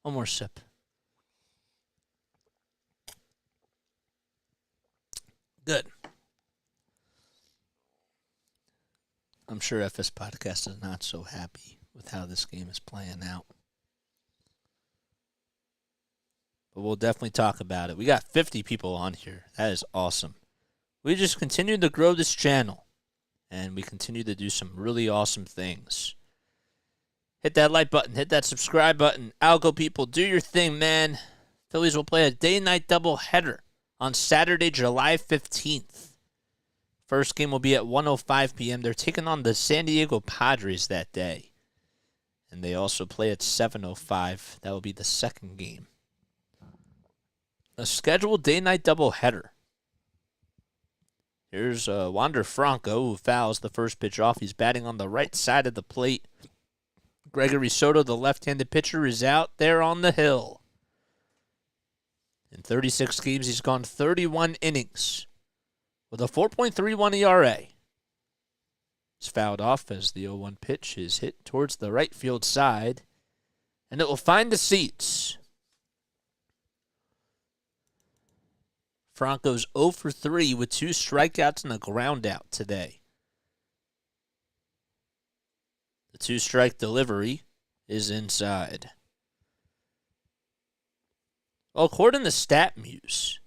One more sip. Good. I'm sure FS Podcast is not so happy with how this game is playing out. But we'll definitely talk about it. We got 50 people on here. That is awesome. We just continue to grow this channel. And we continue to do some really awesome things. Hit that like button. Hit that subscribe button. Algo people, do your thing, man. Phillies will play a day-night doubleheader on Saturday, July 15th. First game will be at 1:05 p.m. They're taking on the San Diego Padres that day. And they also play at 7:05. That will be the second game. A scheduled day-night doubleheader. Here's Wander Franco, who fouls the first pitch off. He's batting on the right side of the plate. Gregory Soto, the left-handed pitcher, is out there on the hill. In 36 games, he's gone 31 innings with a 4.31 ERA. It's fouled off as the 0-1 pitch is hit towards the right field side, and it will find the seats. Franco's 0 for 3 with 2 strikeouts and a ground out today. The 2-strike delivery is inside. Well, according to StatMuse,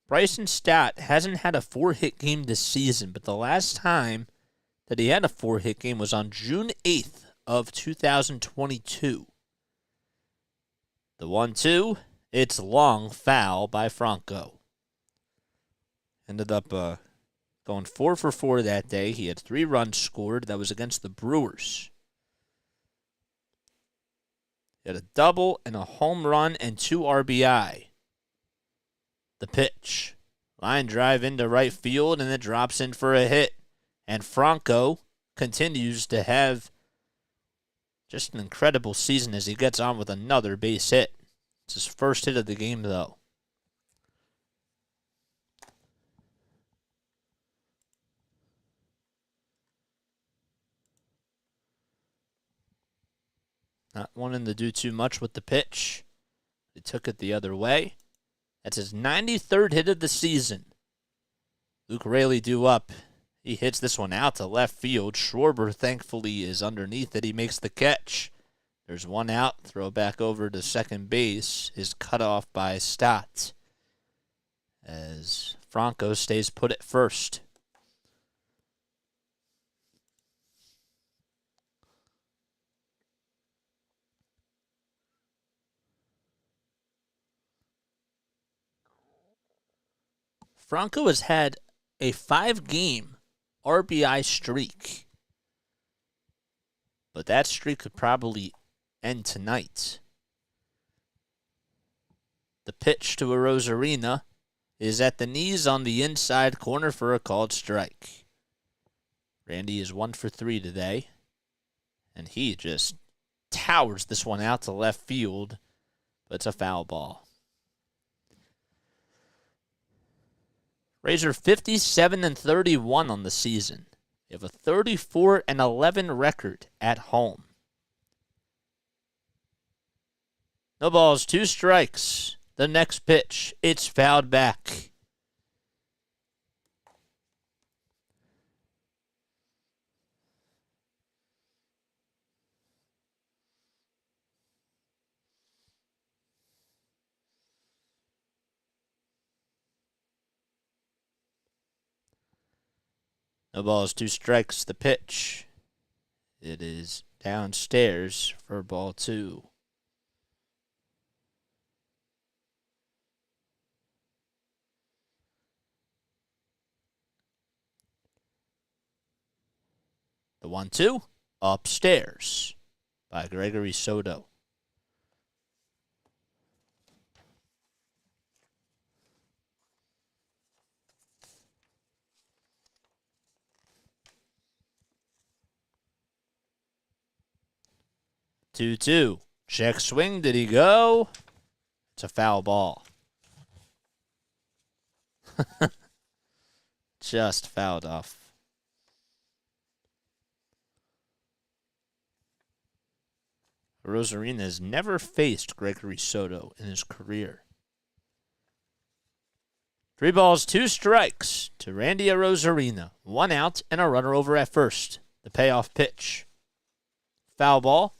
Bryson Stott hasn't had a 4-hit game this season, but the last time that he had a 4-hit game was on June 8th of 2022. The 1-2, it's long foul by Franco. Ended up going 4 for 4 that day. He had 3 runs scored. That was against the Brewers. He had a double and a home run and 2 RBI. The pitch. Line drive into right field, and it drops in for a hit. And Franco continues to have just an incredible season as he gets on with another base hit. It's his first hit of the game, though. Not wanting to do too much with the pitch. He took it the other way. That's his 93rd hit of the season. Luke Raley due up. He hits this one out to left field. Schwarber, thankfully, is underneath it. He makes the catch. There's one out. Throw back over to second base is cut off by Stott as Franco stays put at first. Franco has had a 5-game RBI streak, but that streak could probably end tonight. The pitch to Arozarena is at the knees on the inside corner for a called strike. Randy is 1 for 3 today, and he just towers this one out to left field, but it's a foul ball. Rays are 57-31 on the season. They have a 34-11 record at home. No balls, 2 strikes. The next pitch, it's fouled back. No balls, 2 strikes. The pitch. It is downstairs for ball 2. The 1-2 upstairs by Gregory Soto. Two. Check swing. Did he go? It's a foul ball. Just fouled off. Arozarena has never faced Gregory Soto in his career. 3 balls, 2 strikes to Randy Arozarena. 1 out and a runner over at first. The payoff pitch. Foul ball.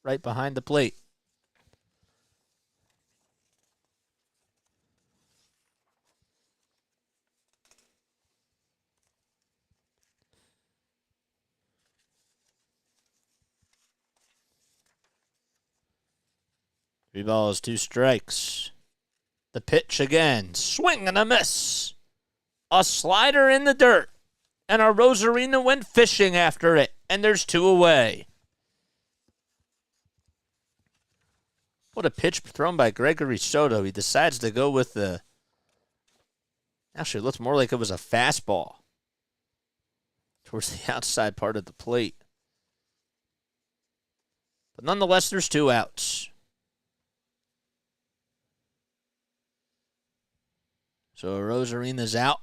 Right behind the plate. Three balls, 2 strikes. The pitch again. Swing and a miss. A slider in the dirt. and our Rosarina went fishing after it, and there's 2 away. What a pitch thrown by Gregory Soto. He decides to go with the... Actually, it looks more like it was a fastball towards the outside part of the plate. But nonetheless, there's 2 outs. So Rosarina's out.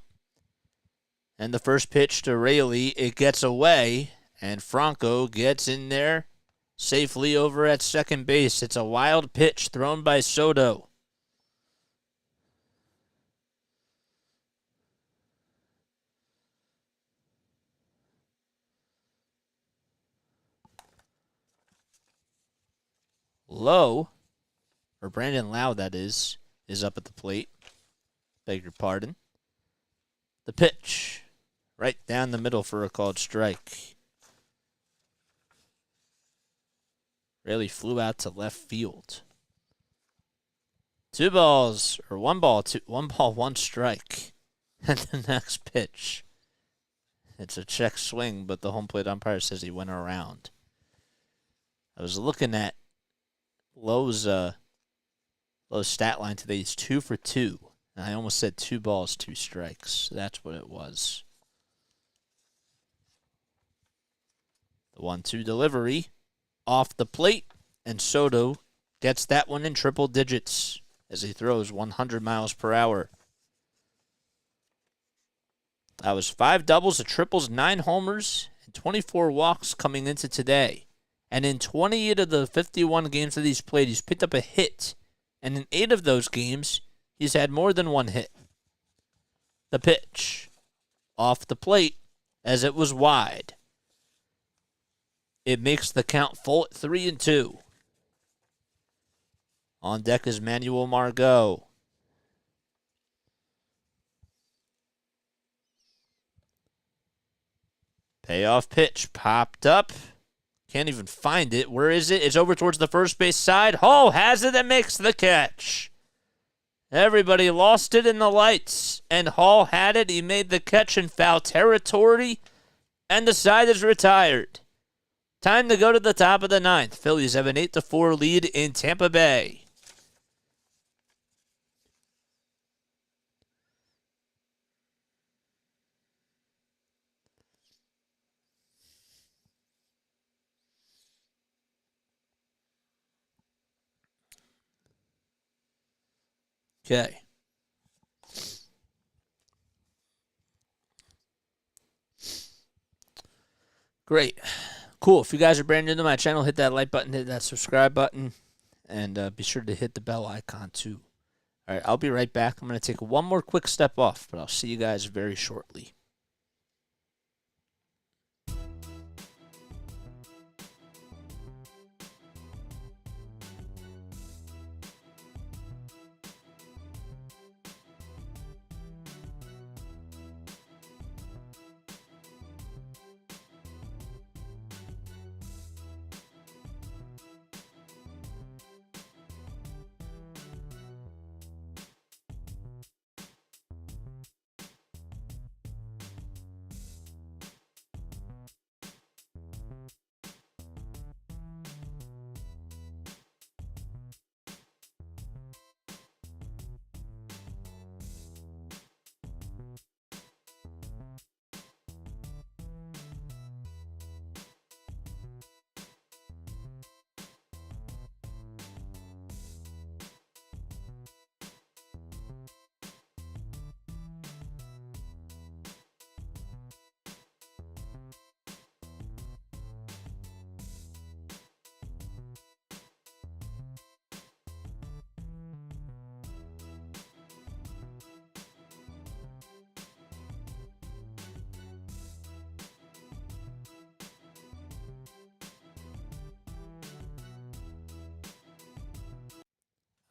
And the first pitch to Rayleigh, it gets away, and Franco gets in there safely over at second base. It's a wild pitch thrown by Soto. Lowe, or Brandon Lau, that is up at the plate. Beg your pardon. The pitch, right down the middle for a called strike. Rayleigh flew out to left field. 2 balls, or 1 ball, 1 strike. And the next pitch. It's a check swing, but the home plate umpire says he went around. I was looking at Lowe's stat line today. He's 2 for 2. And I almost said 2 balls, 2 strikes. That's what it was. The 1-2 delivery off the plate, and Soto gets that one in triple digits as he throws 100 miles per hour. That was 5 doubles, a triples, 9 homers, and 24 walks coming into today. And in 28 of the 51 games that he's played, he's picked up a hit. And in 8 of those games, he's had more than 1 hit. The pitch off the plate as it was wide. It makes the count full at 3-2. On deck is Manuel Margot. Payoff pitch popped up. Can't even find it. Where is it? It's over towards the first base side. Hall has it and makes the catch. Everybody lost it in the lights, and Hall had it. He made the catch in foul territory, and the side is retired. Time to go to the top of the 9th. Phillies have an 8-4 lead in Tampa Bay. Okay. Great. Cool. If you guys are brand new to my channel, hit that like button, hit that subscribe button, and be sure to hit the bell icon too. All right, I'll be right back. I'm going to take one more quick step off, but I'll see you guys very shortly.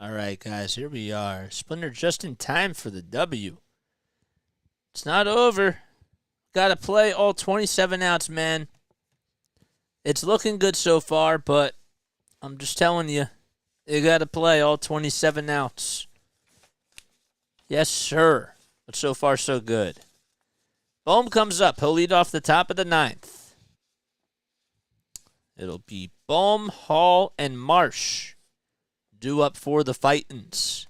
All right, guys, here we are. Splinter just in time for the W. It's not over. Got to play all 27 outs, man. It's looking good so far, but I'm just telling you, you got to play all 27 outs. Yes, sir. But so far, so good. Bohm comes up. He'll lead off the top of the ninth. It'll be Bohm, Hall, and Marsh due up for the Fightins.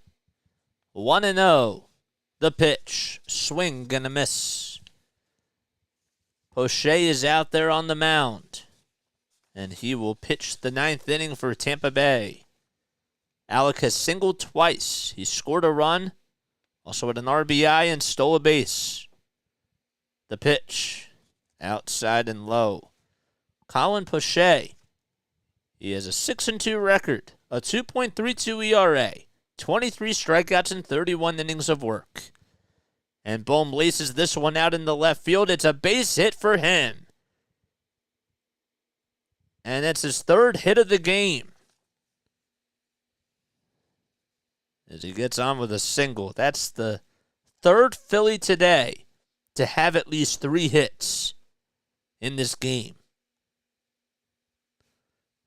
1-0. The pitch. Swing and a miss. Poche is out there on the mound, and he will pitch the ninth inning for Tampa Bay. Alec has singled twice. He scored a run, also had an RBI, and stole a base. The pitch. Outside and low. Colin Poche. He has a 6-2 record, a 2.32 ERA, 23 strikeouts in 31 innings of work. And Bohm laces this one out in the left field. It's a base hit for him. And it's his third hit of the game. As he gets on with a single. That's the third Philly today to have at least 3 hits in this game.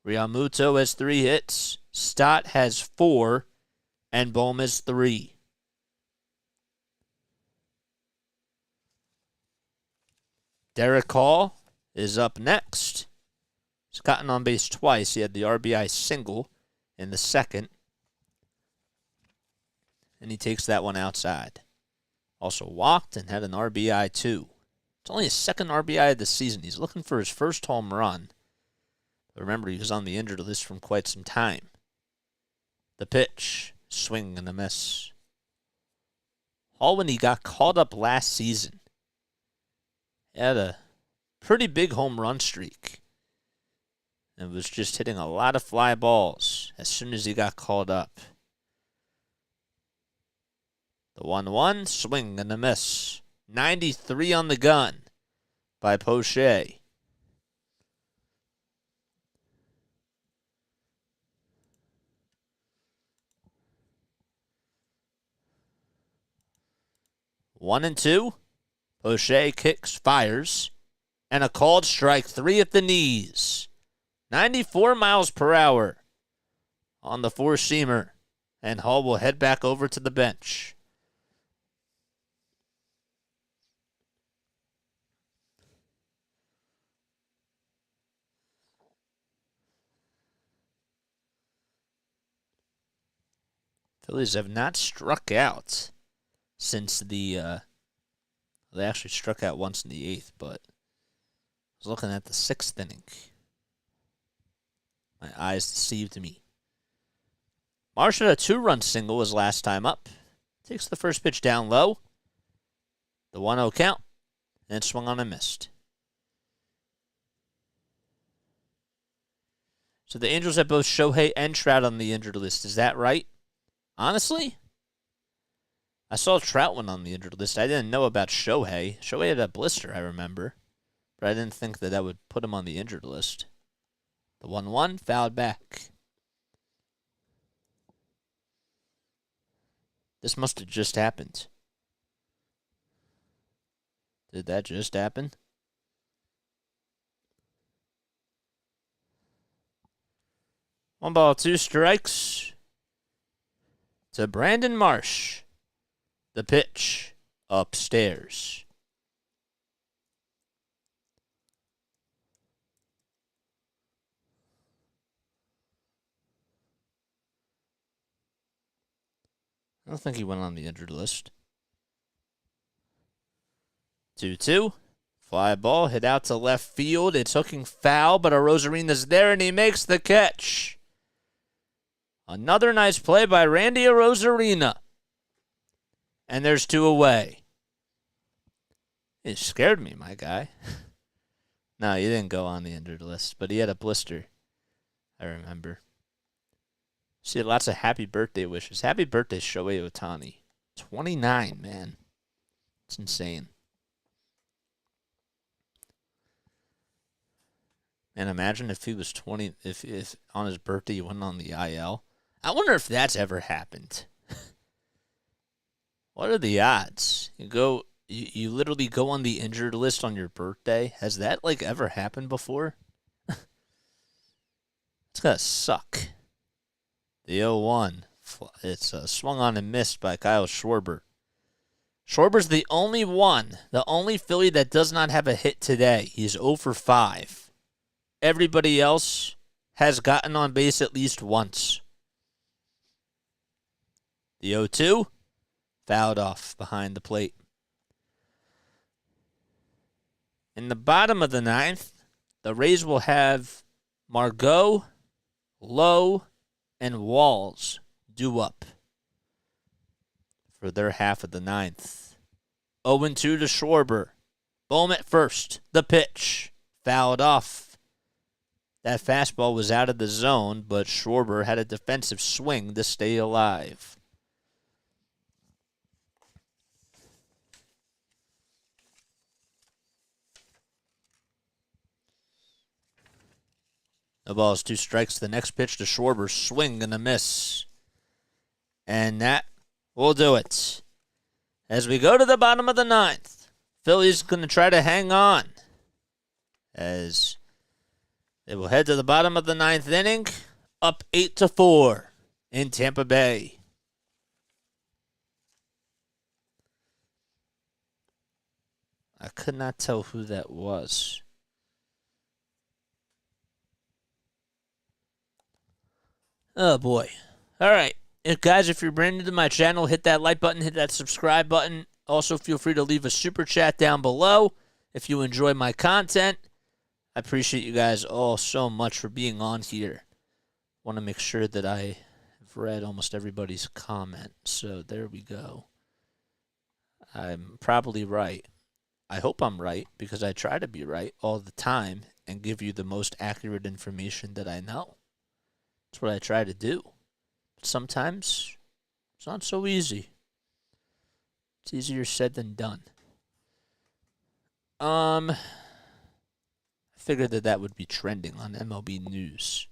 Realmuto has 3 hits. Stott has 4. And Bohm has 3. Derek Hall is up next. He's gotten on base twice. He had the RBI single in the second. And he takes that one outside. Also walked and had an RBI too. It's only his second RBI of the season. He's looking for his first home run. But remember, he was on the injured list from quite some time. The pitch. Swing and a miss. Hall, when he got called up last season, he had a pretty big home run streak. And was just hitting a lot of fly balls as soon as he got called up. The 1-1, swing and a miss. 93 on the gun by Poche. One and 2. Poche kicks, fires, and a called strike 3 at the knees. 94 miles per hour on the four-seamer, and Hall will head back over to the bench. Phillies have not struck out since they actually struck out once in the 8th, but I was looking at the 6th inning. My eyes deceived me. Marsh had a 2-run single his last time up. Takes the first pitch down low. The 1-0 count, and swung on and missed. So the Angels have both Shohei and Trout on the injured list. Is that right? Honestly, I saw Trout went on the injured list. I didn't know about Shohei. Shohei had a blister, I remember. But I didn't think that would put him on the injured list. The 1-1, fouled back. This must have just happened. Did that just happen? One ball, 2 strikes to Brandon Marsh. The pitch upstairs. I don't think he went on the injured list. 2-2. Fly ball hit out to left field. It's hooking foul, but Arosarena's there, and he makes the catch. Another nice play by Randy Arozarena. And there's 2 away. It scared me, my guy. No, he didn't go on the injured list, but he had a blister. I remember. See lots of happy birthday wishes. Happy birthday, Shohei Ohtani. 29, man. It's insane. And imagine if he was 20, if on his birthday he went on the IL. I wonder if that's ever happened. What are the odds? You literally go on the injured list on your birthday. Has that ever happened before? It's gotta suck. The 0-1. It's swung on and missed by Kyle Schwarber. Schwarber's the only Philly that does not have a hit today. He's 0 for 5. Everybody else has gotten on base at least once. The 0-2, fouled off behind the plate. In the bottom of the ninth, the Rays will have Margot, Lowe, and Walls due up for their half of the ninth. 0-2 to Schwarber. Bohm at first. The pitch. Fouled off. That fastball was out of the zone, but Schwarber had a defensive swing to stay alive. The ball is 2 strikes. The next pitch to Schwarber. Swing and a miss. And that will do it. As we go to the bottom of the ninth, Phillies going to try to hang on as they will head to the bottom of the ninth inning, up 8-4 in Tampa Bay. I could not tell who that was. Oh, boy. All right. Guys, if you're brand new to my channel, hit that like button, hit that subscribe button. Also, feel free to leave a super chat down below if you enjoy my content. I appreciate you guys all so much for being on here. Want to make sure that I have read almost everybody's comment. So there we go. I'm probably right. I hope I'm right because I try to be right all the time and give you the most accurate information that I know. That's what I try to do. But sometimes it's not so easy. It's easier said than done. I figured that would be trending on MLB News.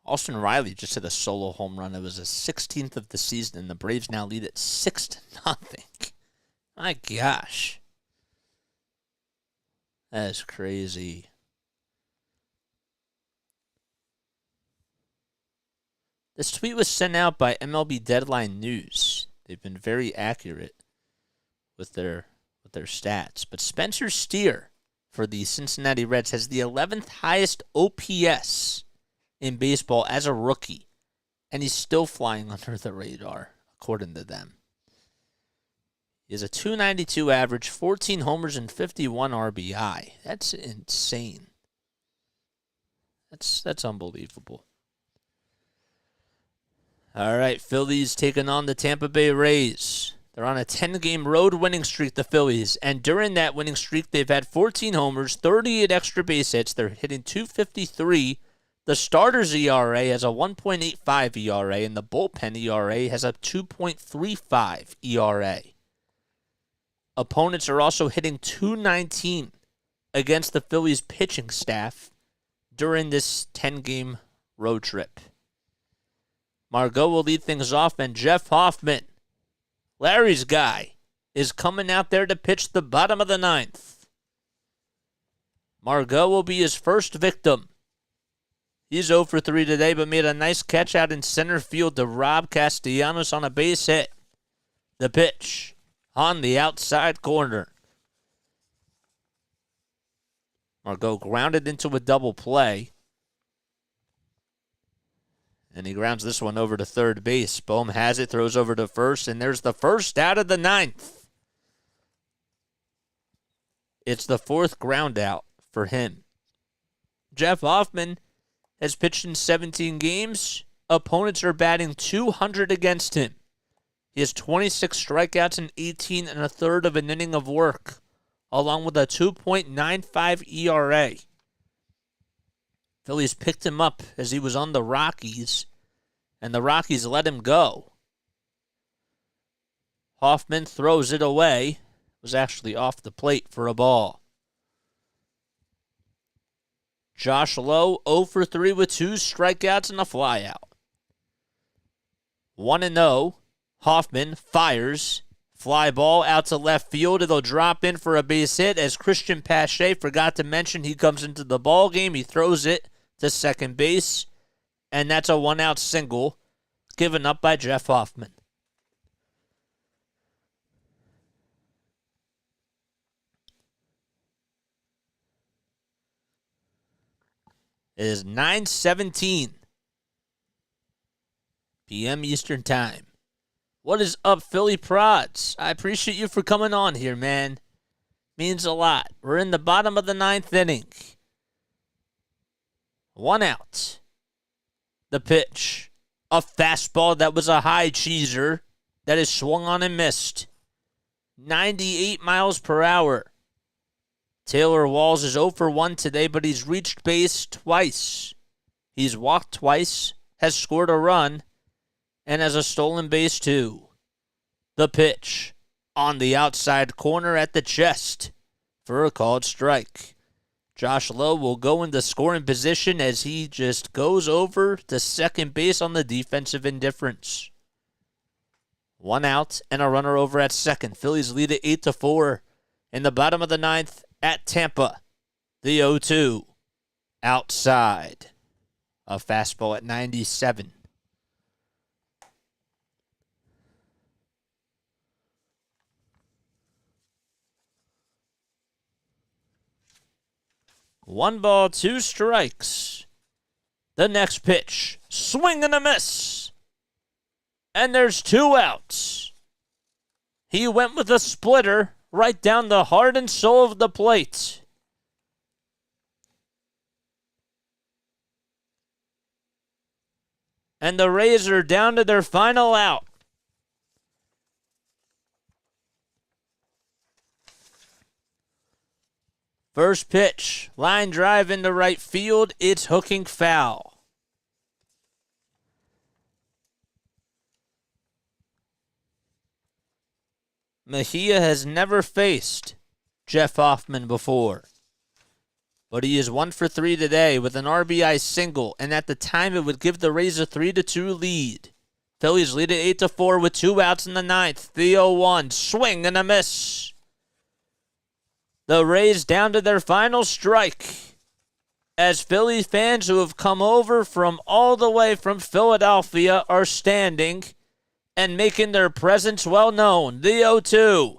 Austin Riley just hit a solo home run. It was his 16th of the season, and the Braves now lead at 6-0. My gosh. That is crazy. This tweet was sent out by MLB Deadline News. They've been very accurate with their stats. But Spencer Steer for the Cincinnati Reds has the 11th highest OPS in baseball as a rookie. And he's still flying under the radar, according to them. He has a .292 average, 14 homers, and 51 RBI. That's insane. That's unbelievable. All right, Phillies taking on the Tampa Bay Rays. They're on a 10-game road winning streak, the Phillies. And during that winning streak, they've had 14 homers, 38 extra base hits. They're hitting .253. The starter's ERA has a 1.85 ERA, and the bullpen ERA has a 2.35 ERA. Opponents are also hitting .219 against the Phillies pitching staff during this 10-game road trip. Margot will lead things off, and Jeff Hoffman, Larry's guy, is coming out there to pitch the bottom of the ninth. Margot will be his first victim. He's 0 for 3 today, but made a nice catch out in center field to Rob Castellanos on a base hit. The pitch on the outside corner. Margot grounded into a double play. And he grounds this one over to third base. Bohm has it, throws over to first, and there's the first out of the ninth. It's the fourth ground out for him. Jeff Hoffman has pitched in 17 games. Opponents are batting .200 against him. He has 26 strikeouts and 18 and a third of an inning of work, along with a 2.95 ERA. Phillies picked him up as he was on the Rockies, and the Rockies let him go. Hoffman throws it away. It was actually off the plate for a ball. Josh Lowe 0 for 3 with 2 strikeouts and a flyout. 1-0. Hoffman fires. Fly ball out to left field. It'll drop in for a base hit as Christian Pache forgot to mention he comes into the ball game. He throws it to second base, and that's a 1-out single given up by Jeff Hoffman. It is 9:17 PM Eastern Time. What is up, Philly Prods? I appreciate you for coming on here, man. Means a lot. We're in the bottom of the 9th inning. 1 out. The pitch. A fastball that was a high cheeser that is swung on and missed. 98 miles per hour. Taylor Walls is 0 for 1 today, but he's reached base twice. He's walked twice, has scored a run, and has a stolen base too. The pitch on the outside corner at the chest for a called strike. Josh Lowe will go into scoring position as he just goes over to second base on the defensive indifference. 1 out and a runner over at second. Phillies lead it 8-4 in the bottom of the 9th at Tampa. The 0-2 outside. A fastball at 97. One ball, 2 strikes. The next pitch, swing and a miss. And there's 2 outs. He went with a splitter right down the heart and soul of the plate. And the Rays are down to their final out. First pitch, line drive into right field. It's hooking foul. Mejia has never faced Jeff Hoffman before, but he is 1 for 3 today with an RBI single, and at the time it would give the Rays a 3-2 lead. Phillies lead it 8-4 with 2 outs in the 9th. The 0-1, swing and a miss. The Rays down to their final strike as Philly fans who have come over from all the way from Philadelphia are standing and making their presence well known. The 0-2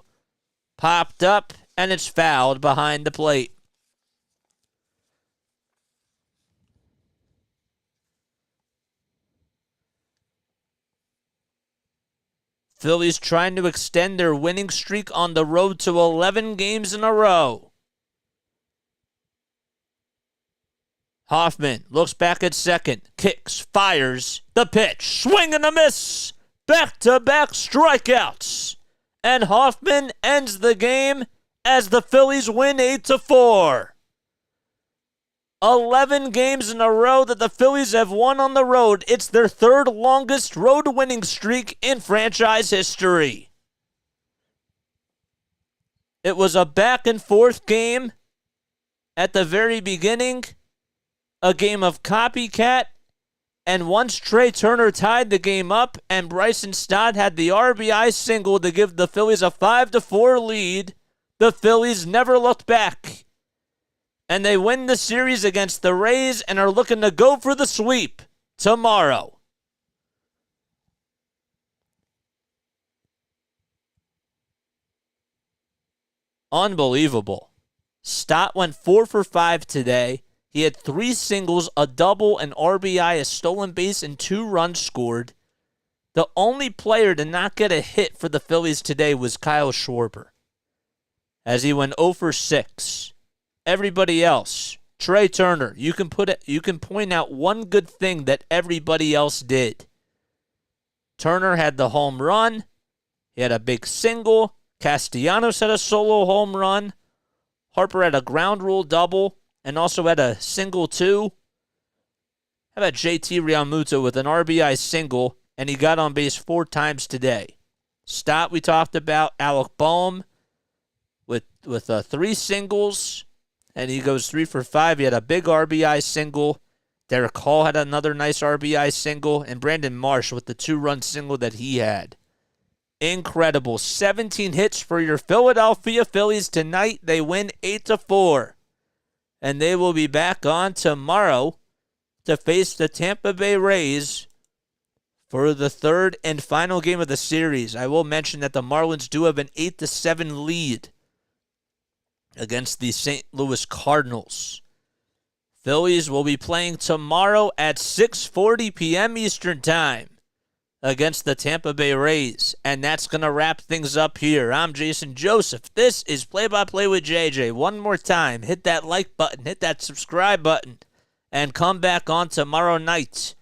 popped up and it's fouled behind the plate. Phillies trying to extend their winning streak on the road to 11 games in a row. Hoffman looks back at second, kicks, fires, the pitch, swing and a miss. Back-to-back strikeouts. And Hoffman ends the game as the Phillies win 8-4. 11 games in a row that the Phillies have won on the road. It's their 3rd longest road winning streak in franchise history. It was a back-and-forth game at the very beginning, a game of copycat, and once Trey Turner tied the game up and Bryson Stott had the RBI single to give the Phillies a 5-4 lead, the Phillies never looked back. And they win the series against the Rays and are looking to go for the sweep tomorrow. Unbelievable. Stott went 4 for 5 today. He had 3 singles, a double, an RBI, a stolen base, and 2 runs scored. The only player to not get a hit for the Phillies today was Kyle Schwarber, as he went 0 for 6. Everybody else, Trey Turner, you can point out one good thing that everybody else did. Turner had the home run. He had a big single. Castellanos had a solo home run. Harper had a ground rule double and also had a single too. How about JT Realmuto with an RBI single, and he got on base 4 times today. Stott we talked about. Alec Boehm with 3 singles. And he goes 3 for 5. He had a big RBI single. Derek Hall had another nice RBI single. And Brandon Marsh with the 2-run single that he had. Incredible. 17 hits for your Philadelphia Phillies tonight. They win 8-4. And they will be back on tomorrow to face the Tampa Bay Rays for the 3rd and final game of the series. I will mention that the Marlins do have an 8-7 lead against the St. Louis Cardinals. Phillies will be playing tomorrow at 6:40 p.m. Eastern Time against the Tampa Bay Rays. And that's going to wrap things up here. I'm Jason Joseph. This is Play-by-Play with JJ. One more time, hit that like button, hit that subscribe button, and come back on tomorrow night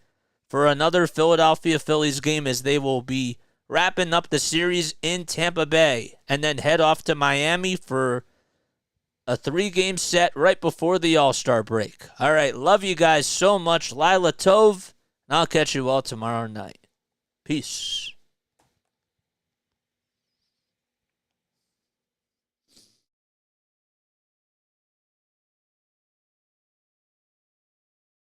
for another Philadelphia Phillies game as they will be wrapping up the series in Tampa Bay and then head off to Miami for a 3-game set right before the All-Star break. All right, love you guys so much. Lila Tov, and I'll catch you all tomorrow night. Peace.